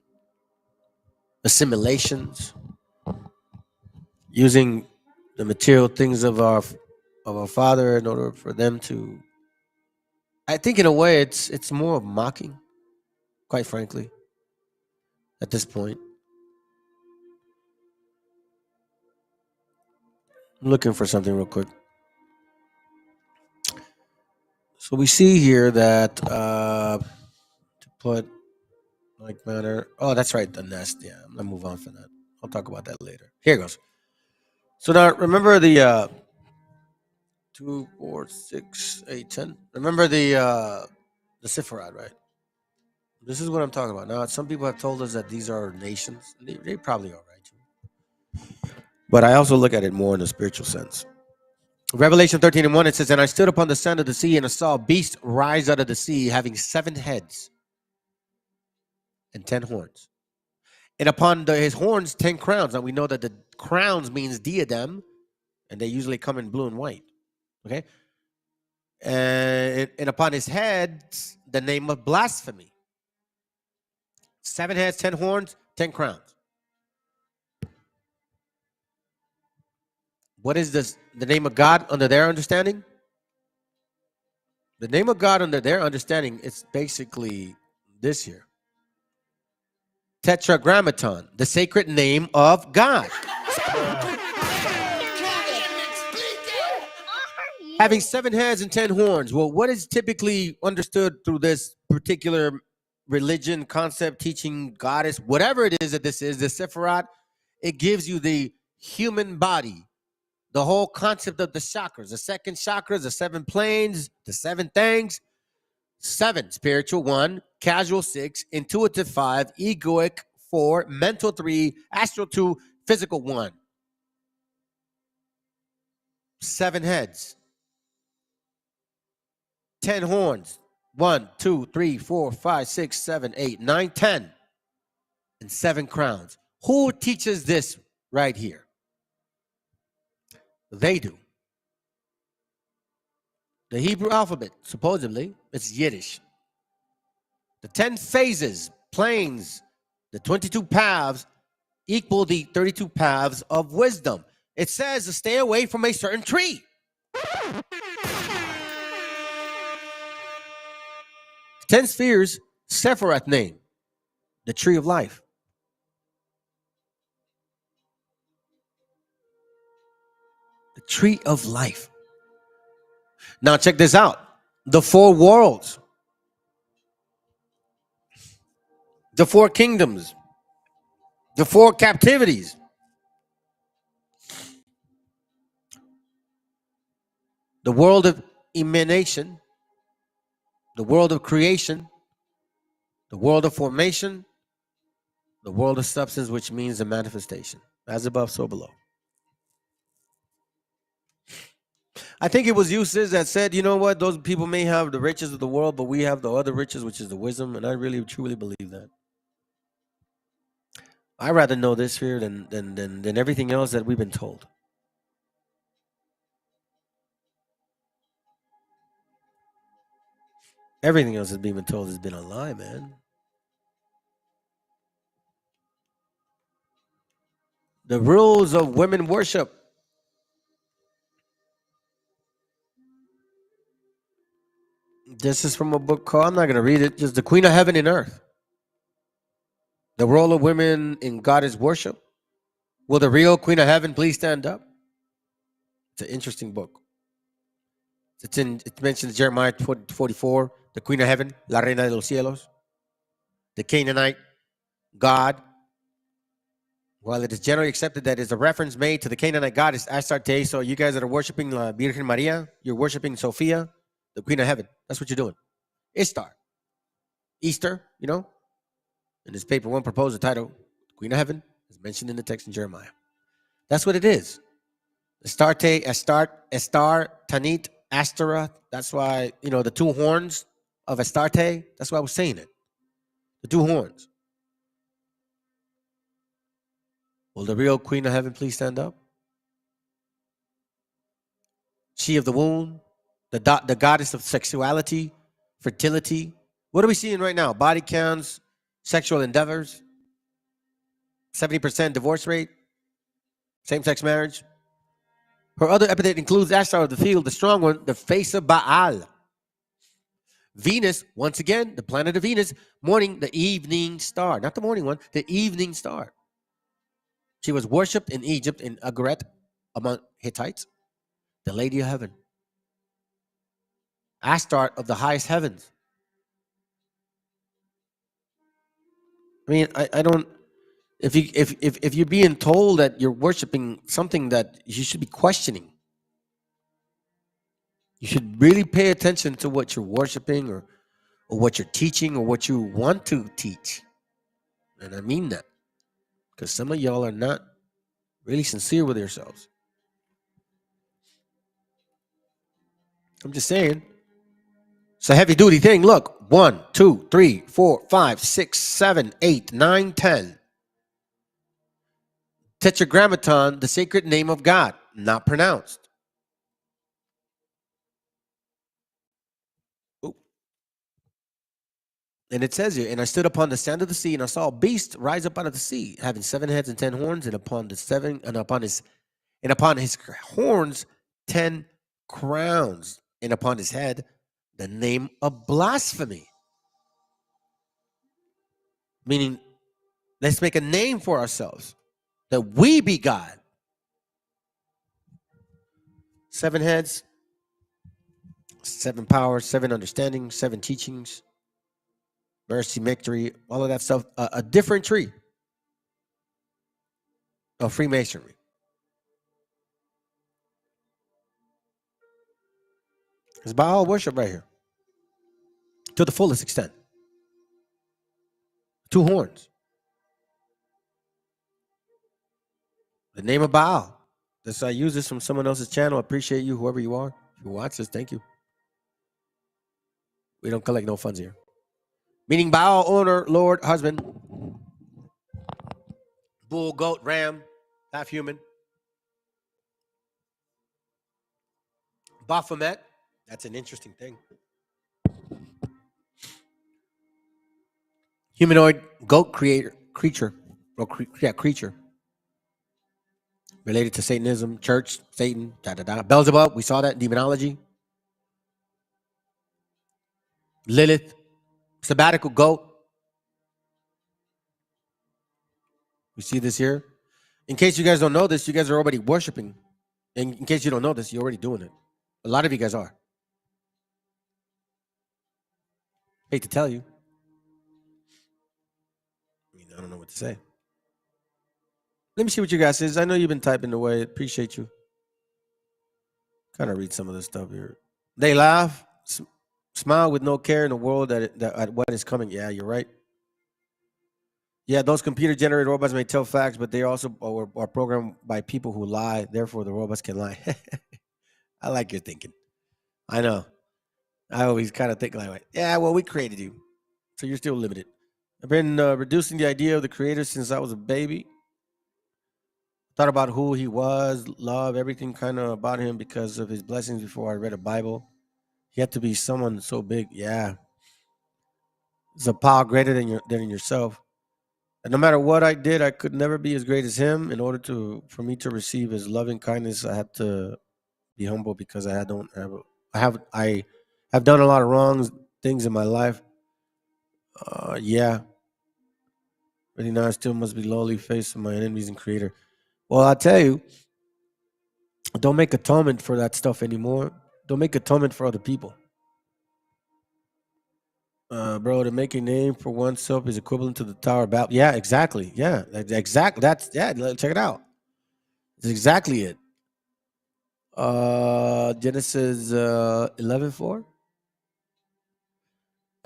assimilations, using the material things of our Father in order for them to. I think in a way it's more of mocking, quite frankly, at this point. I'm looking for something real quick. So we see here that to put like manner. Oh, that's right, the nest. Yeah, I'm gonna move on from that. I'll talk about that later. Here it goes. So now remember the 2, 4, 6, 8, 10. Remember the Sephiroth, right? This is what I'm talking about. Now, some people have told us that these are nations. They probably are right too. But I also look at it more in a spiritual sense. Revelation 13:1, it says, "And I stood upon the sand of the sea, and I saw a beast rise out of the sea, having 7 heads and 10 horns. And upon his horns 10 crowns." Now we know that the crowns means diadem, and they usually come in blue and white. Okay? And upon his heads, the name of blasphemy. 7 heads, 10 horns, 10 crowns. What is this? The name of God under their understanding? The name of God under their understanding is basically this here. Tetragrammaton, the sacred name of God. Having 7 heads and 10 horns. Well, what is typically understood through this particular religion, concept, teaching, goddess, whatever it is that this is, the Sephiroth, it gives you the human body, the whole concept of the chakras, the second chakras, the 7 planes, the 7 things. 7, spiritual 1, casual 6, intuitive 5, egoic 4, mental 3, astral 2, physical 1. 7 heads. 10 horns. 1, 2, 3, 4, 5, 6, 7, 8, 9, 10. And 7 crowns. Who teaches this right here? They do. The Hebrew alphabet, supposedly, it's Yiddish. The 10 phases, planes, the 22 paths equal the 32 paths of wisdom. It says to stay away from a certain tree. 10 spheres, Sephiroth name, the tree of life. The tree of life. Now check this out. The 4 worlds. The 4 kingdoms. The 4 captivities. The world of emanation. The world of creation. The world of formation. The world of substance, which means the manifestation. As above, so below. I think it was Eustace that said, you know what, those people may have the riches of the world, but we have the other riches, which is the wisdom. And I really, truly believe that. I'd rather know this here than everything else that we've been told. Everything else that's been told has been a lie, man. The rules of women worship. This is from a book called, I'm not going to read it, just The Queen of Heaven and Earth. The role of women in goddess worship. Will the real Queen of Heaven please stand up? It's an interesting book. It mentions Jeremiah 44, the Queen of Heaven, La Reina de los Cielos, the Canaanite God. While it is generally accepted that is a reference made to the Canaanite goddess Astarte, so you guys that are worshiping La Virgen Maria, you're worshiping Sophia, the Queen of Heaven. That's what you're doing. Ishtar. Easter, you know? In his paper 1 proposed the title, Queen of Heaven, is mentioned in the text in Jeremiah. That's what it is. Astarte, Estar, Tanit, Ashtaroth. That's why, the 2 horns of Astarte. That's why I was saying it. The 2 horns. Will the real Queen of Heaven please stand up? She of the womb, the goddess of sexuality, fertility. What are we seeing right now? Body counts, sexual endeavors, 70% divorce rate, same-sex marriage. Her other epithet includes Ashtar of the field, the strong one, the face of Baal. Venus, once again, the planet of Venus, morning, the evening star. Not the morning one, the evening star. She was worshipped in Egypt in Agaret among Hittites, the Lady of Heaven. Astarte of the highest heavens. I mean, I don't. If you're being told that you're worshiping something that you should be questioning, you should really pay attention to what you're worshiping or what you're teaching or what you want to teach. And I mean that, because some of y'all are not really sincere with yourselves. I'm just saying. It's a heavy duty thing. Look, 1, 2, 3, 4, 5, 6, 7, 8, 9, 10. Tetragrammaton, the sacred name of God, not pronounced. Ooh. And it says here, and I stood upon the sand of the sea, and I saw a beast rise up out of the sea, having 7 heads and 10 horns, and upon his horns 10 crowns, and upon his head the name of blasphemy. Meaning, let's make a name for ourselves, that we be God. 7 heads, 7 powers, 7 understandings, 7 teachings, mercy, victory, all of that stuff. A different tree of Freemasonry. It's Baal worship right here, to the fullest extent. 2 horns. The name of Baal. I use this from someone else's channel. I appreciate you, whoever you are. If you watch this, thank you. We don't collect no funds here. Meaning Baal, owner, Lord, husband. Bull, goat, ram, half human. Baphomet. That's an interesting thing. Humanoid goat creature. Creature. Related to Satanism, church, Satan, Beelzebub, we saw that in demonology. Lilith, sabbatical goat. We see this here. In case you guys don't know this, you guys are already worshiping. And in case you don't know this, you're already doing it. A lot of you guys are. Hate to tell you. I don't know what to say. Let me see what you guys says. I know you've been typing away. Appreciate you. Kind of read some of this stuff here. They laugh, smile with no care in the world at what is coming. Yeah, you're right. Yeah, those computer-generated robots may tell facts, but they also are programmed by people who lie. Therefore, the robots can lie. I like your thinking. I know. I always kind of think like, yeah, well, we created you, so you're still limited. I've been reducing the idea of the creator since I was a baby. Thought about who he was, love, everything kind of about him because of his blessings before I read a Bible. He had to be someone so big. Yeah. It's a power greater than yourself. And no matter what I did, I could never be as great as him. In order for me to receive his loving kindness, I had to be humble because I have done a lot of wrong things in my life. Yeah. But now I still must be lowly face of my enemies and creator. Well, I tell you, don't make atonement for that stuff anymore. Don't make atonement for other people. Bro, to make a name for oneself is equivalent to the Tower of Babel. Yeah, exactly. Yeah, exactly. Check it out. That's exactly it. Genesis 11:4.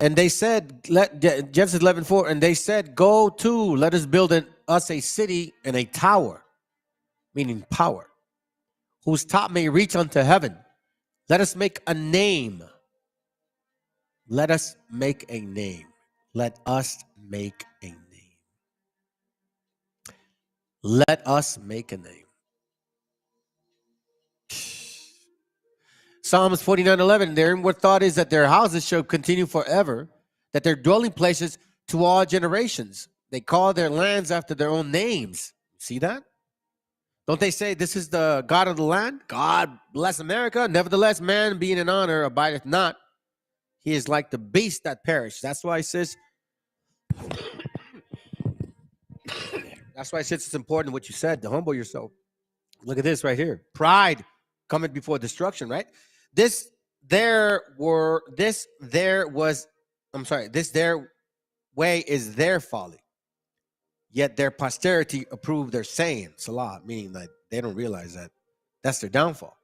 And they said, Genesis 11:4, and they said, go to, let us build us a city and a tower, meaning power, whose top may reach unto heaven. Let us make a name. Let us make a name. Let us make a name. Let us make a name. Psalms 49:11, therein what thought is that their houses shall continue forever, that their dwelling places to all generations. They call their lands after their own names. See that? Don't they say this is the God of the land? God bless America. Nevertheless, man being in honor abideth not. He is like the beast that perish. That's why it says it's important what you said to humble yourself. Look at this right here. Pride cometh before destruction, right? This their way is their folly. Yet their posterity approve their saying. Salah, meaning that they don't realize that that's their downfall.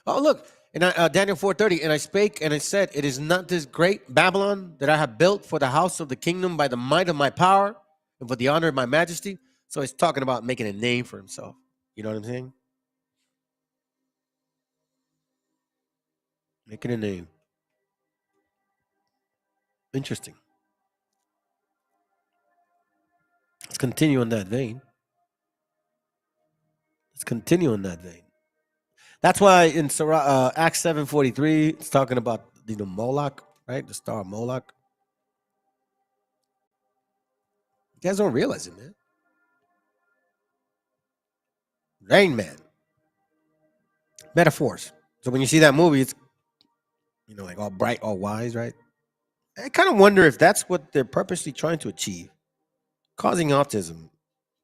Oh, look, in Daniel 4:30, and I spake and I said, it is not this great Babylon that I have built for the house of the kingdom by the might of my power and for the honor of my majesty. So he's talking about making a name for himself. You know what I'm saying? Making a name. Interesting. Let's continue on that vein. That's why in Acts 7:43, it's talking about Moloch, right? The star Moloch. You guys don't realize it, man. Rain Man. Metaphors. So when you see that movie, it's like all bright, all wise, right? I kind of wonder if that's what they're purposely trying to achieve. Causing autism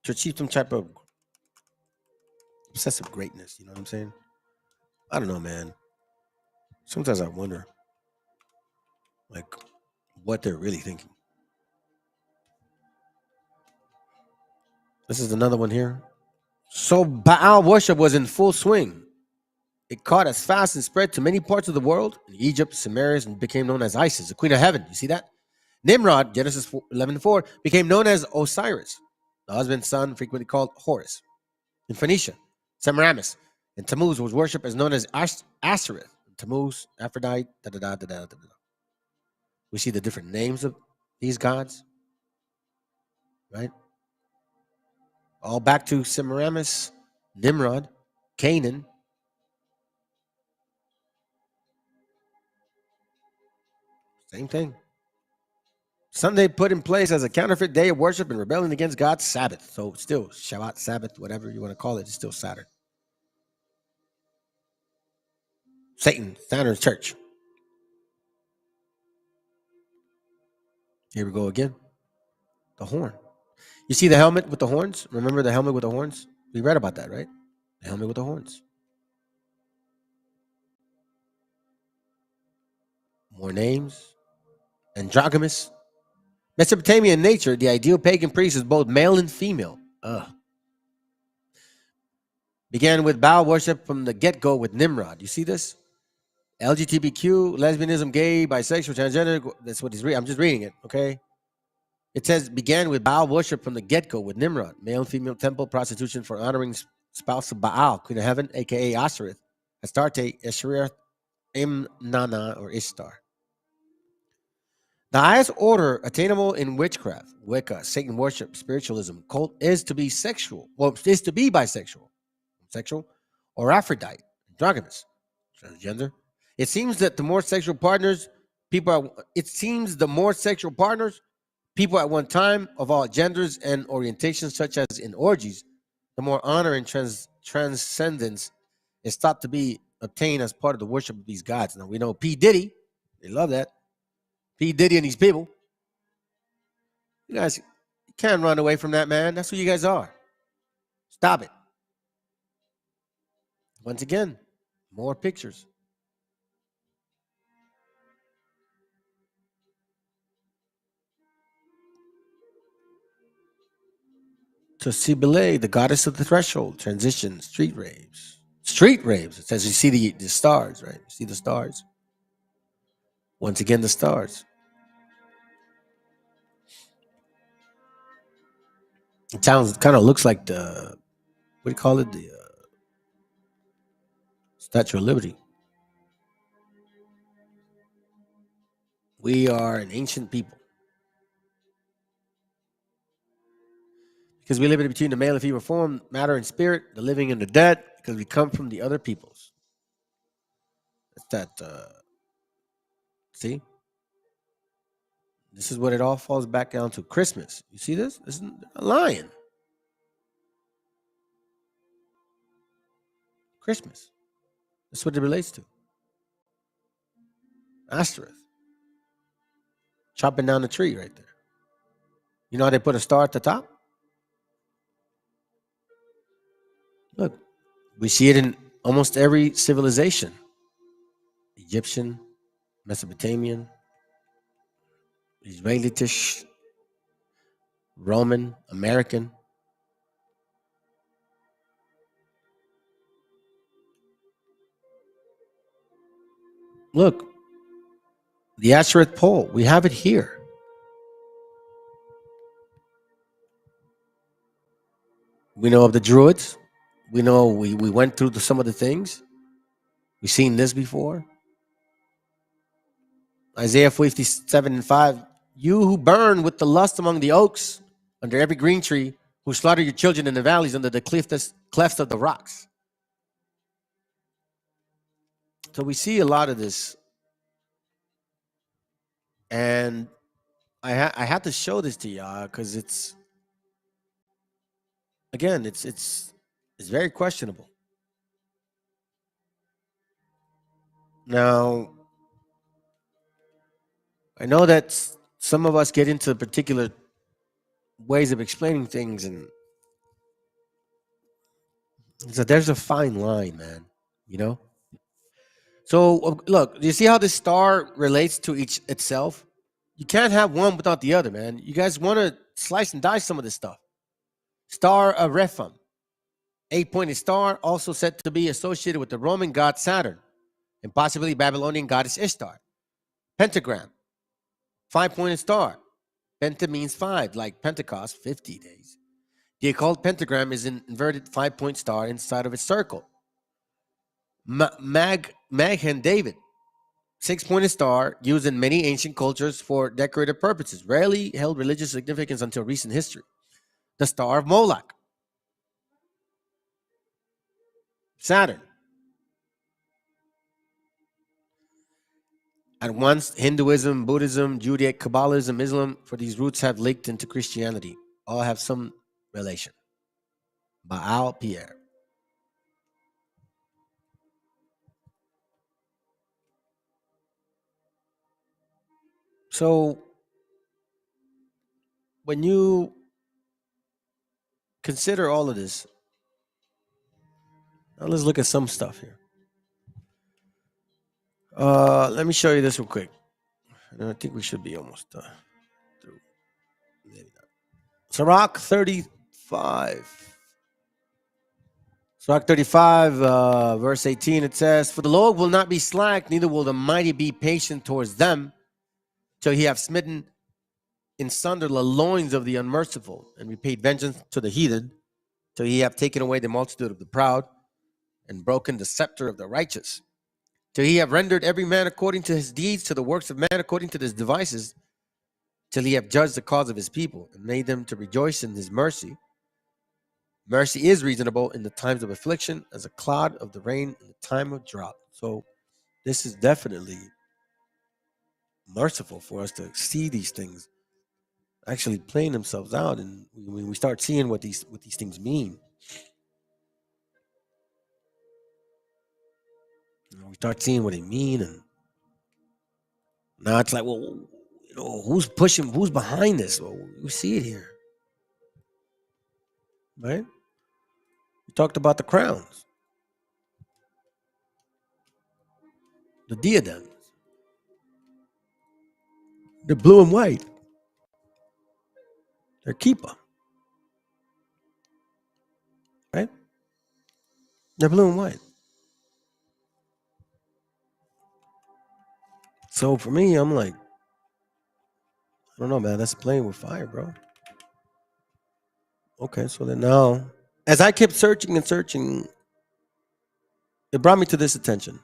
to achieve some type of obsessive greatness. You know what I'm saying? I don't know, man. Sometimes I wonder, what they're really thinking. This is another one here. So Baal worship was in full swing. It caught as fast and spread to many parts of the world, in Egypt, Samaria, and became known as Isis, the queen of heaven. You see that? Nimrod, Genesis 11:4, became known as Osiris, the husband's son, frequently called Horus. In Phoenicia, Semiramis, and Tammuz was worshipped as known as Ashereth. Tammuz, Aphrodite, We see the different names of these gods, right? All back to Semiramis, Nimrod, Canaan. Same thing. Sunday put in place as a counterfeit day of worship and rebelling against God's Sabbath. So still, Shabbat, Sabbath, whatever you want to call it, it's still Saturn. Satan, Saturn's church. Here we go again. The horn. You see the helmet with the horns? Remember the helmet with the horns? We read about that, right? The helmet with the horns. More names. Androgynous. Mesopotamian nature, the ideal pagan priest is both male and female. Began with Baal worship from the get-go with Nimrod. You see this? LGBTQ, lesbianism, gay, bisexual, transgender. That's what he's reading. I'm just reading it, okay? It says, began with Baal worship from the get-go with Nimrod. Male and female temple prostitution for honoring spouse of Baal, queen of heaven, a.k.a. Ashereth, Astarte, Eshereth, Imnana, or Ishtar. The highest order attainable in witchcraft, Wicca, Satan worship, spiritualism, cult is to be sexual. Well, is to be bisexual, sexual, or Aphrodite, androgynous, transgender. It seems the more sexual partners people at one time of all genders and orientations, such as in orgies, the more honor and transcendence is thought to be obtained as part of the worship of these gods. Now we know P. Diddy, they love that. P. Diddy and these people. You guys can't run away from that, man. That's who you guys are. Stop it. Once again, more pictures. To Cybele, the goddess of the threshold, transition, street raves. Street raves. It says you see the stars, right? You see the stars. Once again, the stars. It sounds kind of looks like the, what do you call it? The Statue of Liberty. We are an ancient people. Because we live in between the male and female form, matter and spirit, the living and the dead, because we come from the other peoples. It's that, see? This is what it all falls back down to. Christmas. You see this? This is a lion. Christmas. That's what it relates to. Asterisk. Chopping down the tree right there. You know how they put a star at the top? Look, we see it in almost every civilization. Egyptian, Mesopotamian, Israelitish, Roman, American. Look, the Ashereth pole, we have it here. We know of the Druids. We know we went through some of the things. We've seen this before. Isaiah 57:5. You who burn with the lust among the oaks, under every green tree, who slaughter your children in the valleys, under the clefts of the rocks. So we see a lot of this. And I had to show this to y'all because it's, again, it's very questionable. Now, I know that some of us get into particular ways of explaining things, and so there's a fine line, man, you know? So look, you see how this star relates to itself? You can't have one without the other, man. You guys want to slice and dice some of this stuff. Star of Rephaim, 8-pointed star, also said to be associated with the Roman god Saturn and possibly Babylonian goddess Ishtar. Pentagram, 5-pointed star. Penta means 5, like Pentecost, 50 days. The occult pentagram is an inverted 5-point star inside of a circle. Magen David, 6-pointed star, used in many ancient cultures for decorative purposes, rarely held religious significance until recent history. The star of Moloch, Saturn. At once, Hinduism, Buddhism, Judaism, Kabbalism, Islam, for these roots have linked into Christianity. All have some relation. Baal Pierre. So, when you consider all of this, now let's look at some stuff here. Let me show you this real quick. I think we should be almost through. Maybe not. Sirach 35. Sirach 35, verse 18, it says, For the Lord will not be slack, neither will the mighty be patient towards them, till he have smitten in sunder the loins of the unmerciful, and repaid vengeance to the heathen, till he have taken away the multitude of the proud, and broken the scepter of the righteous, till he have rendered every man according to his deeds, to the works of man according to his devices, till he have judged the cause of his people, and made them to rejoice in his mercy. Mercy is reasonable in the times of affliction, as a cloud of the rain in the time of drought. So this is definitely merciful for us to see these things actually playing themselves out, and when we start seeing what these things mean, we start seeing what they mean, and now it's like, well, who's pushing, who's behind this? Well, we see it here, right? We talked about the crowns, the diadems. They're blue and white. They're kippah, right? They're blue and white. So for me, I'm like, I don't know, man. That's playing with fire, bro. Okay, so then now, as I kept searching and searching, it brought me to this attention.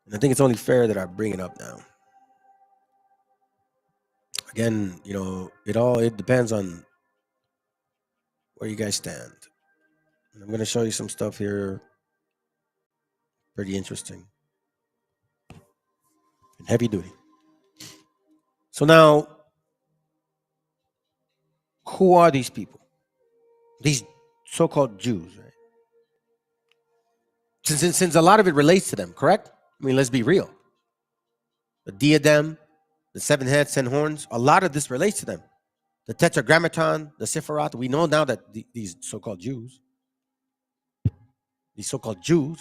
And I think it's only fair that I bring it up now. Again, it depends on where you guys stand. And I'm going to show you some stuff here, pretty interesting and heavy duty. So now, who are these people? These so-called Jews, right? Since a lot of it relates to them, correct? I mean, let's be real. The diadem, the 7 heads, 10 horns, a lot of this relates to them. The tetragrammaton, the Sephiroth, we know now that these so-called Jews,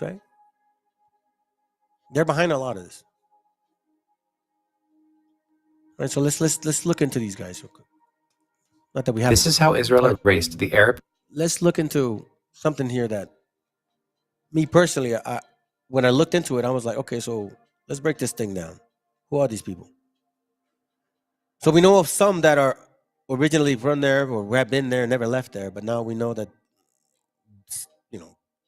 right? They're behind a lot of this. All right, so let's look into these guys real quick. Not that we have. This is how Israel erased the Arab. Let's look into something here that, me personally, when I looked into it, I was like, okay, so let's break this thing down. Who are these people? So we know of some that are originally from there or have been there, never left there, but now we know that,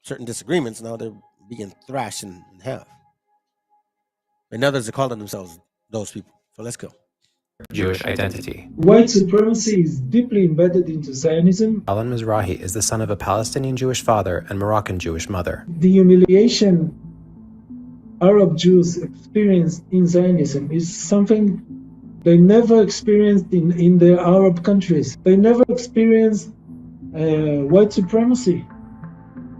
certain disagreements, now they're being thrashed in half. And others are calling themselves those people. So let's go. Jewish identity. White supremacy is deeply embedded into Zionism. Alan Mizrahi is the son of a Palestinian Jewish father and Moroccan Jewish mother. The humiliation Arab Jews experienced in Zionism is something they never experienced in the Arab countries. They never experienced white supremacy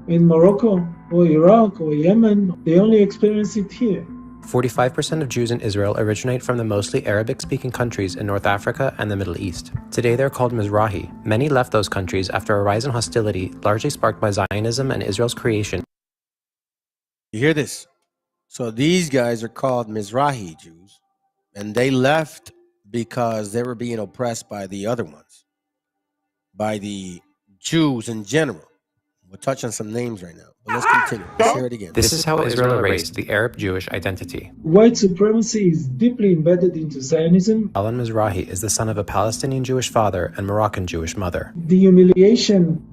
in Morocco or Iraq or Yemen. They only experience it here. 45% of Jews in Israel originate from the mostly Arabic-speaking countries in North Africa and the Middle East. Today they're called Mizrahi. Many left those countries after a rise in hostility, largely sparked by Zionism and Israel's creation. You hear this? So these guys are called Mizrahi Jews, and they left because they were being oppressed by the other ones, by the Jews in general. We'll touch on some names right now, but let's continue. Let's hear it again. This is how Israel erased the Arab Jewish identity. White supremacy is deeply embedded into Zionism. Alan Mizrahi is the son of a Palestinian Jewish father and Moroccan Jewish mother. The humiliation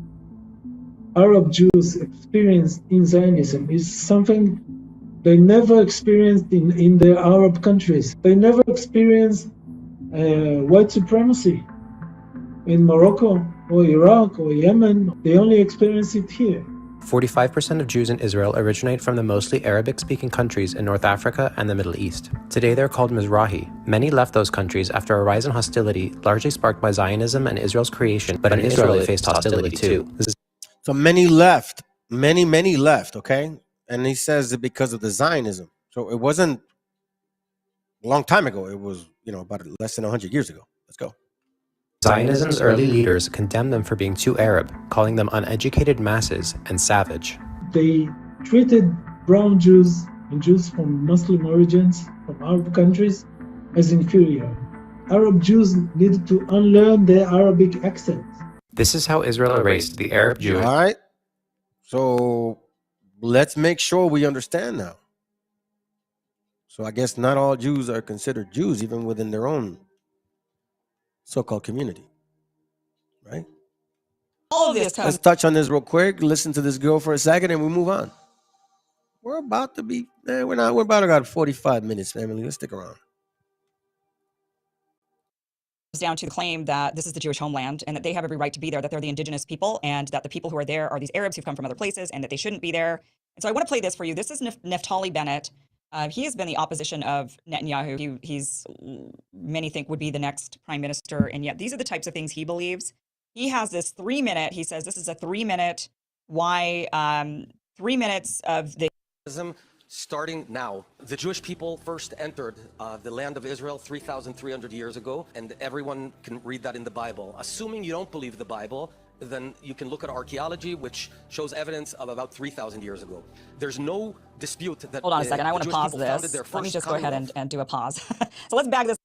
Arab Jews experienced in Zionism is something they never experienced in the Arab countries. They never experienced white supremacy in Morocco or Iraq or Yemen. They only experience it here. 45% of Jews in Israel originate from the mostly Arabic-speaking countries in North Africa and the Middle East. Today they're called Mizrahi. Many left those countries after a rise in hostility, largely sparked by Zionism and Israel's creation, but in Israel they faced hostility too. So many left. Many left, okay? And he says it because of the Zionism. So it wasn't a long time ago. It was, about less than 100 years ago. Let's go. Zionism's early leaders condemned them for being too Arab, calling them uneducated masses and savage. They treated brown Jews and Jews from Muslim origins, from Arab countries, as inferior. Arab Jews needed to unlearn their Arabic accent. This is how Israel erased the Arab Jewish. All right. So let's make sure we understand now. So I guess not all Jews are considered Jews, even within their own so-called community, right? All of this Let's touch on this real quick. Listen to this girl for a second, and we move on. We're about to be. We're about to got 45 minutes, family. Let's stick around. Down to the claim that this is the Jewish homeland and that they have every right to be there, that they're the indigenous people, and that the people who are there are these Arabs who've come from other places, and that they shouldn't be there. And so I want to play this for you. This is Naftali Bennett. He has been the opposition of Netanyahu. He's many think would be the next prime minister, and yet these are the types of things he believes. He has this 3-minute. He says this is a 3-minute. Why 3 minutes of the. Starting now, the Jewish people first entered the land of Israel 3,300 years ago, and everyone can read that in the Bible. Assuming you don't believe the Bible, then you can look at archaeology, which shows evidence of about 3,000 years ago. There's no dispute that. Hold on a second. I want to pause this. Let me just go ahead and do a pause. So let's back this.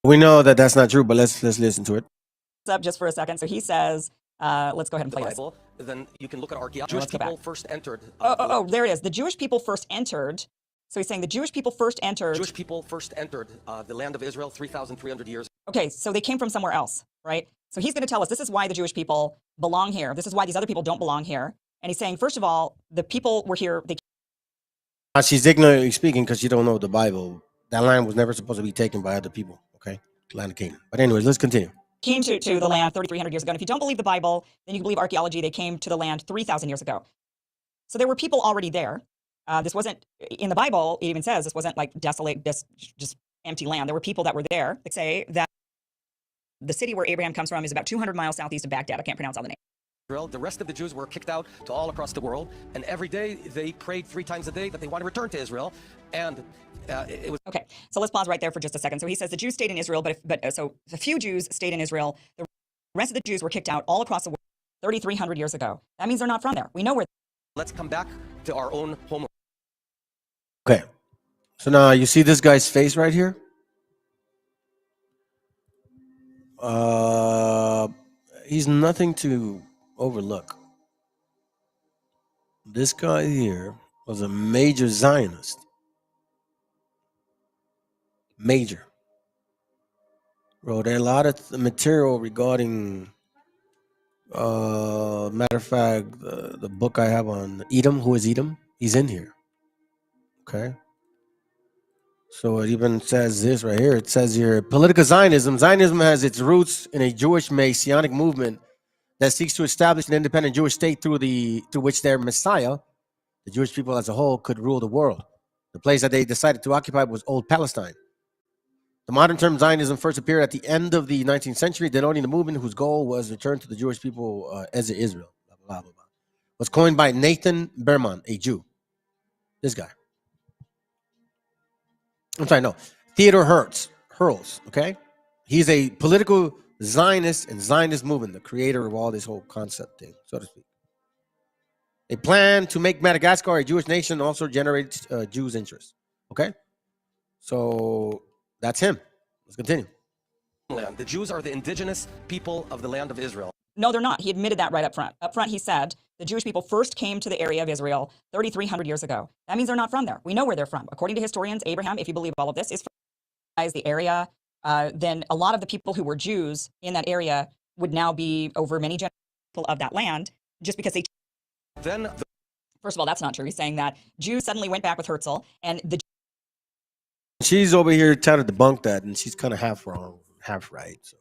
We know that that's not true, but let's listen to it. Up just for a second. So he says, let's go ahead and play this. Then you can look at archaeology. Jewish people first entered. There it is. The Jewish people first entered So he's saying the Jewish people first entered. Jewish people first entered the land of Israel 3,300 years. Okay, so they came from somewhere else, right? So he's going to tell us this is why the Jewish people belong here. This is why these other people don't belong here. And he's saying, first of all, the people were here. She's ignorantly speaking because she don't know the Bible. That land was never supposed to be taken by other people, okay? Land of Canaan. But anyways, let's continue. Came to the land 3,300 years ago. And if you don't believe the Bible, then you can believe archaeology. They came to the land 3,000 years ago. So there were people already there. This wasn't, in the Bible, it even says this wasn't like desolate, just empty land. There were people that were there. They say that the city where Abraham comes from is about 200 miles southeast of Baghdad. I can't pronounce all the names. The rest of the Jews were kicked out to all across the world, and every day they prayed 3 times a day that they want to return to Israel. And it was okay. So let's pause right there for just a second. So he says the Jews stayed in Israel, so a few Jews stayed in Israel. The rest of the Jews were kicked out all across the world 3,300 years ago. That means they're not from there. We know where. Let's come back to our own home. Okay. So now you see this guy's face right here? He's nothing to overlook. This guy here was a major Zionist. Major. Wrote a lot of material regarding, matter of fact, the book I have on Edom, who is Edom? He's in here. Okay. So it even says this right here. It says here, political Zionism. Zionism has its roots in a Jewish Messianic movement that seeks to establish an independent Jewish state through which their Messiah, the Jewish people as a whole, could rule the world. The place that they decided to occupy was Old Palestine. The modern term Zionism first appeared at the end of the 19th century, denoting the movement whose goal was return to the Jewish people as Israel. Blah, blah, blah, blah. Was coined by Nathan Berman, a Jew. This guy. I'm sorry, no. Theodor Hurls, okay? He's a political Zionist and Zionist movement, the creator of all this whole concept thing, so to speak. A plan to make Madagascar a Jewish nation also generates Jews' interest, okay? So that's him. Let's continue. The Jews are the indigenous people of the land of Israel. No, they're not. He admitted that right up front. Up front, he said the Jewish people first came to the area of Israel 3,300 years ago. That means they're not from there. We know where they're from. According to historians, Abraham, if you believe all of this, is from the area. Then a lot of the people who were Jews in that area would now be over many generations of that land just because they. Then, first of all, that's not true. He's saying that Jews suddenly went back with Herzl, and the. She's over here trying to debunk that, and she's kind of half wrong, half right. So,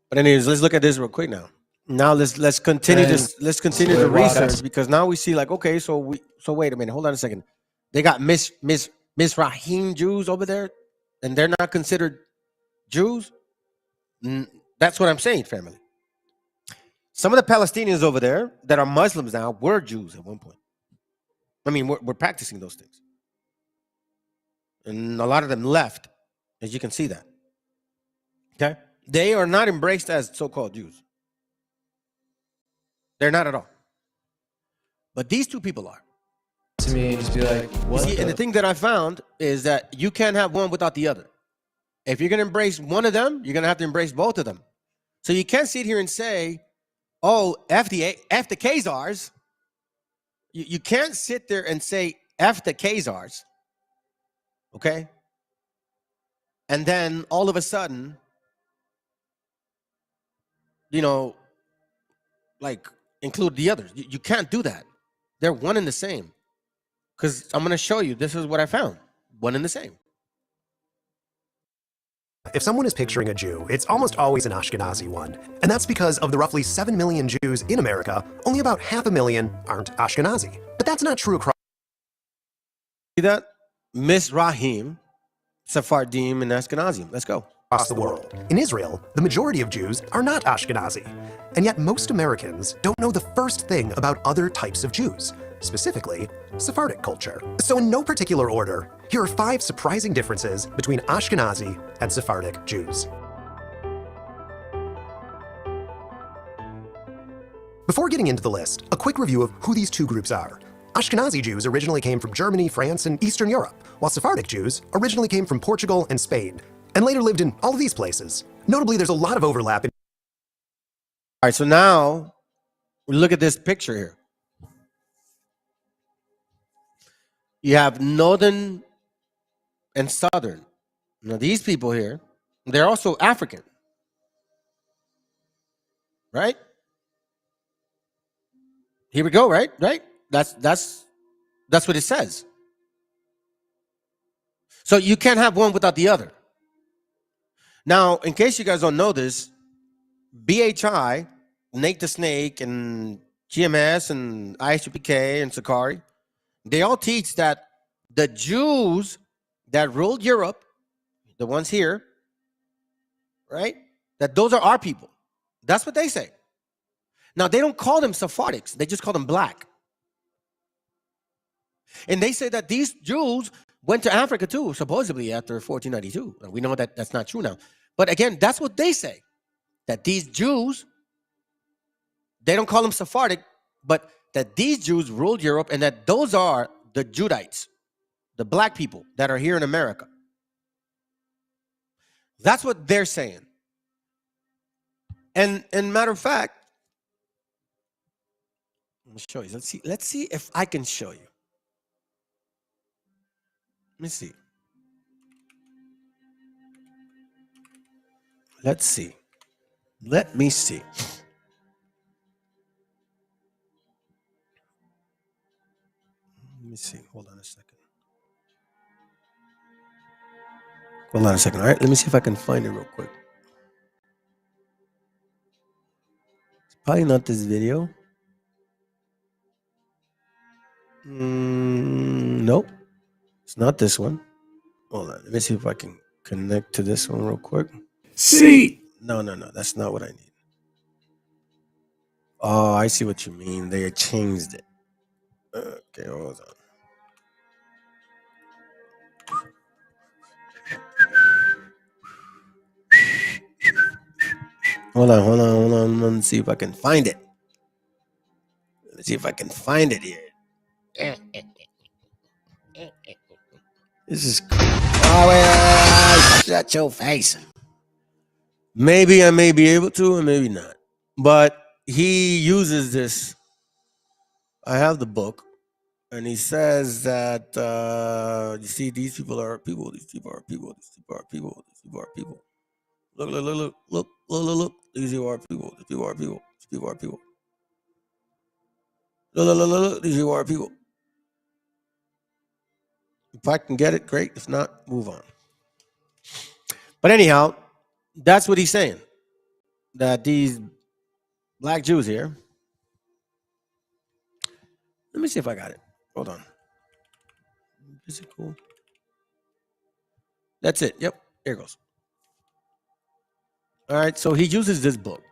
But anyways, let's look at this real quick now. Now let's continue this. Let's continue the research, because now we see like, okay, so wait a minute, hold on a second. They got Mizrahim Jews over there, and they're not considered Jews. That's what I'm saying, family. Some of the Palestinians over there that are Muslims now were Jews at one point. I mean, we're practicing those things, and a lot of them left, as you can see that. Okay. They are not embraced as so-called Jews. They're not at all. But these two people are. To me, just be like, what? See, and the thing that I found is that you can't have one without the other. If you're going to embrace one of them, you're going to have to embrace both of them. So you can't sit here and say, oh, F the Khazars. You can't sit there and say F the Khazars. Okay? And then all of a sudden, like include the others. You can't do that. They're one and the same. Because I'm going to show you, this is what I found. One and the same. If someone is picturing a Jew, it's almost always an Ashkenazi one. And that's because of the roughly 7 million Jews in America, only about 500,000 aren't Ashkenazi. But that's not true across. See that? Mizrahim, Sephardim, and Ashkenazim. Let's go. Across the world. In Israel, the majority of Jews are not Ashkenazi. And yet most Americans don't know the first thing about other types of Jews, specifically Sephardic culture. So in no particular order, here are 5 surprising differences between Ashkenazi and Sephardic Jews. Before getting into the list, a quick review of who these two groups are. Ashkenazi Jews originally came from Germany, France, and Eastern Europe, while Sephardic Jews originally came from Portugal and Spain, and later lived in all of these places. Notably, there's a lot of overlap in. All right, so now we look at this picture here. You have northern and southern. Now, these people here, they're also African, right? Here we go, right? Right? That's what it says. So you can't have one without the other. Now, in case you guys don't know this, BHI, Nate the Snake, and GMS, and ISUPK, and Sakari, they all teach that the Jews that ruled Europe, the ones here, right? That those are our people. That's what they say. Now, they don't call them Sephardics. They just call them black. And they say that these Jews went to Africa too, supposedly after 1492. We know that that's not true now. But again, that's what they say. That these Jews, they don't call them Sephardic, but that these Jews ruled Europe and that those are the Judites, the black people that are here in America. That's what they're saying. And matter of fact, let me show you. Let's see if I can show you. Let me see. Let's see. Let me see. Let me see. Hold on a second. Hold on a second. All right. Let me see if I can find it real quick. It's probably not this video. Nope. It's not this one. Hold on. Let me see if I can connect to this one real quick. See. No. That's not what I need. Oh, I see what you mean. They changed it. Okay, hold on. Hold on. Let me see if I can find it. Let's see if I can find it here. This is cool. Oh, wait, shut your face. Maybe I may be able to, and maybe not. But he uses this. I have the book, and he says that you see, these people are people. These people are people. These people are people. These people are people. Look. These people are people. These people are people. These people are people. Look. These people are people. If I can get it, great. If not, move on. But anyhow, that's what he's saying. That these black Jews here. Let me see if I got it. Hold on. Is it cool? That's it. Yep. Here it goes. All right. So he uses this book.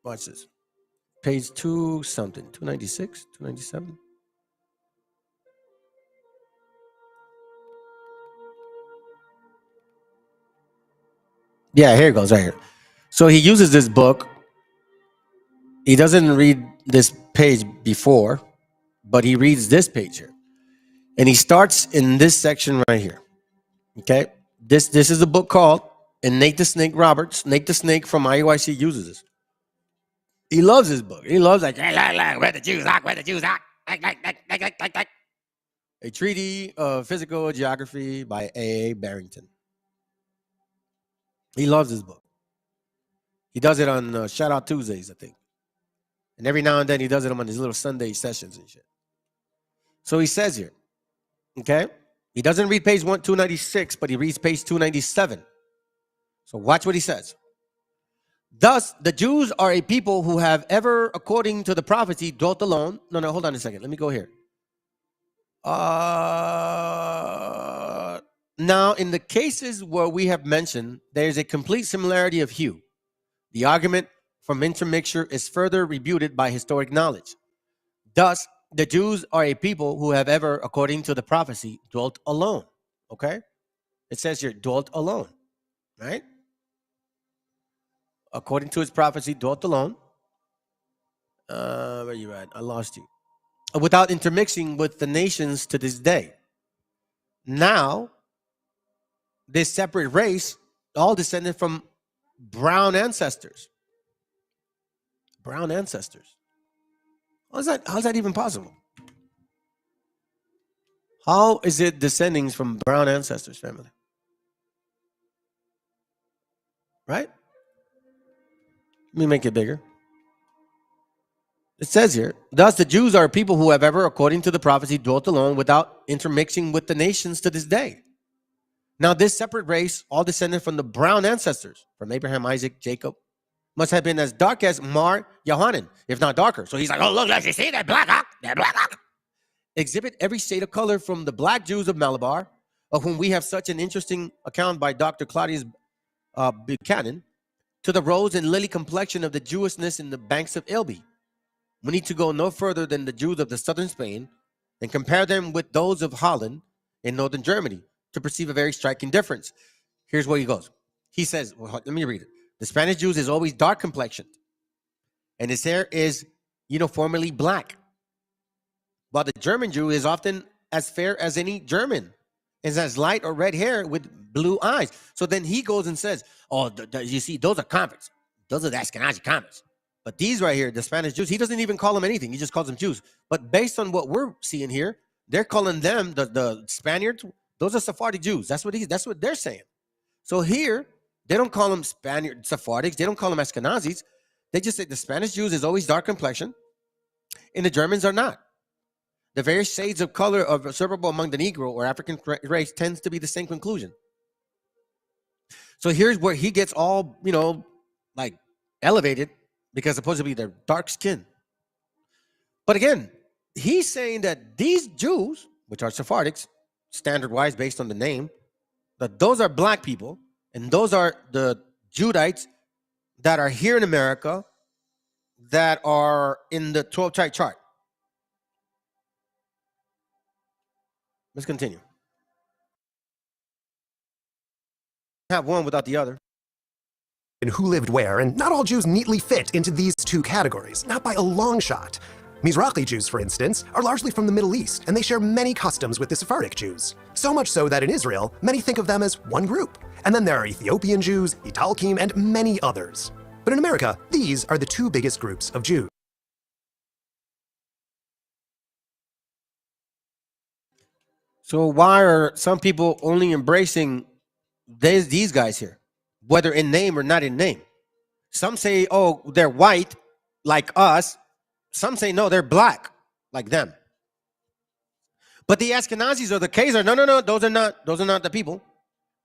Watch this. Page 2 something. 296, 297. Yeah, here it goes right here. So he uses this book. He doesn't read this page before, but he reads this page here. And he starts in this section right here. Okay? This is a book called, and Nate the Snake Roberts, Nate the Snake from IUIC uses this. He loves this book. He loves like, where the Jews are, where the Jews are. A Treaty of Physical Geography by A.A. Barrington. He loves this book. He does it on Shout Out Tuesdays, I think. And every now and then he does it on his little Sunday sessions and shit. So he says here, okay? He doesn't read page 296, but he reads page 297. So watch what he says. Thus, the Jews are a people who have ever, according to the prophecy, dwelt alone. No, hold on a second. Let me go here. Now, in the cases where we have mentioned, there is a complete similarity of hue. The argument from intermixture is further refuted by historic knowledge. Thus, the Jews are a people who have ever, according to the prophecy, dwelt alone. Okay? It says here, dwelt alone. Right? According to his prophecy, dwelt alone. Where you at? I lost you. Without intermixing with the nations to this day. Now, this separate race, all descended from brown ancestors. Brown ancestors. How's that even possible? How is it descending from brown ancestors, family? Right? Let me make it bigger. It says here, thus the Jews are people who have ever, according to the prophecy, dwelt alone without intermixing with the nations to this day. Now this separate race, all descended from the brown ancestors, from Abraham, Isaac, Jacob, must have been as dark as Mar Yohanan, if not darker. So he's like, oh, look, you see, they're black, huh? They're black, huh? Exhibit every shade of color from the black Jews of Malabar, of whom we have such an interesting account by Dr. Claudius Buchanan, to the rose and lily complexion of the Jewishness in the banks of Elbe. We need to go no further than the Jews of the southern Spain and compare them with those of Holland and northern Germany to perceive a very striking difference. Here's where he goes. He says, well, let me read it. The Spanish Jews is always dark complexioned, and his hair is uniformly black, while the German Jew is often as fair as any German and has light or red hair with blue eyes. So then he goes and says, oh, you see, those are converts. Those are the Ashkenazi converts. But these right here, the Spanish Jews, he doesn't even call them anything. He just calls them Jews. But based on what we're seeing here, they're calling them, the Spaniards, those are Sephardic Jews. That's what they're saying. So here, they don't call them Sephardics. They don't call them Ashkenazis. They just say the Spanish Jews is always dark complexion, and the Germans are not. The various shades of color observable among the Negro or African race tends to be the same conclusion. So here's where he gets all, like elevated, because supposedly they're dark skinned. But again, he's saying that these Jews, which are Sephardics, standard-wise based on the name, that those are black people, and those are the Judites that are here in America that are in the 12-tribe chart. Let's continue. Have one without the other. And who lived where, and not all Jews neatly fit into these two categories, not by a long shot. Mizrahi Jews, for instance, are largely from the Middle East, and they share many customs with the Sephardic Jews. So much so that in Israel, many think of them as one group. And then there are Ethiopian Jews, Italkim, and many others. But in America, these are the two biggest groups of Jews. So why are some people only embracing these guys here, whether in name or not in name? Some say, oh, they're white like us. Some say, no, they're black like them. But the Ashkenazis or the Khazar, no, those are not the people.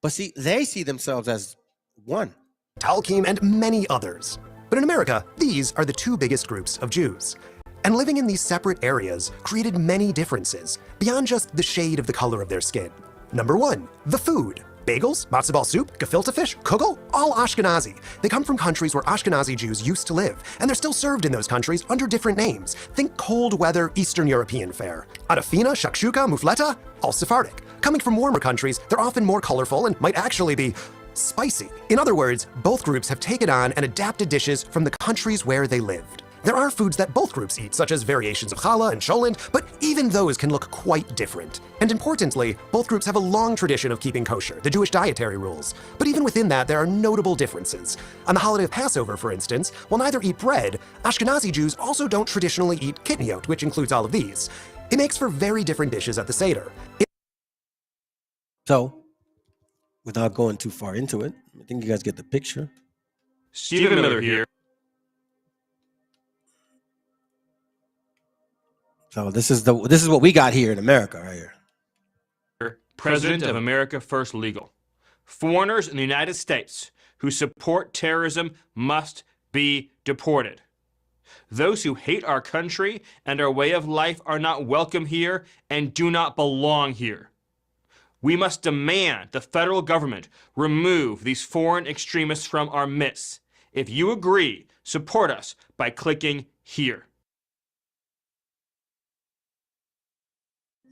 But see, they see themselves as one. Talkim and many others. But in America, these are the two biggest groups of Jews. And living in these separate areas created many differences beyond just the shade of the color of their skin. Number one, the food. Bagels, matzo ball soup, gefilte fish, kugel, all Ashkenazi. They come from countries where Ashkenazi Jews used to live, and they're still served in those countries under different names. Think cold weather Eastern European fare. Adafina, shakshuka, mufleta, all Sephardic. Coming from warmer countries, they're often more colorful and might actually be spicy. In other words, both groups have taken on and adapted dishes from the countries where they lived. There are foods that both groups eat, such as variations of challah and cholent, but even those can look quite different. And importantly, both groups have a long tradition of keeping kosher, the Jewish dietary rules. But even within that, there are notable differences. On the holiday of Passover, for instance, while neither eat bread, Ashkenazi Jews also don't traditionally eat kitniot, which includes all of these. It makes for very different dishes at the Seder. So, without going too far into it, I think you guys get the picture. Stephen Miller here. So this is what we got here in America right here. President of America First Legal. Foreigners in the United States who support terrorism must be deported. Those who hate our country and our way of life are not welcome here and do not belong here. We must demand the federal government remove these foreign extremists from our midst. If you agree, support us by clicking here.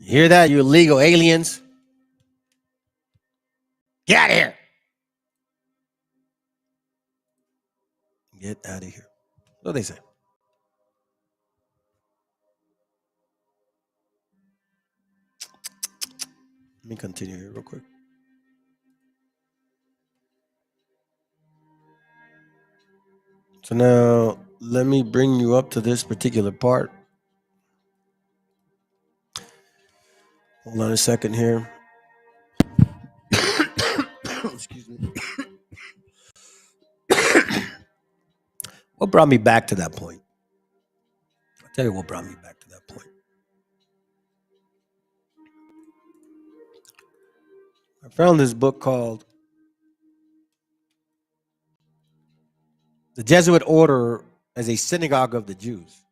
You hear that, you illegal aliens? Get out of here. Get out of here. What do they say? Let me continue here real quick. So now let me bring you up to this particular part. Hold on a second here. Excuse me. What brought me back to that point? I'll tell you what brought me back to that point. I found this book called The Jesuit Order as a Synagogue of the Jews.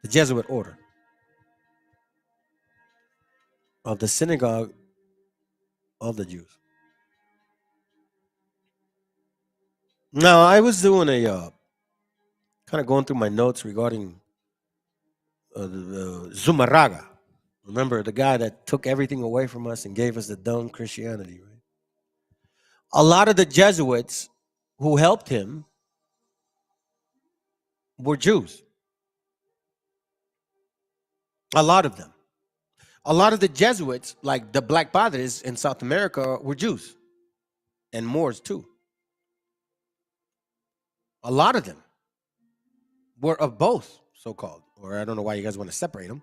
The Jesuit Order of the Synagogue of the Jews. Now, I was doing a kind of going through my notes regarding the Zumarraga. Remember, the guy that took everything away from us and gave us the dumb Christianity, right? A lot of the Jesuits who helped him were Jews. A lot of them. A lot of the Jesuits, like the Black Padres in South America, were Jews. And Moors, too. A lot of them were of both, so-called. Or I don't know why you guys want to separate them.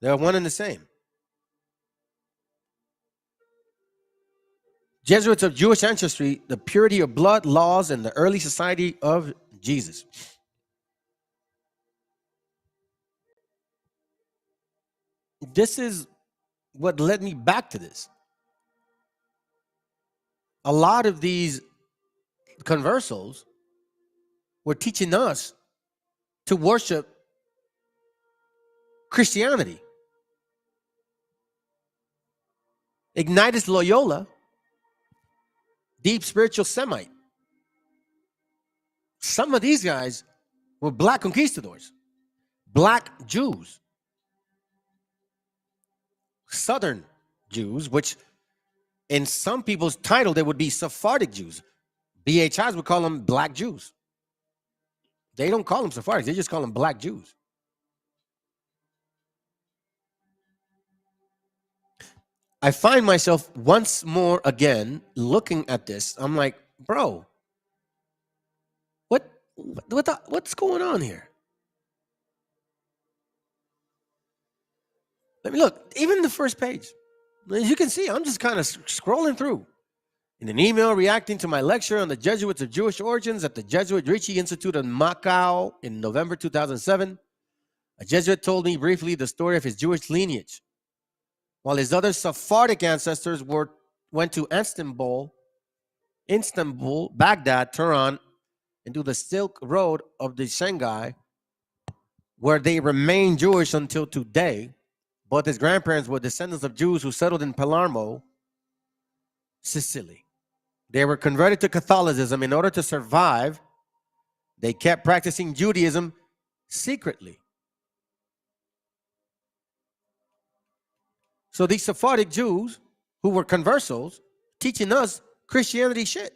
They're one and the same. Jesuits of Jewish ancestry, the purity of blood, laws, and the early society of Jesus. This is what led me back to this. A lot of these conversos were teaching us to worship Christianity. Ignatius Loyola, deep spiritual Semite. Some of these guys were black conquistadors, black Jews, Southern Jews, which in some people's title, they would be Sephardic Jews. BHIs would call them black Jews. They don't call them Sephardics, they just call them black Jews. I find myself once more again looking at this. I'm like, bro, what's going on here? Let me look. Even the first page. As you can see, I'm just kind of scrolling through. In an email reacting to my lecture on the Jesuits of Jewish origins at the Jesuit Ricci Institute in Macau in November 2007, a Jesuit told me briefly the story of his Jewish lineage. While his other Sephardic ancestors went to Istanbul, Baghdad, Tehran, and to the Silk Road of the Shanghai, where they remain Jewish until today. Both his grandparents were descendants of Jews who settled in Palermo, Sicily. They were converted to Catholicism. In order to survive, they kept practicing Judaism secretly. So these Sephardic Jews who were conversos teaching us Christianity shit.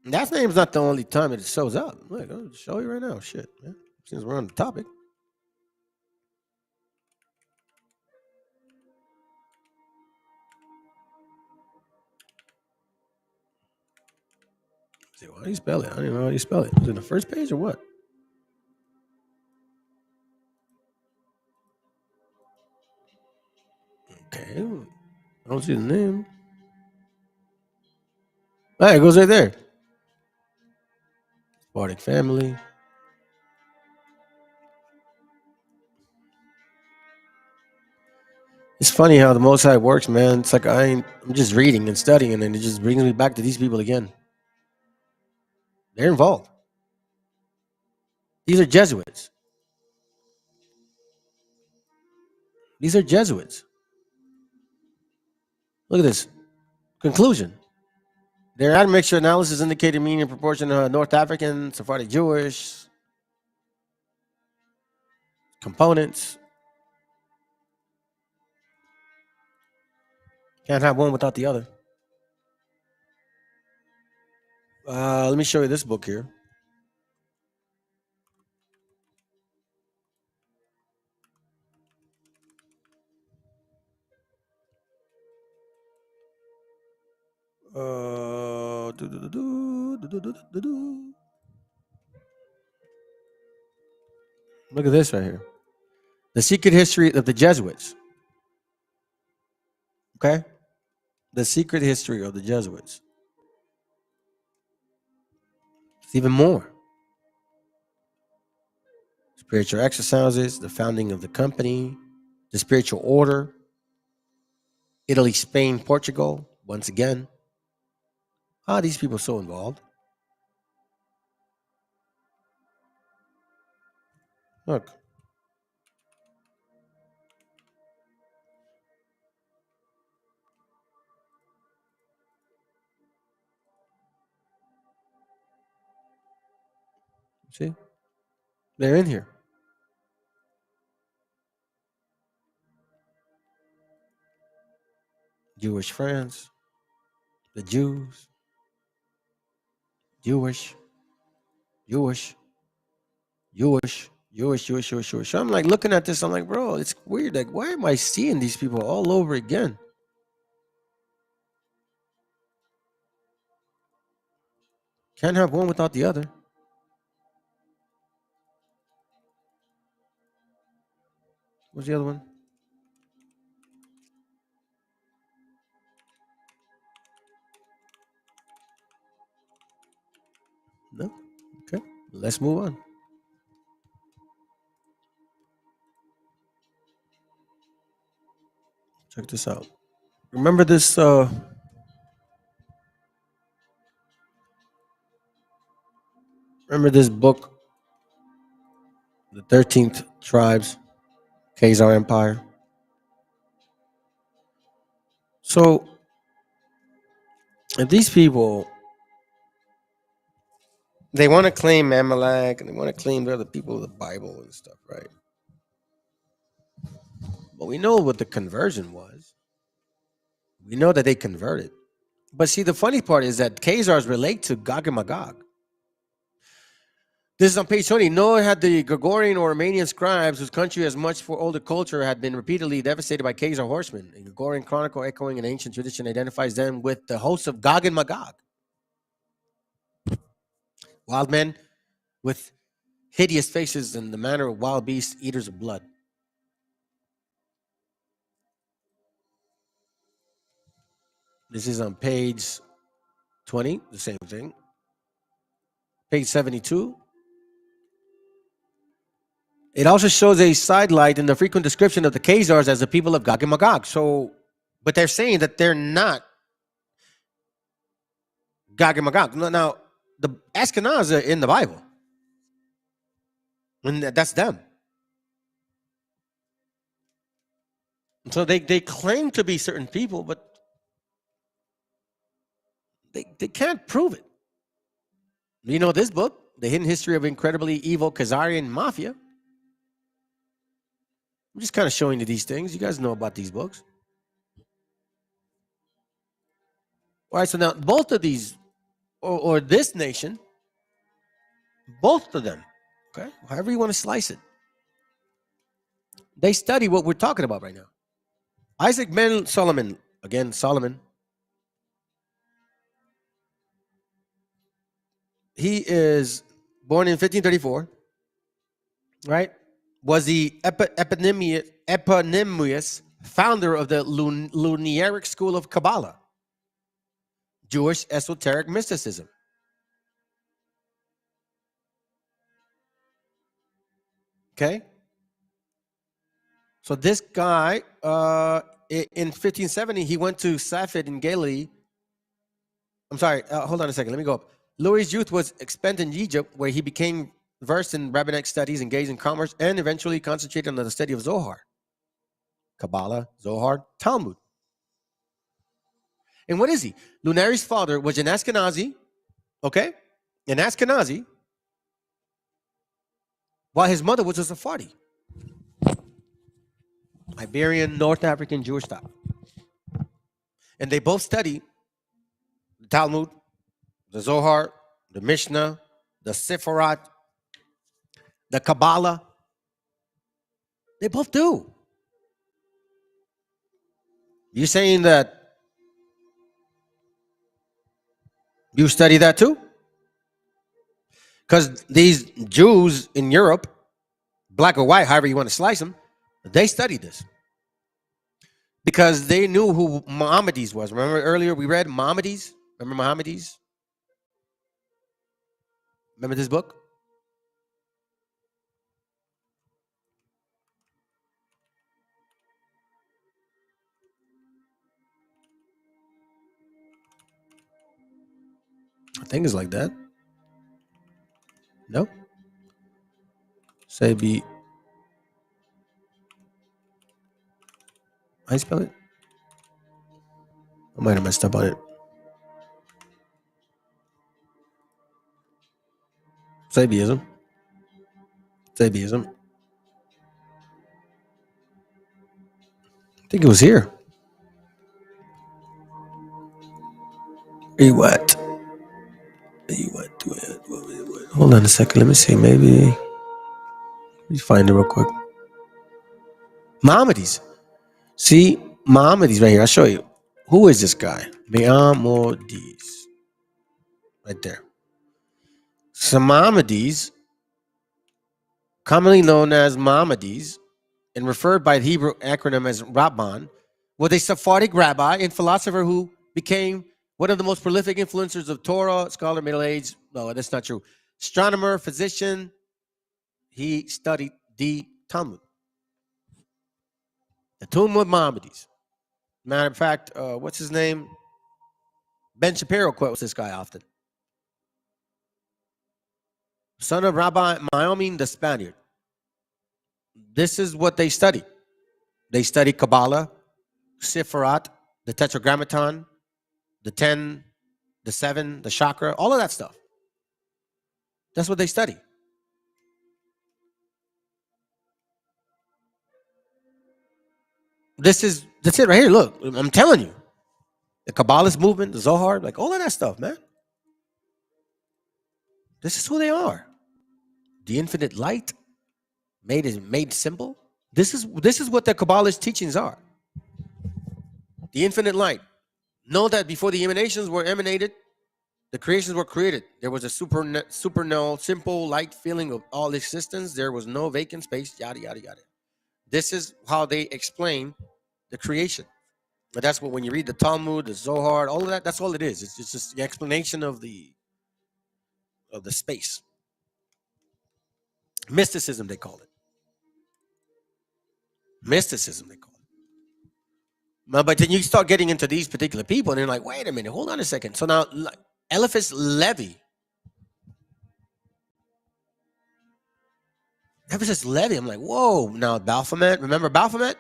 And that name's not the only time it shows up. Look, I'll show you right now. Shit, man. Since we're on the topic. See, how do you spell it? I don't even know how you spell it. Is it the first page or what? Okay. I don't see the name. All right, it goes right there. Sephardic family. It's funny how the Most High works, man. It's like I'm just reading and studying, and it just brings me back to these people again. They're involved. These are Jesuits. These are Jesuits. Look at this. Conclusion. Their admixture analysis indicated mean in proportion to North African, Sephardic Jewish components. Can't have one without the other. Let me show you this book here. Look at this right here. The secret history of the Jesuits. Okay? The secret history of the Jesuits. It's even more. Spiritual exercises, the founding of the company, the spiritual order, Italy, Spain, Portugal, once again. These people are so involved. Look. See? They're in here. Jewish friends, the Jews, Jewish. So I'm like looking at this, I'm like, bro, it's weird. Like, why am I seeing these people all over again? Can't have one without the other. What's the other one? No? Okay. Let's move on. Check this out. Remember this book, The 13th Tribes, Khazar Empire? So if these people, they want to claim Amalek and they want to claim they're the people of the Bible and stuff, right? But we know what the conversion was. We know that they converted. But see, the funny part is that Khazars relate to Gog and Magog. This is on page 20. Nor had the Gregorian or Armenian scribes, whose country has much for older culture, had been repeatedly devastated by Khazar horsemen. A Gregorian chronicle echoing an ancient tradition identifies them with the hosts of Gog and Magog. Wild men with hideous faces and the manner of wild beasts, eaters of blood. This is on page 20, the same thing. Page 72. It also shows a sidelight in the frequent description of the Khazars as the people of Gog and Magog. So, but they're saying that they're not Gog and Magog. Now, the Ashkenaz are in the Bible. And that's them. So they claim to be certain people, but they can't prove it. You know this book, The Hidden History of Incredibly Evil Khazarian Mafia. I'm just kind of showing you these things. You guys know about these books. All right, so now both of these, or this nation, both of them, okay, however you want to slice it, they study what we're talking about right now. Isaac ben Solomon, again, Solomon, he is born in 1534, right? Was the eponymous founder of the Lunaric school of Kabbalah, Jewish esoteric mysticism. Okay? So this guy, in 1570, he went to Safed in Galilee. I'm sorry, hold on a second, let me go up. Louis' youth was spent in Egypt, where he became versed in rabbinic studies, engaged in commerce, and eventually concentrated on the study of Zohar. Kabbalah, Zohar, Talmud. And what is he? Lunari's father was an Ashkenazi, okay? An Ashkenazi, while his mother was a Sephardi. Iberian, North African Jewish family. And they both study the Talmud, the Zohar, the Mishnah, the Sefirat, the Kabbalah. They both do. You saying that you study that too? Because these Jews in Europe, black or white, however you want to slice them. They studied this because they knew who Maimonides was. Remember earlier we read Maimonides? Remember Maimonides? Remember this book? I think it's like that. No? Say be. How you spell it? I might have messed up on it. Sabiism. Sabiism. I think it was here. What? Hold on a second. Let me see. Maybe. Let me find it real quick. Maimonides. See? Maimonides right here. I'll show you. Who is this guy? Maimonides. Right there. So Maimonides, commonly known as Maimonides, and referred by the Hebrew acronym as Rabban, was a Sephardic rabbi and philosopher who became one of the most prolific influencers of Torah, scholar, Middle Age. No, that's not true. Astronomer, physician. He studied the Talmud. The Talmud Maimonides. Matter of fact, what's his name? Ben Shapiro quotes this guy often. Son of Rabbi Maimon the Spaniard. This is what they study. They study Kabbalah, Sifrat, the Tetragrammaton, the 10, the 7, the chakra, all of that stuff. That's what they study. That's it right here. Look, I'm telling you. The Kabbalist movement, the Zohar, like all of that stuff, man. This is who they are. The infinite light made simple. This is what the Kabbalist teachings are. The infinite light. Know that before the emanations were emanated, the creations were created. There was a supernal, simple light feeling of all existence. There was no vacant space, yada, yada, yada. This is how they explain the creation. But that's what, when you read the Talmud, the Zohar, all of that, that's all it is. It's just the explanation of the space. Mysticism, they call it. Mysticism, they call it. But then you start getting into these particular people, and they're like, wait a minute, hold on a second. So now, Eliphas Levi. I'm like, whoa. Now, Baphomet, remember Baphomet?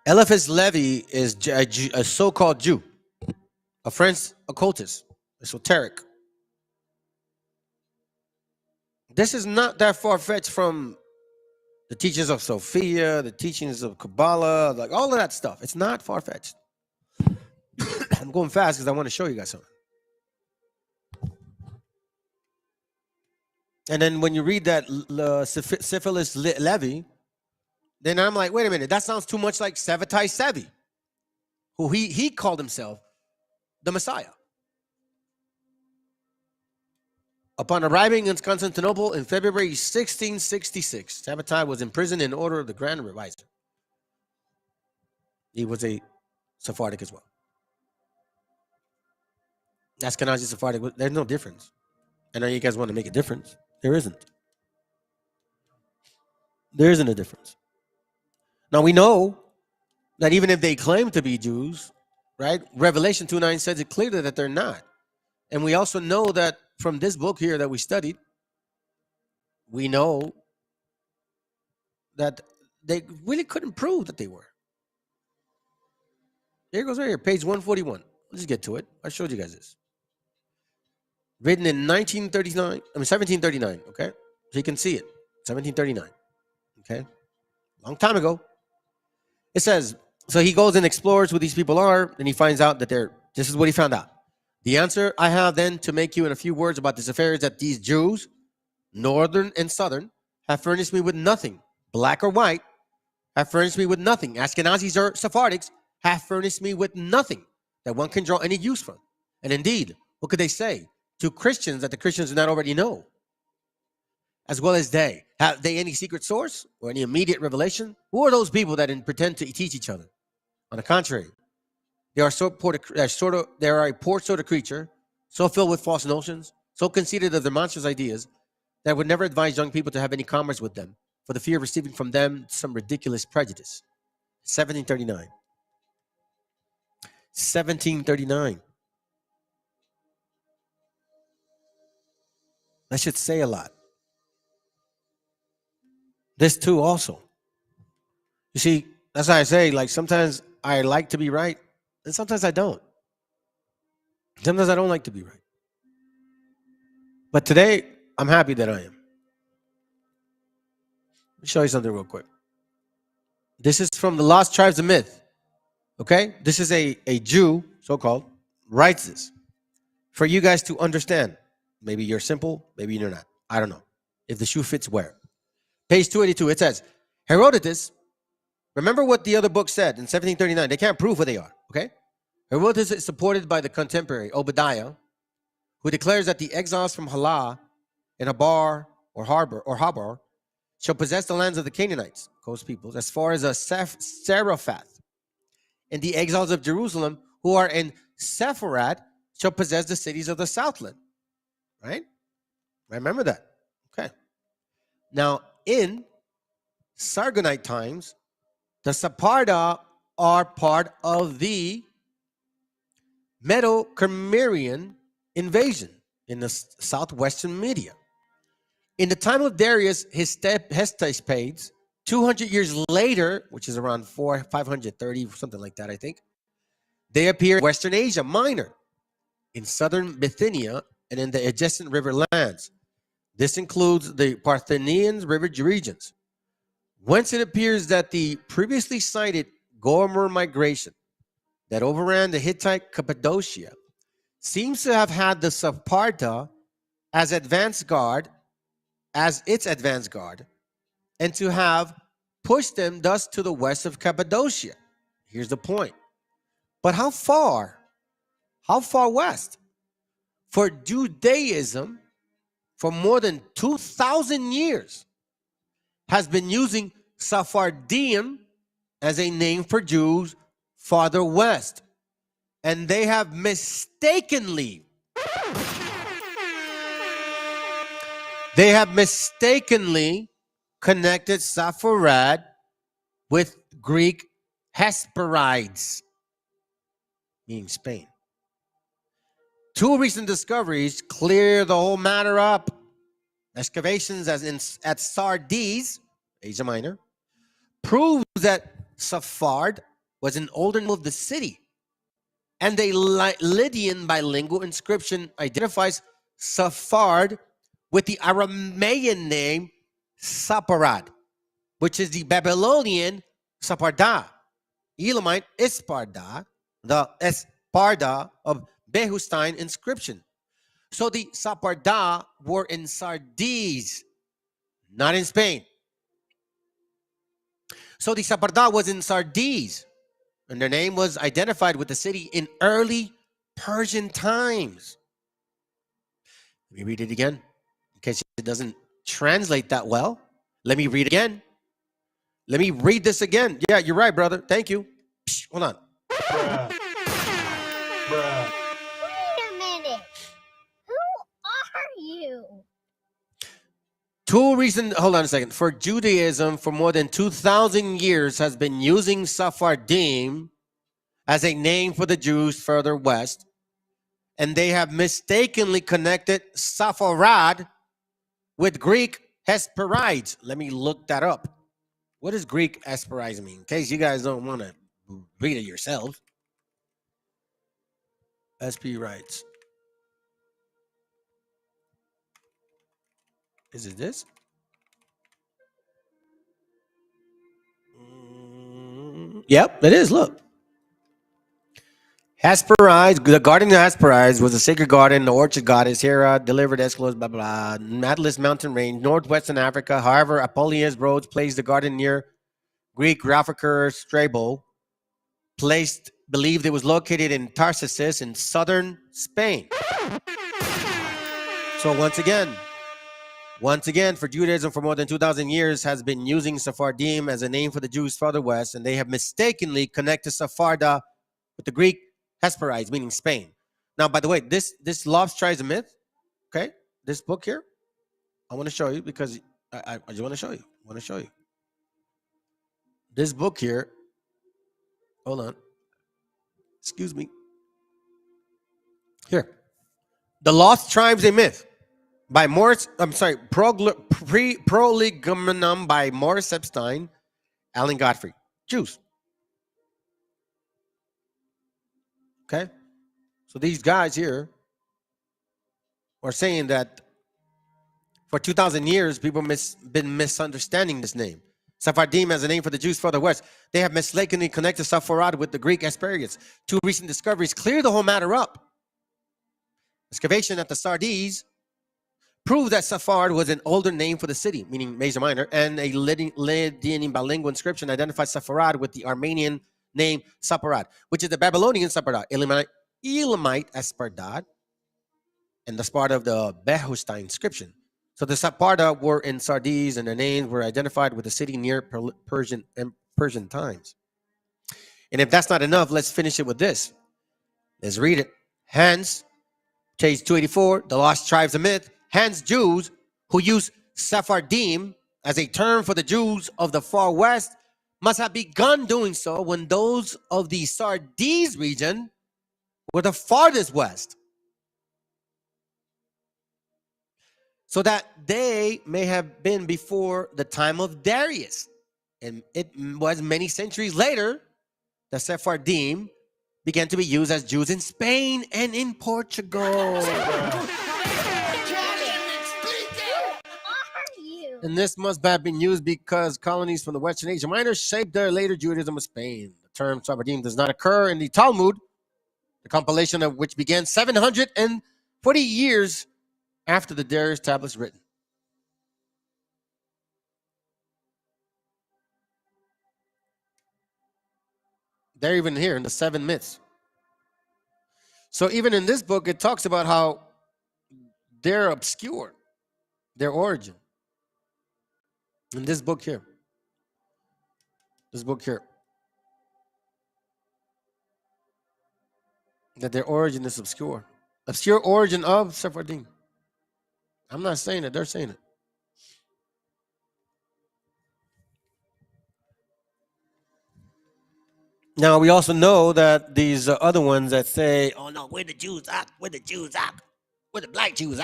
Eliphas Levi is a so-called Jew, a French occultist, esoteric. This is not that far-fetched from the teachings of Sophia, the teachings of Kabbalah, like all of that stuff. It's not far-fetched. I'm going fast because I want to show you guys something. And then when you read that Syphilis Levi, then I'm like, wait a minute, that sounds too much like Sabbatai Sevi, who he called himself the Messiah. Upon arriving in Constantinople in February 1666, Sabbatai was imprisoned in order of the Grand Revisor. He was a Sephardic as well. Ashkenazi Sephardic, there's no difference. I know you guys want to make a difference. There isn't. There isn't a difference. Now we know that even if they claim to be Jews, right? Revelation 2:9 says it clearly that they're not. And we also know that from this book here that we studied, we know that they really couldn't prove that they were. Here it goes right here, page 141. Let's get to it. I showed you guys this. Written in 1739, okay? So you can see it, 1739, okay? Long time ago. It says, so he goes and explores who these people are, and he finds out that this is what he found out. The answer I have then to make you in a few words about this affair is that these Jews, northern and southern, have furnished me with nothing. Black or white, have furnished me with nothing. Ashkenazis or Sephardics have furnished me with nothing that one can draw any use from. And indeed, what could they say to Christians that the Christians do not already know? As well as they. Have they any secret source or any immediate revelation? Who are those people that pretend to teach each other? On the contrary, they are a poor sort of creature, so filled with false notions, so conceited of their monstrous ideas, that would never advise young people to have any commerce with them, for the fear of receiving from them some ridiculous prejudice. 1739. 1739. That should say a lot. This too also. You see, that's why I say, like, sometimes I like to be right, and sometimes I don't. Sometimes I don't like to be right. But today, I'm happy that I am. Let me show you something real quick. This is from the Lost Tribes of Myth. Okay? This is a Jew, so-called, writes this for you guys to understand. Maybe you're simple, maybe you're not. I don't know. If the shoe fits, wear. Page 282, it says, Herodotus, remember what the other book said in 1739. They can't prove who they are, okay? Herodotus is supported by the contemporary Obadiah, who declares that the exiles from Halah in Habar shall possess the lands of the Canaanites, coast peoples, as far as Zarephath. And the exiles of Jerusalem who are in Sepharad shall possess the cities of the Southland. Right? Remember that. Okay. Now, in Sargonite times, the Sepharda are part of the Medo-Cimmerian invasion in the southwestern Media. In the time of Darius Hestapades, 200 years later, which is around 530, something like that, I think, they appear in Western Asia Minor, in southern Bithynia, and in the adjacent river lands. This includes the Parthenian river regions, whence it appears that the previously cited Gomer migration that overran the Hittite Cappadocia seems to have had the Sepharda as its advance guard, and to have pushed them thus to the west of Cappadocia. Here's the point. But how far? How far west? For Judaism, for more than 2,000 years, has been using Sephardim as a name for Jews farther west. And they have mistakenly connected Sepharad with Greek Hesperides, meaning Spain. Two recent discoveries clear the whole matter up. Excavations at Sardis, Asia Minor, proves that Sephard was an older name of the city. And a Lydian bilingual inscription identifies Sephard with the Aramaean name Saparad, which is the Babylonian Saparda, Elamite Isparda, the Esparda of Behustine inscription. So the Saparda were in Sardis, not in Spain. So the Saparda was in Sardis, and their name was identified with the city in early Persian times. Let me read it again, in case it doesn't translate that well. Let me read it again. Let me read this again. Yeah, you're right, brother. Thank you. Psh, hold on. Bruh. Bruh. Wait a minute. Who are you? Hold on a second. For Judaism, for more than 2,000 years, has been using Sephardim as a name for the Jews further west, and they have mistakenly connected Sepharad with Greek Hesperides. Let me look that up. What does Greek Hesperides mean? In case you guys don't want to read it yourselves. Hesperides. Is it this? Yep, it is. Look. Hesperides, the garden of Hesperides was a sacred garden. The orchard goddess Hera delivered Aeschylus, blah, blah, blah. Atlas mountain range, northwestern Africa. However, Apollonius Rhodes placed the garden near Greek Raphaker Strabo, believed it was located in Tarsus in southern Spain. So once again, for Judaism for more than 2,000 years has been using Sephardim as a name for the Jews further west, and they have mistakenly connected Sepharda with the Greek Hesperides, meaning Spain. Now, by the way, this lost tribes a myth, okay? This book here, I want to show you because I just want to show you. I want to show you. This book here, hold on. Excuse me. Here. The Lost Tribes, a Myth by Morris, Prolegomena by Morris Epstein, Alan Godfrey. Jews. Okay? So these guys here are saying that for 2,000 years, people been misunderstanding this name. Sephardim as a name for the Jews further west. They have mistakenly connected Sepharad with the Greek Asparagus. Two recent discoveries clear the whole matter up. Excavation at the Sardes proved that Sephard was an older name for the city, meaning Asia Minor, and a Lydian bilingual inscription identifies Sepharad with the Armenian name Separad, which is the Babylonian Separad, Elamite Espardad, and that's part of the Behustai inscription. So the Separda were in Sardes, and their names were identified with the city near Persian times. And if that's not enough, let's finish it with this. Let's read it. Hence, page 284, the Lost Tribes of Myth. Hence, Jews who use Sephardim as a term for the Jews of the far west must have begun doing so when those of the Sardes region were the farthest west, so that they may have been before the time of Darius. And it was many centuries later that Sephardim began to be used as Jews in Spain and in Portugal. And this must have been used because colonies from the Western Asia Minor shaped their later Judaism of Spain. The term Sephardim does not occur in the Talmud, the compilation of which began 740 years after the Darius tablets written. They're even here in the 7 myths. So even in this book, it talks about how they're obscure, their origin. In this book here, that their origin is obscure. Obscure origin of Sephardim. I'm not saying it, they're saying it. Now, we also know that these other ones that say, oh no, we're the Jews, we're the Jews, we're the black Jews.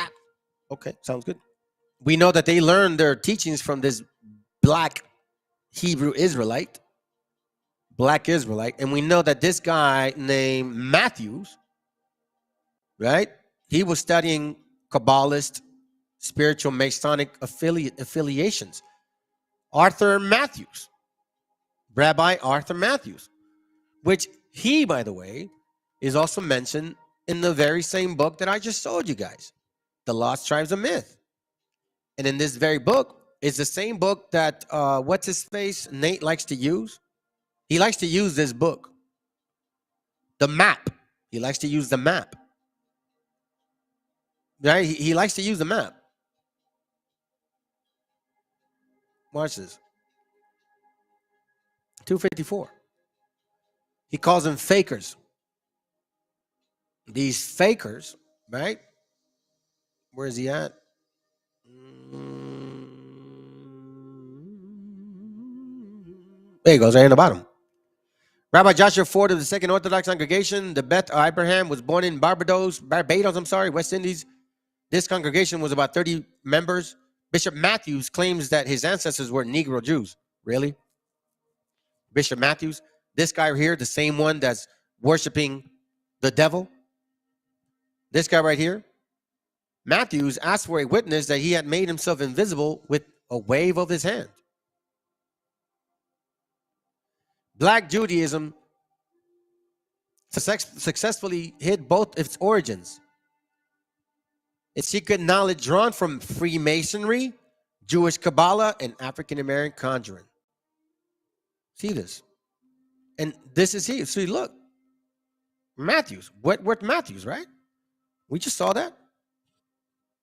Okay, sounds good. We know that they learned their teachings from this black Hebrew Israelite, black Israelite, and we know that this guy named Matthews, right? He was studying Kabbalist, spiritual Masonic affiliations. Arthur Matthews, Rabbi Arthur Matthews, which he, by the way, is also mentioned in the very same book that I just showed you guys, The Lost Tribes of Myth. And in this very book is the same book that, what's his face, Nate likes to use. He likes to use this book, the map. He likes to use the map. Right? He likes to use the map. Watch this. 254. He calls them fakers. These fakers, right? Where is he at? There he goes, right in the bottom. Rabbi Joshua Ford of the Second Orthodox Congregation, the Beth Abraham, was born in Barbados, West Indies. This congregation was about 30 members. Bishop Matthews claims that his ancestors were Negro Jews. Really? Bishop Matthews? This guy here, the same one that's worshiping the devil? This guy right here? Matthews asked for a witness that he had made himself invisible with a wave of his hand. Black Judaism successfully hid both its origins. Its secret knowledge drawn from Freemasonry, Jewish Kabbalah, and African American conjuring. See this? And this is here. See, look. Matthews. Wentworth Matthews, right? We just saw that.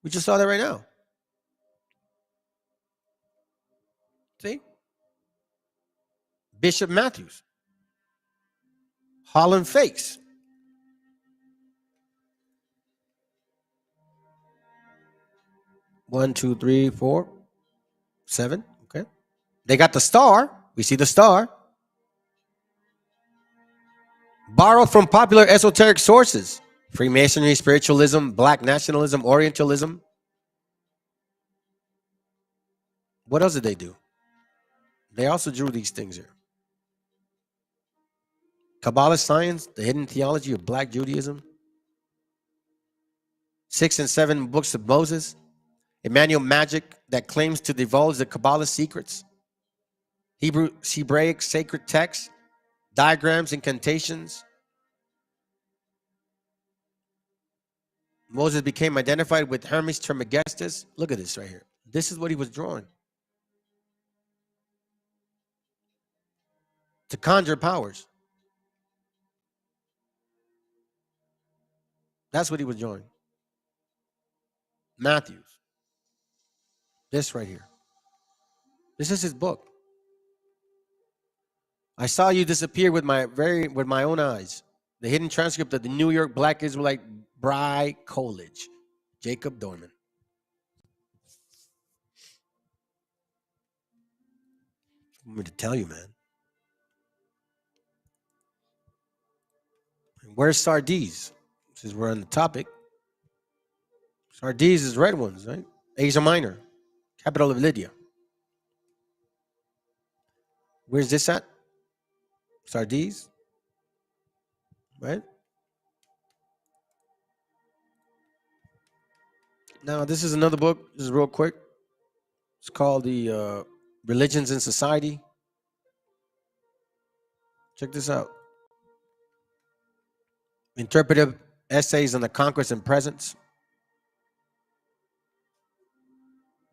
We just saw that right now. See? Bishop Matthews. Holland fakes. One, two, three, four, 7. Okay. They got the star. We see the star. Borrowed from popular esoteric sources. Freemasonry, spiritualism, black nationalism, Orientalism. What else did they do? They also drew these things here. Kabbalah science, the hidden theology of black Judaism. 6 and 7 books of Moses. Emmanuel magic that claims to divulge the Kabbalah secrets. Hebraic sacred texts, diagrams, incantations. Moses became identified with Hermes Trismegistus. Look at this right here. This is what he was drawing. To conjure powers. That's what he was drawing. Matthews. This right here. This is his book. I saw you disappear with my own eyes. The hidden transcript of the New York Black Israelite Bry College. Jacob Dorman. I want me to tell you, man. Where's Sardis? Since we're on the topic. Sardis is red ones, right? Asia Minor, capital of Lydia. Where's this at? Sardis, right? Now, this is another book. This is real quick. It's called The Religions in Society. Check this out. Interpretive essays on the conquest and presence.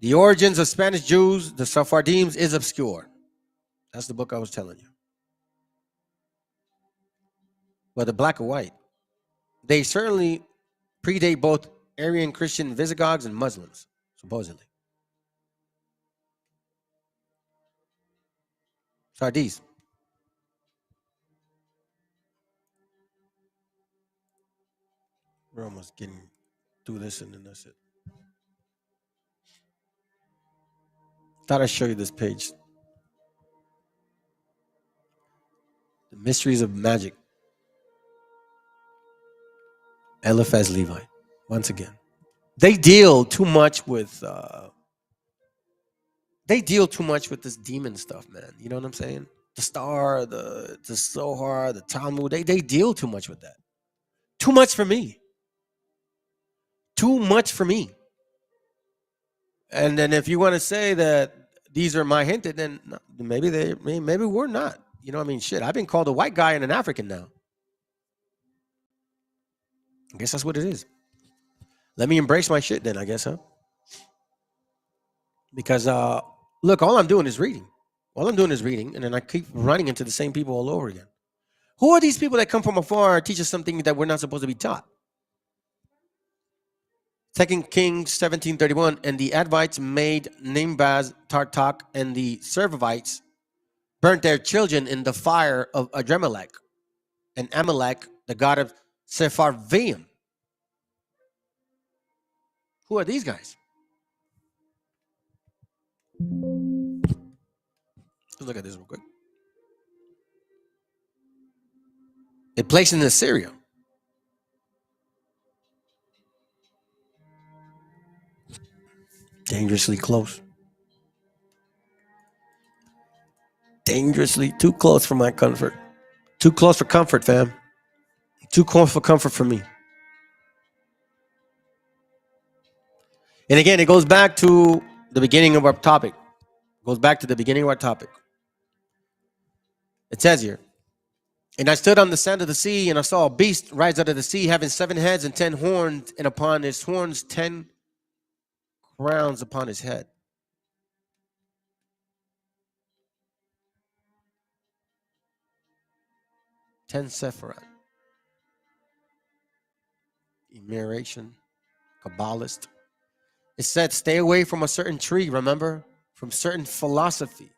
The origins of Spanish Jews, the Sephardims, is obscure. That's the book I was telling you. Whether black or white. They certainly predate both Aryan Christian Visigoths and Muslims, supposedly. Sardis. We're almost getting through this and then that's it. Thought I'd show you this page. The Mysteries of Magic. Eliphaz Levi. Once again. They deal too much with this demon stuff, man. You know what I'm saying? The Star, the Zohar, the Talmud, they deal too much with that. Too much for me. Too much for me. And then if you want to say that these are my hinted, then maybe we're not. You know what I mean? Shit, I've been called a white guy and an African now. I guess that's what it is. Let me embrace my shit then, I guess, huh? Because, look, all I'm doing is reading. And then I keep running into the same people all over again. Who are these people that come from afar and teach us something that we're not supposed to be taught? 2 Kings 17:31, and the Advites made Nimbaz, Tartak, and the Servivites burnt their children in the fire of Adremelech, and Amalek, the god of Sepharvaim. Who are these guys? Let's look at this real quick. It placed in Assyria. Dangerously close. Dangerously too close for my comfort. Too close for comfort, fam. Too close for comfort for me. And again, it goes back to the beginning of our topic. It says here, and I stood on the sand of the sea, and I saw a beast rise out of the sea, having 7 heads and 10 horns, and upon his horns 10 crowns upon his head. Ten Sephirat. Enumeration, Kabbalist. It said, stay away from a certain tree, remember? From certain philosophy.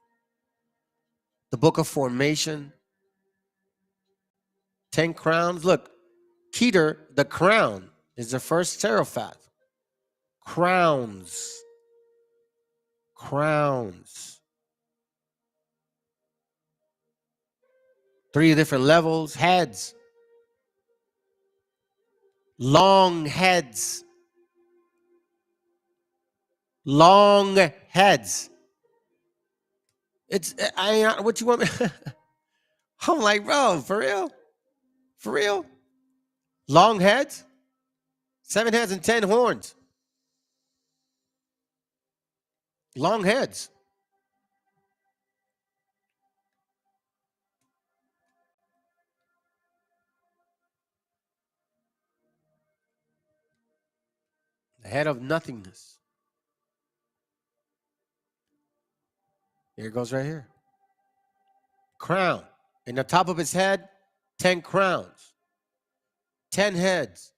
The book of formation. 10 crowns. Look, Keter, the crown, is the first seraphat. Crowns. Crowns. 3 different levels. Heads. Long heads. Long heads. It's, what you want me? I'm like, bro, for real? For real? Long heads? 7 heads and 10 horns. Long heads. The head of nothingness. Here it goes right here. Crown. In the top of his head, 10 crowns. 10 heads.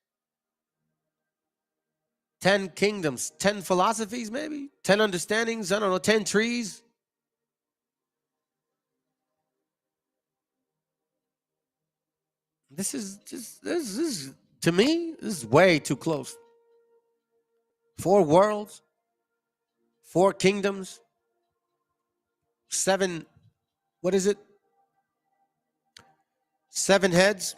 10 kingdoms. 10 philosophies, maybe? 10 understandings. I don't know. 10 trees. This is, to me, this is way too close. 4 worlds. 4 kingdoms. 7, what is it? 7 heads.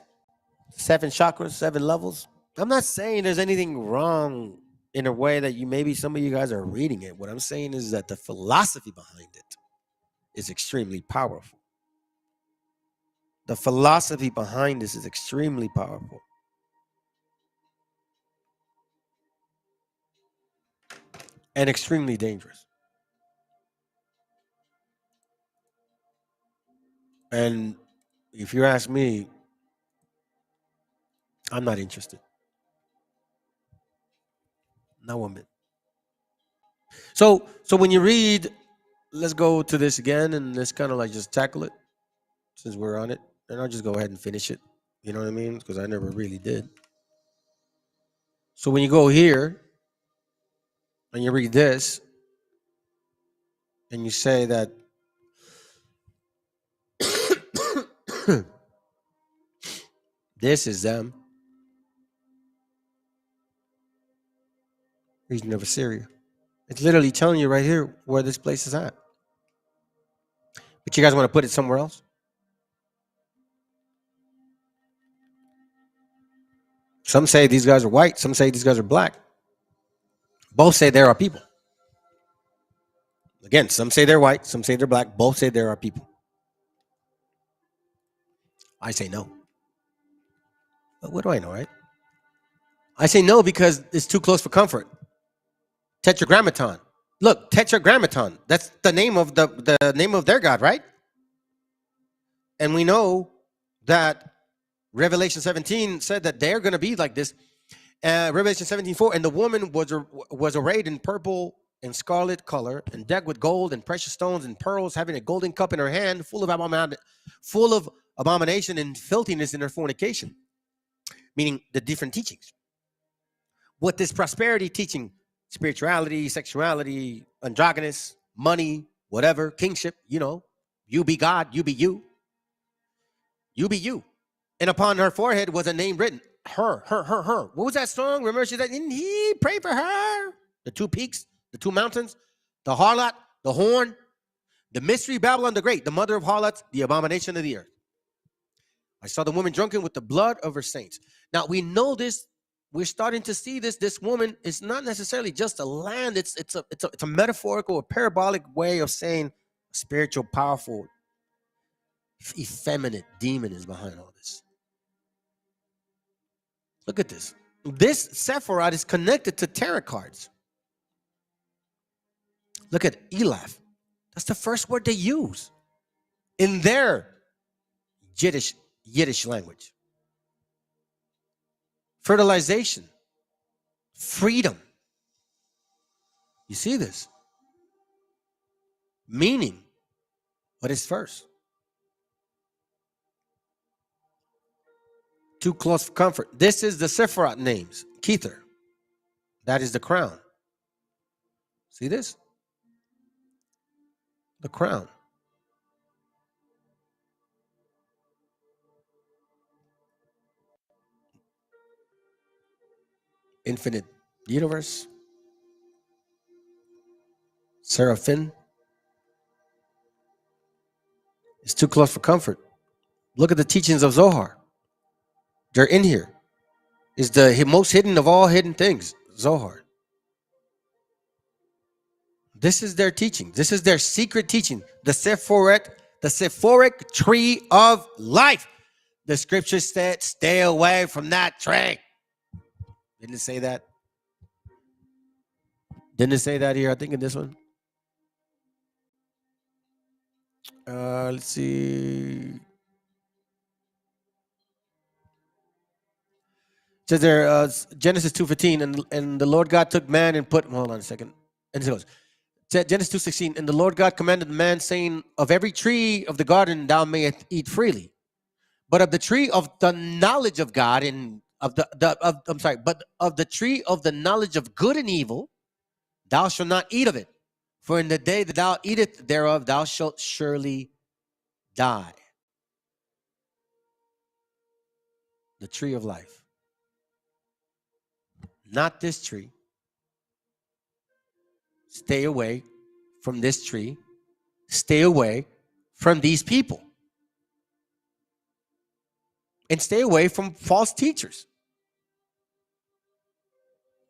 7 chakras, 7 levels. I'm not saying there's anything wrong in a way that maybe some of you guys are reading it. What I'm saying is that the philosophy behind it is extremely powerful. The philosophy behind this is extremely powerful. And extremely dangerous. And if you ask me, I'm not interested. Not one bit. So when you read, let's go to this again and let's kind of like just tackle it since we're on it. And I'll just go ahead and finish it. You know what I mean? Because I never really did. So when you go here and you read this and you say that this is them, region of Assyria. It's literally telling you right here where this place is at. But you guys want to put it somewhere else? Some say these guys are white. Some say these guys are black. Both say there are people. Again, some say they're white. Some say they're black. Both say there are people. I say no. But what do I know, right? I say no because it's too close for comfort. Tetragrammaton. Look, Tetragrammaton. That's the name of the name of their God, right? And we know that Revelation 17 said that they're going to be like this. Revelation 17:4, and the woman was arrayed in purple and scarlet color, and decked with gold and precious stones and pearls, having a golden cup in her hand, full of abomination and filthiness in her fornication. Meaning the different teachings. What this prosperity teaching, spirituality, sexuality, androgynous, money, whatever, kingship, you be God, you be you. You be you. And upon her forehead was a name written. Her. What was that song? Remember she said, didn't he pray for her? The 2 peaks, the 2 mountains, the harlot, the horn, the mystery Babylon the Great, the mother of harlots, the abomination of the earth. I saw the woman drunken with the blood of her saints. Now we know this. We're starting to see this. This woman is not necessarily just a land. It's a metaphorical, a parabolic way of saying a spiritual, powerful, effeminate demon is behind all this. Look at this. This Sephiroth is connected to tarot cards. Look at Elaph. That's the first word they use in their Yiddish language. Fertilization. Freedom. You see this? Meaning, what is first? Too close for comfort. This is the Sephiroth names. Kether. That is the crown. See this? The crown. Infinite universe. Seraphim. It's too close for comfort. Look at the teachings of Zohar. They're in here. It's the most hidden of all hidden things, Zohar. This is their teaching. This is their secret teaching. The Sephoric tree of life. The scripture said, stay away from that tree. Didn't it say that? Didn't it say that here? I think in this one. Let's see. It says there, Genesis 2:15, and the Lord God took man and put. Hold on a second. And it goes, Genesis 2:16, and the Lord God commanded the man, saying, of every tree of the garden thou mayest eat freely, but of the tree of the knowledge of God and but of the tree of the knowledge of good and evil, thou shalt not eat of it. For in the day that thou eatest thereof, thou shalt surely die. The tree of life. Not this tree. Stay away from this tree. Stay away from these people. And stay away from false teachers.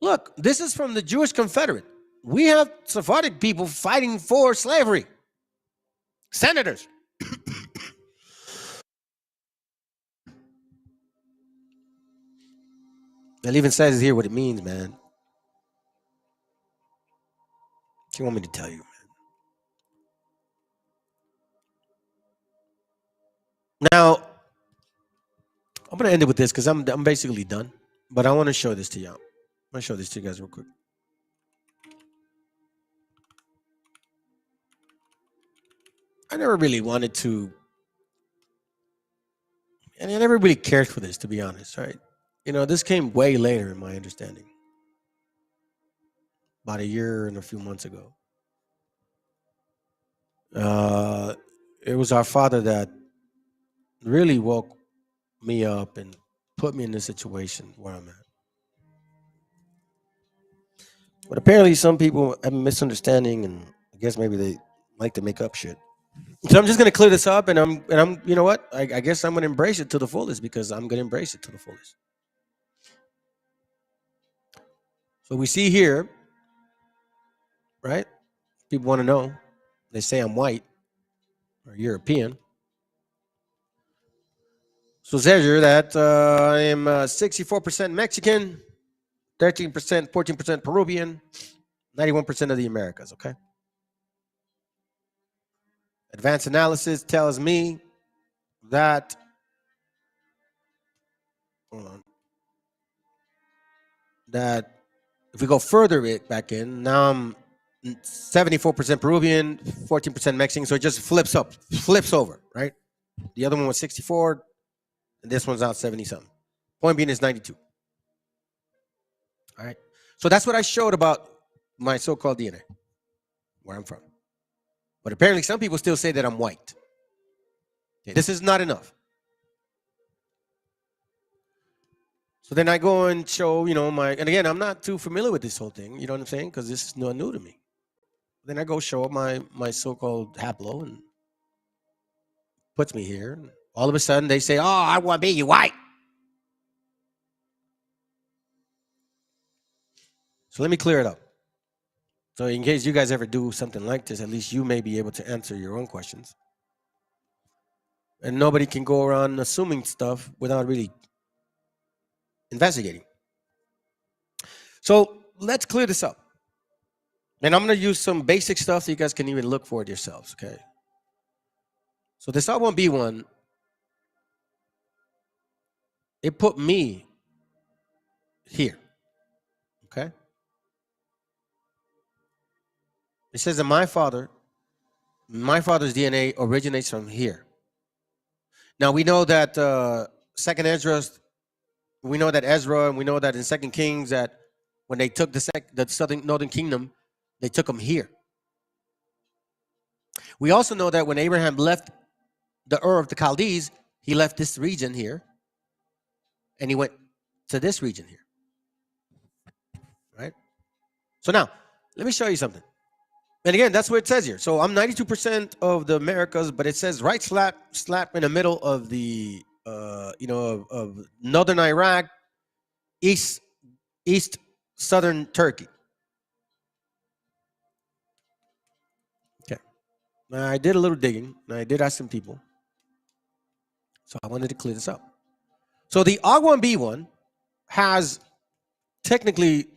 Look, this is from the Jewish Confederate. We have Sephardic people fighting for slavery. Senators. It even says here what it means, man. What do you want me to tell you, man? Now, I'm going to end it with this because I'm basically done. But I want to show this to y'all. I'm going to show this to you guys real quick. I never really wanted to, and I never really cared for this, to be honest, right? You know, this came way later in my understanding. About a year and a few months ago. It was our father that really woke me up and put me in this situation where I'm at. But apparently some people have a misunderstanding, and I guess maybe they like to make up shit. So I'm just gonna clear this up, and I'm you know what? I guess I'm gonna embrace it to the fullest because I'm gonna embrace it to the fullest. So we see here, right? People want to know. They say I'm white or European. So it says here that I am 64% Mexican, 13%, 14% Peruvian, 91% of the Americas, okay? Advanced analysis tells me that, hold on, that if we go further back in, now I'm 74% Peruvian, 14% Mexican, so it just flips over, right? The other one was 64, and this one's out 70-something. Point being is 92. All right? So that's what I showed about my so-called DNA, where I'm from. But apparently some people still say that I'm white. Okay, this is not enough. So then I go and show, you know, and again, I'm not too familiar with this whole thing, you know what I'm saying? Because this is not new to me. Then I go show up my so-called haplo and puts me here. And all of a sudden they say, oh, I want to be white. So let me clear it up. So in case you guys ever do something like this, at least you may be able to answer your own questions. And nobody can go around assuming stuff without really investigating. So let's clear this up. And I'm going to use some basic stuff so you guys can even look for it yourselves, okay? So this R1B1, it put me here, okay? It says that my father's DNA originates from here. Now we know that Second Ezra, we know that Ezra, and we know that in Second Kings that when they took the northern kingdom, They took them here. We also know that when Abraham left the Ur of the Chaldees, he left this region here, and he went to this region here. Right? So now, let me show you something. And again, that's what it says here. So I'm 92% of the Americas, but it says right slap in the middle of the, of northern Iraq, east southern Turkey. Okay. Now I did a little digging, and I did ask some people. So I wanted to clear this up. So the R1B1 has technically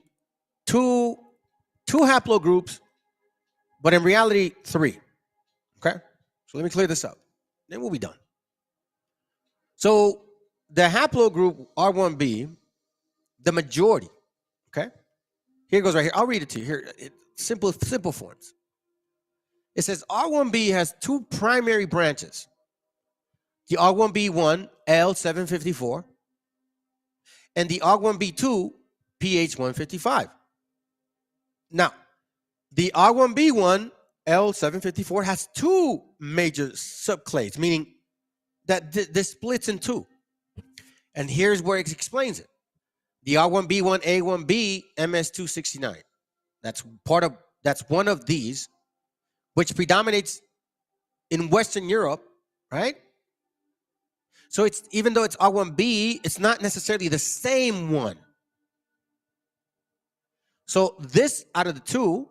two haplogroups, but in reality, 3. Okay? So let me clear this up. Then we'll be done. So the haplogroup R1B, the majority, okay? Here it goes right here. I'll read it to you. Here, simple forms. It says R1B has 2 primary branches. The R1B1 L754 and the R1B2 P.1 Now, the R1B1 L754 has 2 major subclades, meaning that this splits in 2. And here's where it explains it. The R1B1 A1B MS269. That's one of these, which predominates in Western Europe, right? So it's, even though it's R1B, it's not necessarily the same one. So this out of the 2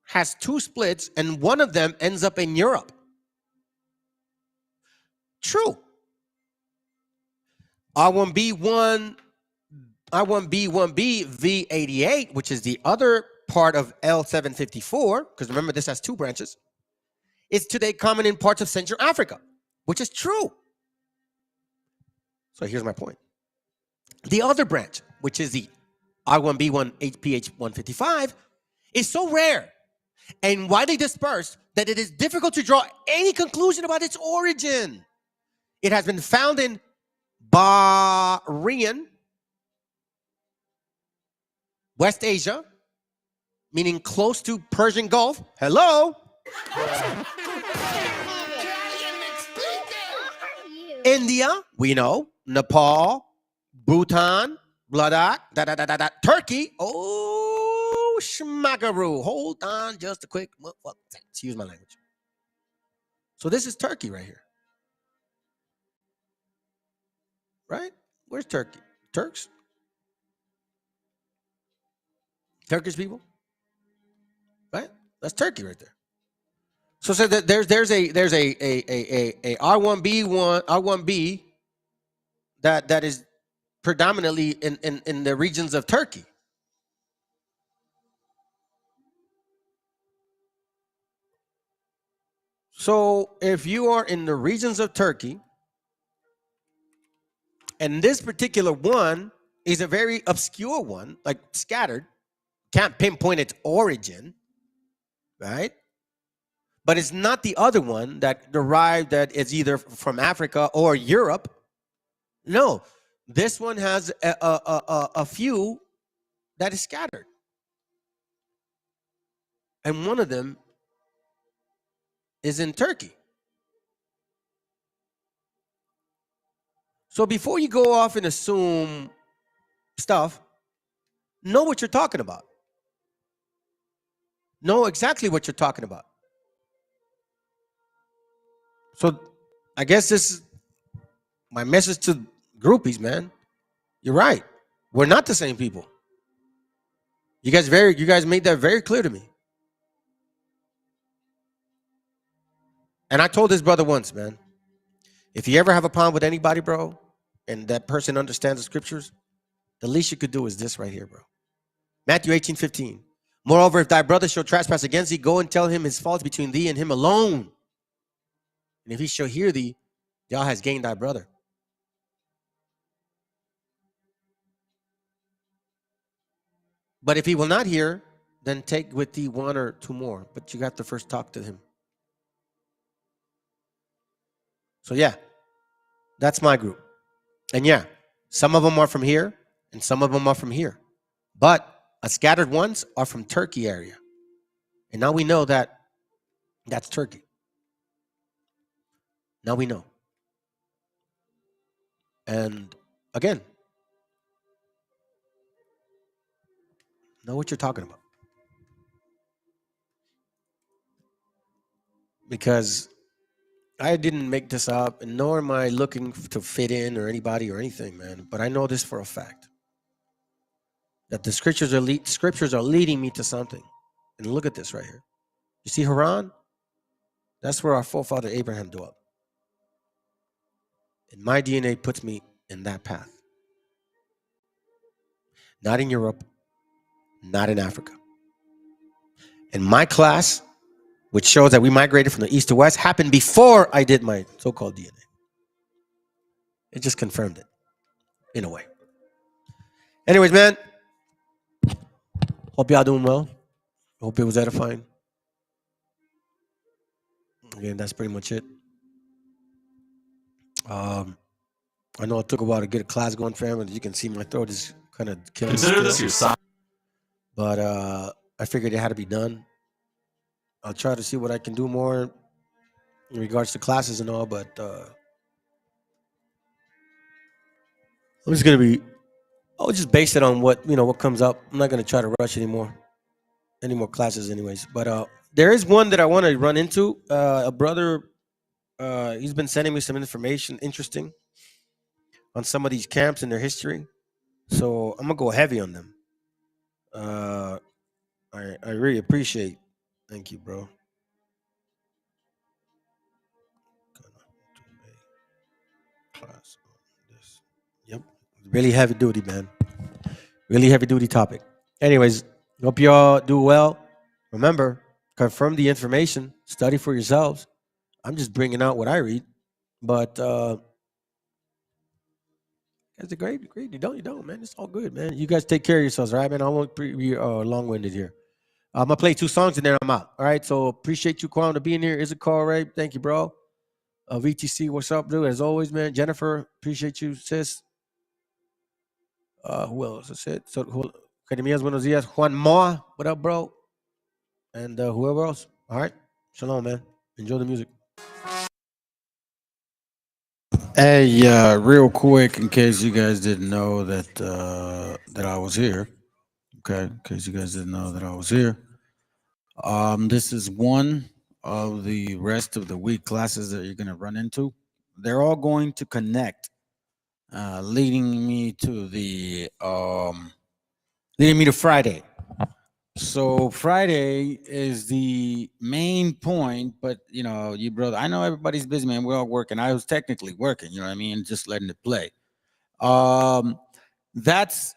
has 2 splits, and one of them ends up in Europe. True. R1B1B V88, which is the other part of L754, because remember this has 2 branches, is today common in parts of Central Africa, which is true. So here's my point. The other branch, which is the R1B1 HPH155, is so rare and widely dispersed that it is difficult to draw any conclusion about its origin. It has been found in Bahrain, West Asia, meaning close to Persian Gulf. Hello? India, we know. Nepal, Bhutan, Ladakh, Turkey. Oh, schmackaroo. Hold on just a quick. Excuse my language. So this is Turkey right here. Right? Where's Turkey? Turks? Turkish people? Right? That's Turkey right there. So that there's a R1B that is predominantly in the regions of Turkey. So if you are in the regions of Turkey, and this particular one is a very obscure one, like scattered, can't pinpoint its origin, right? But it's not the other one that derived that is either from Africa or Europe. No, this one has a few that is scattered. And one of them is in Turkey. So before you go off and assume stuff, know what you're talking about. Know exactly what you're talking about. So I guess this is my message to groupies, man. You're right. We're not the same people. You guys made that very clear to me. And I told this brother once, man, if you ever have a problem with anybody, bro, and that person understands the scriptures, the least you could do is this right here, bro. Matthew 18:15. Moreover, if thy brother shall trespass against thee, go and tell him his faults between thee and him alone. And if he shall hear thee, thou hast gained thy brother. But if he will not hear, then take with thee 1 or 2 more. But you got to first talk to him. So yeah, that's my group. And yeah, some of them are from here and some of them are from here. But scattered ones are from Turkey area. And now we know that that's Turkey. Now we know. And again, know what you're talking about. Because I didn't make this up, and nor am I looking to fit in or anybody or anything, man. But I know this for a fact. That the scriptures are leading me to something. And look at this right here. You see Haran? That's where our forefather Abraham dwelt. And my DNA puts me in that path. Not in Europe, not in Africa. And my class, which shows that we migrated from the east to west, happened before I did my so-called DNA. It just confirmed it, in a way. Anyways, man, hope y'all doing well. Hope it was edifying. Again, that's pretty much it. I know it took a while to get a class going, fam, and you can see my throat is kind of killing me. Consider this your sign. But I figured it had to be done. I'll try to see what I can do more in regards to classes and all, but I'll just base it on what comes up. I'm not gonna try to rush any more classes anyways. But there is one that I want to run into. A brother, he's been sending me some information interesting on some of these camps and their history. So I'm gonna go heavy on them. I really appreciate. Thank you, bro. Class on this. Yep. Really heavy duty, man. Really heavy duty topic. Anyways, hope y'all do well. Remember, confirm the information. Study for yourselves. I'm just bringing out what I read. But guys are great. You don't, man. It's all good, man. You guys take care of yourselves, all right, man? I won't be long-winded here. I'm going to play 2 songs and then I'm out. All right, so appreciate you, Kwame, to being here. Issachar, right? Thank you, bro. VTC, what's up, dude? As always, man. Jennifer, appreciate you, sis. Who else? That's it. So, Academias, buenos días. Juan Moa, what up, bro? And whoever else. All right. Shalom, man. Enjoy the music. Hey, real quick, in case you guys didn't know that that I was here. Okay, in case you guys didn't know that I was here. This is one of the rest of the week classes that you're gonna run into. They're all going to connect, leading me to Friday. So Friday is the main point, but you brother, I know everybody's busy, man. We're all working. I was technically working, you know what I mean, just letting it play. That's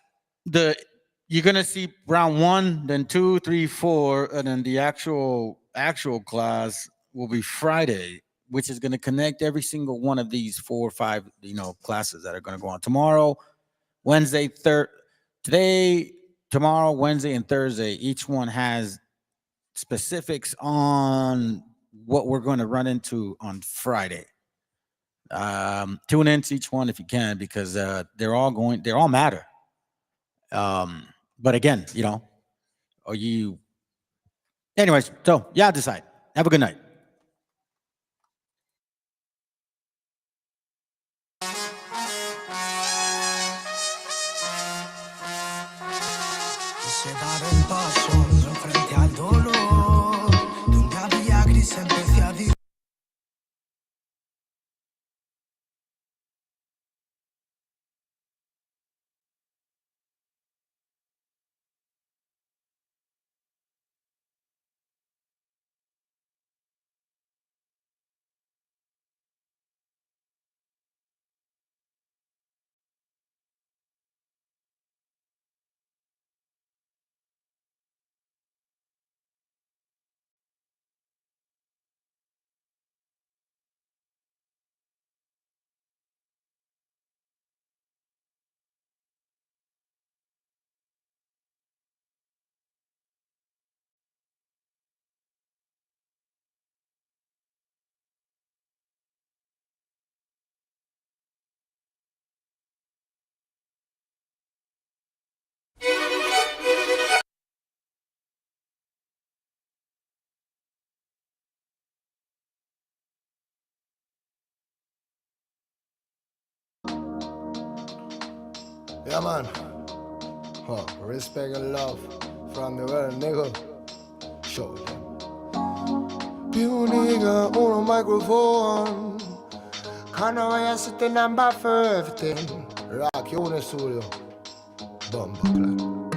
you're gonna see round 1, then 2, 3, 4, and then the actual class will be Friday, which is gonna connect every single one of these 4 or 5 classes that are gonna go on tomorrow, Wednesday, today, tomorrow, Wednesday, and Thursday. Each one has specifics on what we're going to run into on Friday. Tune into each one if you can, because they're all matter. But again, anyways, so yeah, decide. Have a good night. Se dar el paso frente al dolor, donde había gris empecé a vivir. Yeah, man. Respect and love from the world, nigga. Show them. P.1 nigga on a microphone. Can't I sit in number for everything. Rock, you in the studio. Bomba, claro.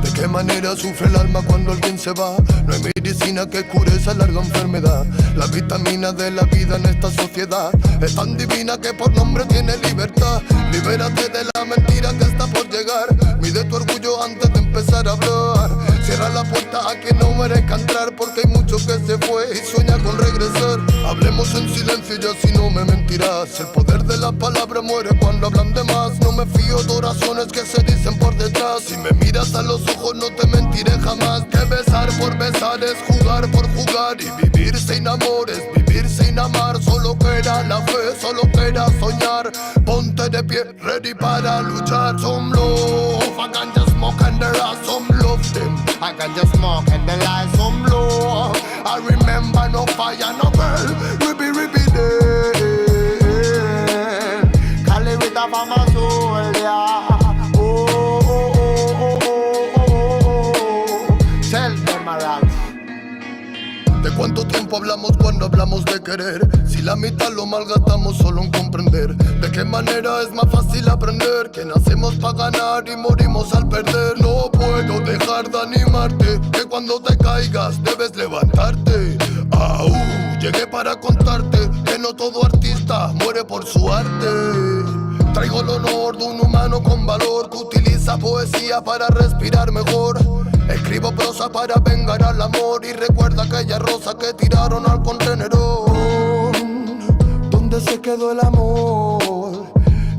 ¿De qué manera sufre el alma cuando alguien se va? No hay medicina que cure esa larga enfermedad. La vitamina de la vida en esta sociedad es tan divina que por nombre tiene libertad. Libérate de la mentira que está por llegar. Mide tu orgullo antes de empezar a hablar. Cierra la puerta a quien no merezca entrar, porque hay mucho que se fue y sueña con regresar. Hablemos en silencio y así no me mentirás. El poder de la palabra muere cuando hablan de más. No me fío de oraciones que se dicen por detrás. Si me miras a los ojos no te mentiré jamás. Que besar por besar es jugar por jugar. Y vivir sin amor es vivir sin amar. Solo queda la fe, solo queda soñar. Ponte de pie, ready para luchar. Some love, I can just smoke and there are some love them. I can just smoke and there are some love. I remember no fire, no burn. Ribby day. Cali with a mama soul, yeah. ¿De cuánto tiempo hablamos cuando hablamos de querer? Si la mitad lo malgastamos solo en comprender. ¿De qué manera es más fácil aprender? Que nacemos para ganar y morimos al perder. No puedo dejar de animarte, que cuando te caigas debes levantarte. Llegué para contarte que no todo artista muere por su arte. Traigo el honor de un humano con valor que utiliza poesía para respirar mejor. Escribo prosa para vengar al amor y recuerda aquella rosa que tiraron al contenedor. ¿Dónde se quedó el amor?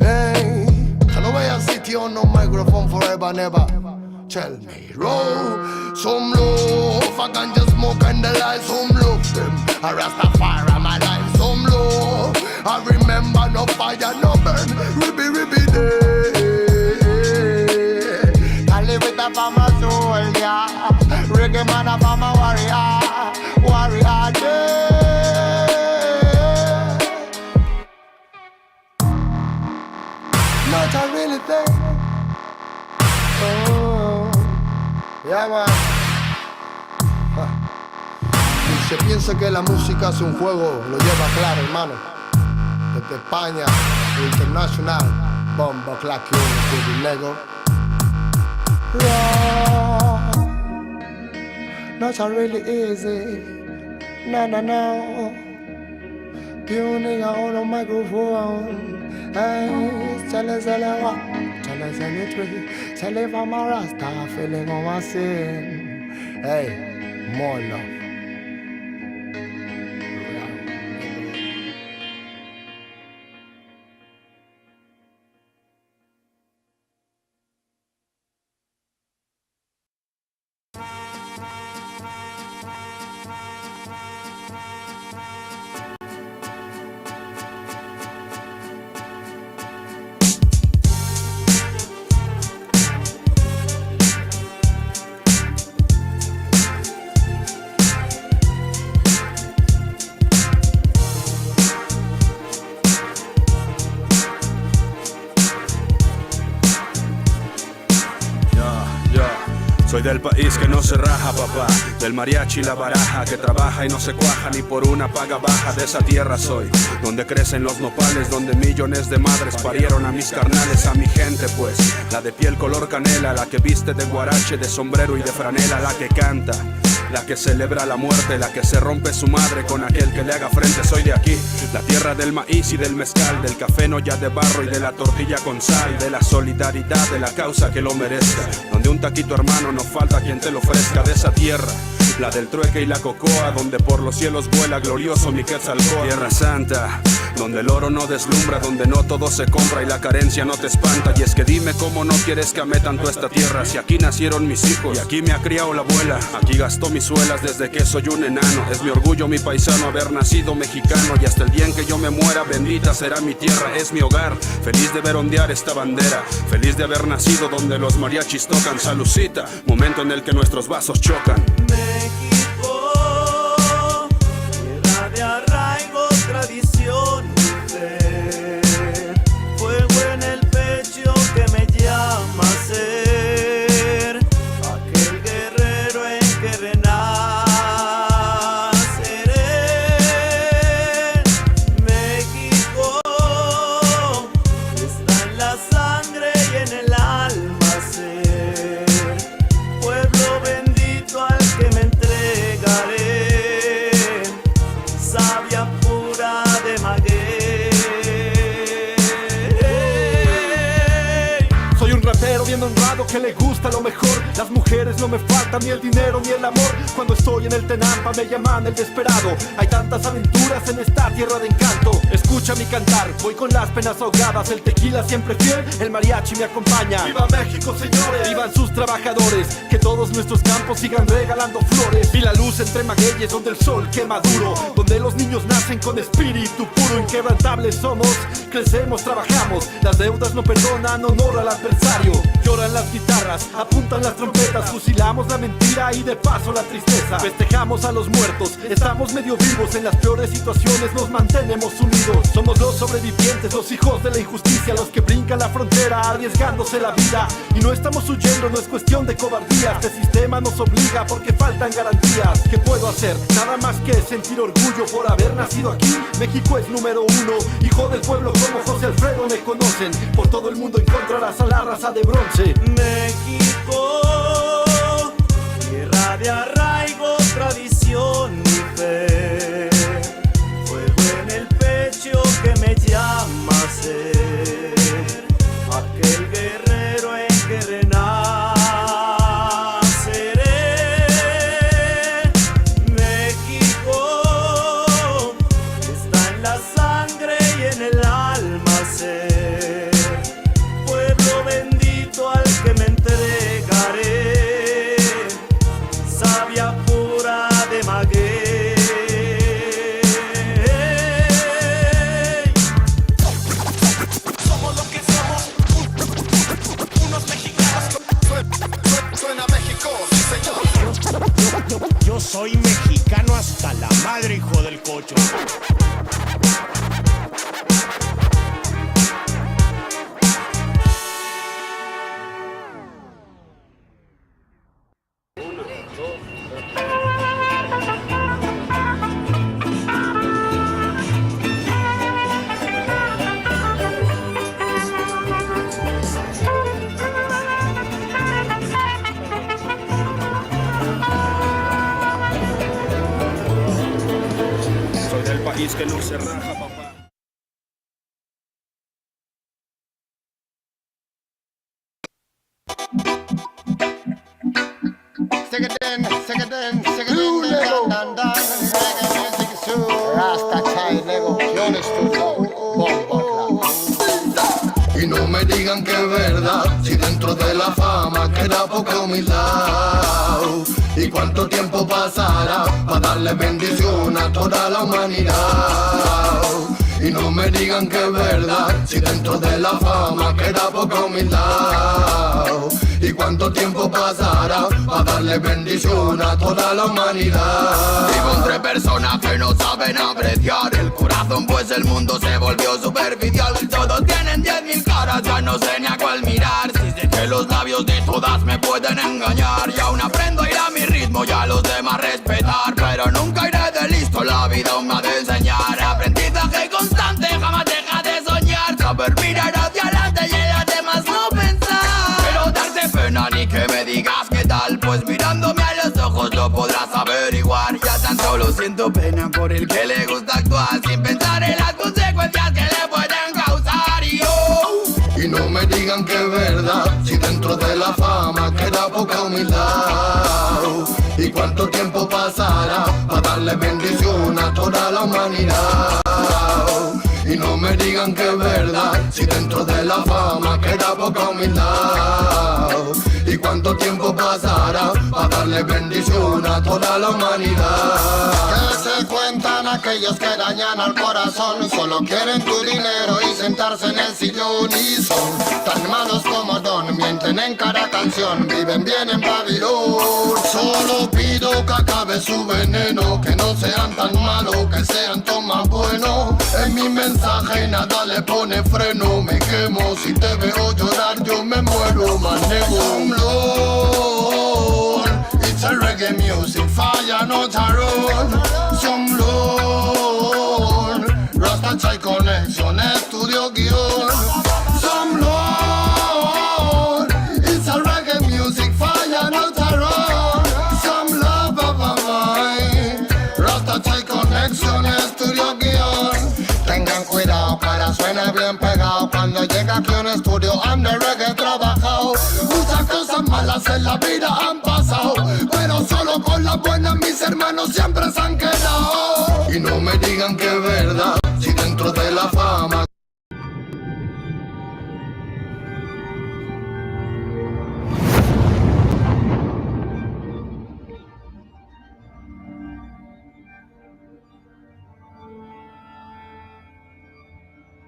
Hey, I no voy a sitio on no microphone forever, never. Tell me, roll some love. I can just smoke and the light, some love them. I Rastafari my life, some love. I remember no fire, no burn. Ribby day. I live with a farmer soul, yeah. Reggae man a farmer warrior day. Not a really thing. Oh, yeah, man. Y se piensa que la música es un juego, lo lleva claro, hermano. Desde España, internacional, bomba, clack, you, Lego. Not so really easy. No. P.1 nigga on a microphone. Hey, tell us what? Tell us anything. Tell if I'm a Rasta feeling on my sin. Hey, more love. Soy del país que no se raja, papá. Del mariachi y la baraja, que trabaja y no se cuaja ni por una paga baja. De esa tierra soy, donde crecen los nopales, donde millones de madres parieron a mis carnales, a mi gente pues. La de piel color canela, la que viste de guarache, de sombrero y de franela, la que canta, la que celebra la muerte, la que se rompe su madre con aquel que le haga frente. Soy de aquí, la tierra del maíz y del mezcal, del café no ya de barro y de la tortilla con sal, de la solidaridad, de la causa que lo merezca, donde un taquito hermano no falta quien te lo ofrezca. De esa tierra, la del trueque y la cocoa, donde por los cielos vuela glorioso mi Quetzalcóatl. Tierra santa, donde el oro no deslumbra, donde no todo se compra y la carencia no te espanta. Y es que dime cómo no quieres que ame tanto esta tierra, si aquí nacieron mis hijos y aquí me ha criado la abuela, aquí gastó mis suelas desde que soy un enano. Es mi orgullo mi paisano haber nacido mexicano, y hasta el día en que yo me muera bendita será mi tierra, es mi hogar. Feliz de ver ondear esta bandera, feliz de haber nacido donde los mariachis tocan. Salucita, momento en el que nuestros vasos chocan. México, tierra de arraigo, tradición y fe, fuego en el pecho bien honrado que le gusta lo mejor. Las mujeres no me faltan, ni el dinero ni el amor. Cuando estoy en el Tenampa me llaman el desesperado. Hay tantas aventuras en esta tierra de encanto. Escucha mi cantar, voy con las penas ahogadas. El tequila siempre fiel, el mariachi me acompaña. ¡Viva México, señores! ¡Vivan sus trabajadores! Que todos nuestros campos sigan regalando flores. Y la luz entre magueyes donde el sol quema duro, donde los niños nacen con espíritu puro. Inquebrantables somos, crecemos, trabajamos. Las deudas no perdonan, honor al adversario. Lloran las guitarras, apuntan las trompetas. Fusilamos la mentira y de paso la tristeza. Festejamos a los muertos, estamos medio vivos. En las peores situaciones nos mantenemos unidos. Somos los sobrevivientes, los hijos de la injusticia, los que brincan la frontera arriesgándose la vida. Y no estamos huyendo, no es cuestión de cobardía. Este sistema nos obliga porque faltan garantías. ¿Qué puedo hacer? Nada más que sentir orgullo por haber nacido aquí. México es número uno, hijo del pueblo como José Alfredo me conocen. Por todo el mundo encontrarás a la raza de bronce. México, tierra de arraigo, tradición y fe. Fuego en el pecho que me llama a ser aquel guerrero en que renaceré. México está en la sangre y en el alma ser. Pueblo bendito al que me entregaré, savia pura de maguey. Somos lo que somos, unos mexicanos. Suena México, sí señor. Yo soy mexicano hasta la madre, hijo del cocho. Soy del país que no se raja, papá. Y no me digan que es verdad, si dentro de la fama queda poca humildad. ¿Y cuánto tiempo pasará para darle bendición a toda la humanidad? Y no me digan que es verdad, si dentro de la fama queda poca humildad. ¿Y cuánto tiempo pasará para darle bendición a toda la humanidad? Vivo entre personas que no saben apreciar el corazón, pues el mundo se volvió superficial. Todos tienen 10.000 caras, ya no sé ni a cuál mirar. Si sé que los labios de todas me pueden engañar, y aún aprendo a ir a mi ritmo y a los demás respetar. Pero nunca iré de listo, la vida aún me ha de enseñar. Aprendizaje constante, jamás deja de soñar. Saber mirar hacia adelante y en las demás no pensar. Pero darte pena ni que me digas qué tal, pues mirándome a los ojos lo podrás averiguar. Ya tan solo siento pena por el que le gusta actuar sin pensar en las consecuencias que le pueden causar. Y no me digan que es verdad, si dentro de la fama queda poca humildad. ¿Y cuánto tiempo pasará para darle bendición a toda la humanidad? Y no me digan que es verdad, si dentro de la fama queda poca humildad. ¿Y cuánto tiempo pasará para darle bendición a toda la humanidad? Que se cuentan aquellos que dañan al corazón, solo quieren tu dinero y sentarse en el sillón. Y son tan malos como Don, mienten en cada canción, viven bien en Babilón. Solo pido que acabe su veneno, que no sean tan malos, que sean todo más buenos. En mi mensaje nada le pone freno, me quemo, si te veo llorar yo me muero, manego. Lord, it's a reggae music, fire not a road. Some Lord, Rasta Chai Connection, estudio guión. Some Lord, it's a reggae music, fire not a road. Some love of a mind, Rasta Chai Connection, estudio guión. Tengan cuidado, cara suena bien pegado. Cuando llega aquí a un estudio, anda reggae trabajado. malas en la vida han pasado, pero solo con las buenas mis hermanos siempre se han quedado. Y no me digan que es verdad, si dentro de la fama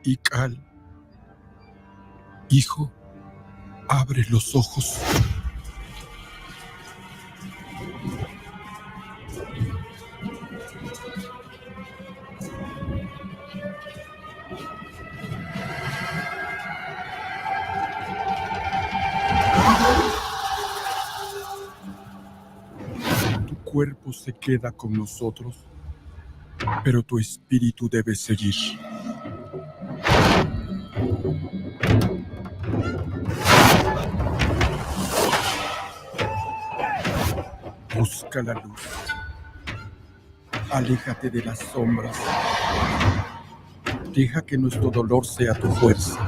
Ical, hijo, abre los ojos. Tu cuerpo se queda con nosotros, pero tu espíritu debe seguir. Busca la luz. Aléjate de las sombras. Deja que nuestro dolor sea tu fuerza.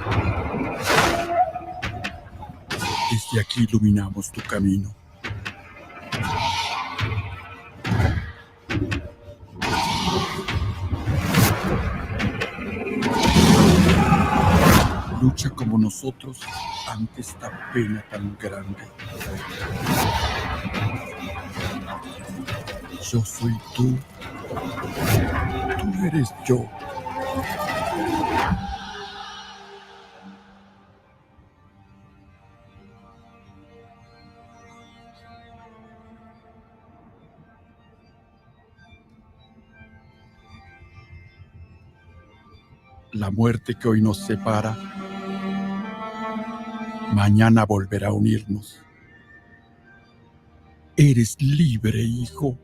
Desde aquí iluminamos tu camino. Lucha como nosotros ante esta pena tan grande. Yo soy tú. Tú eres yo. La muerte que hoy nos separa, mañana volverá a unirnos. Eres libre, hijo.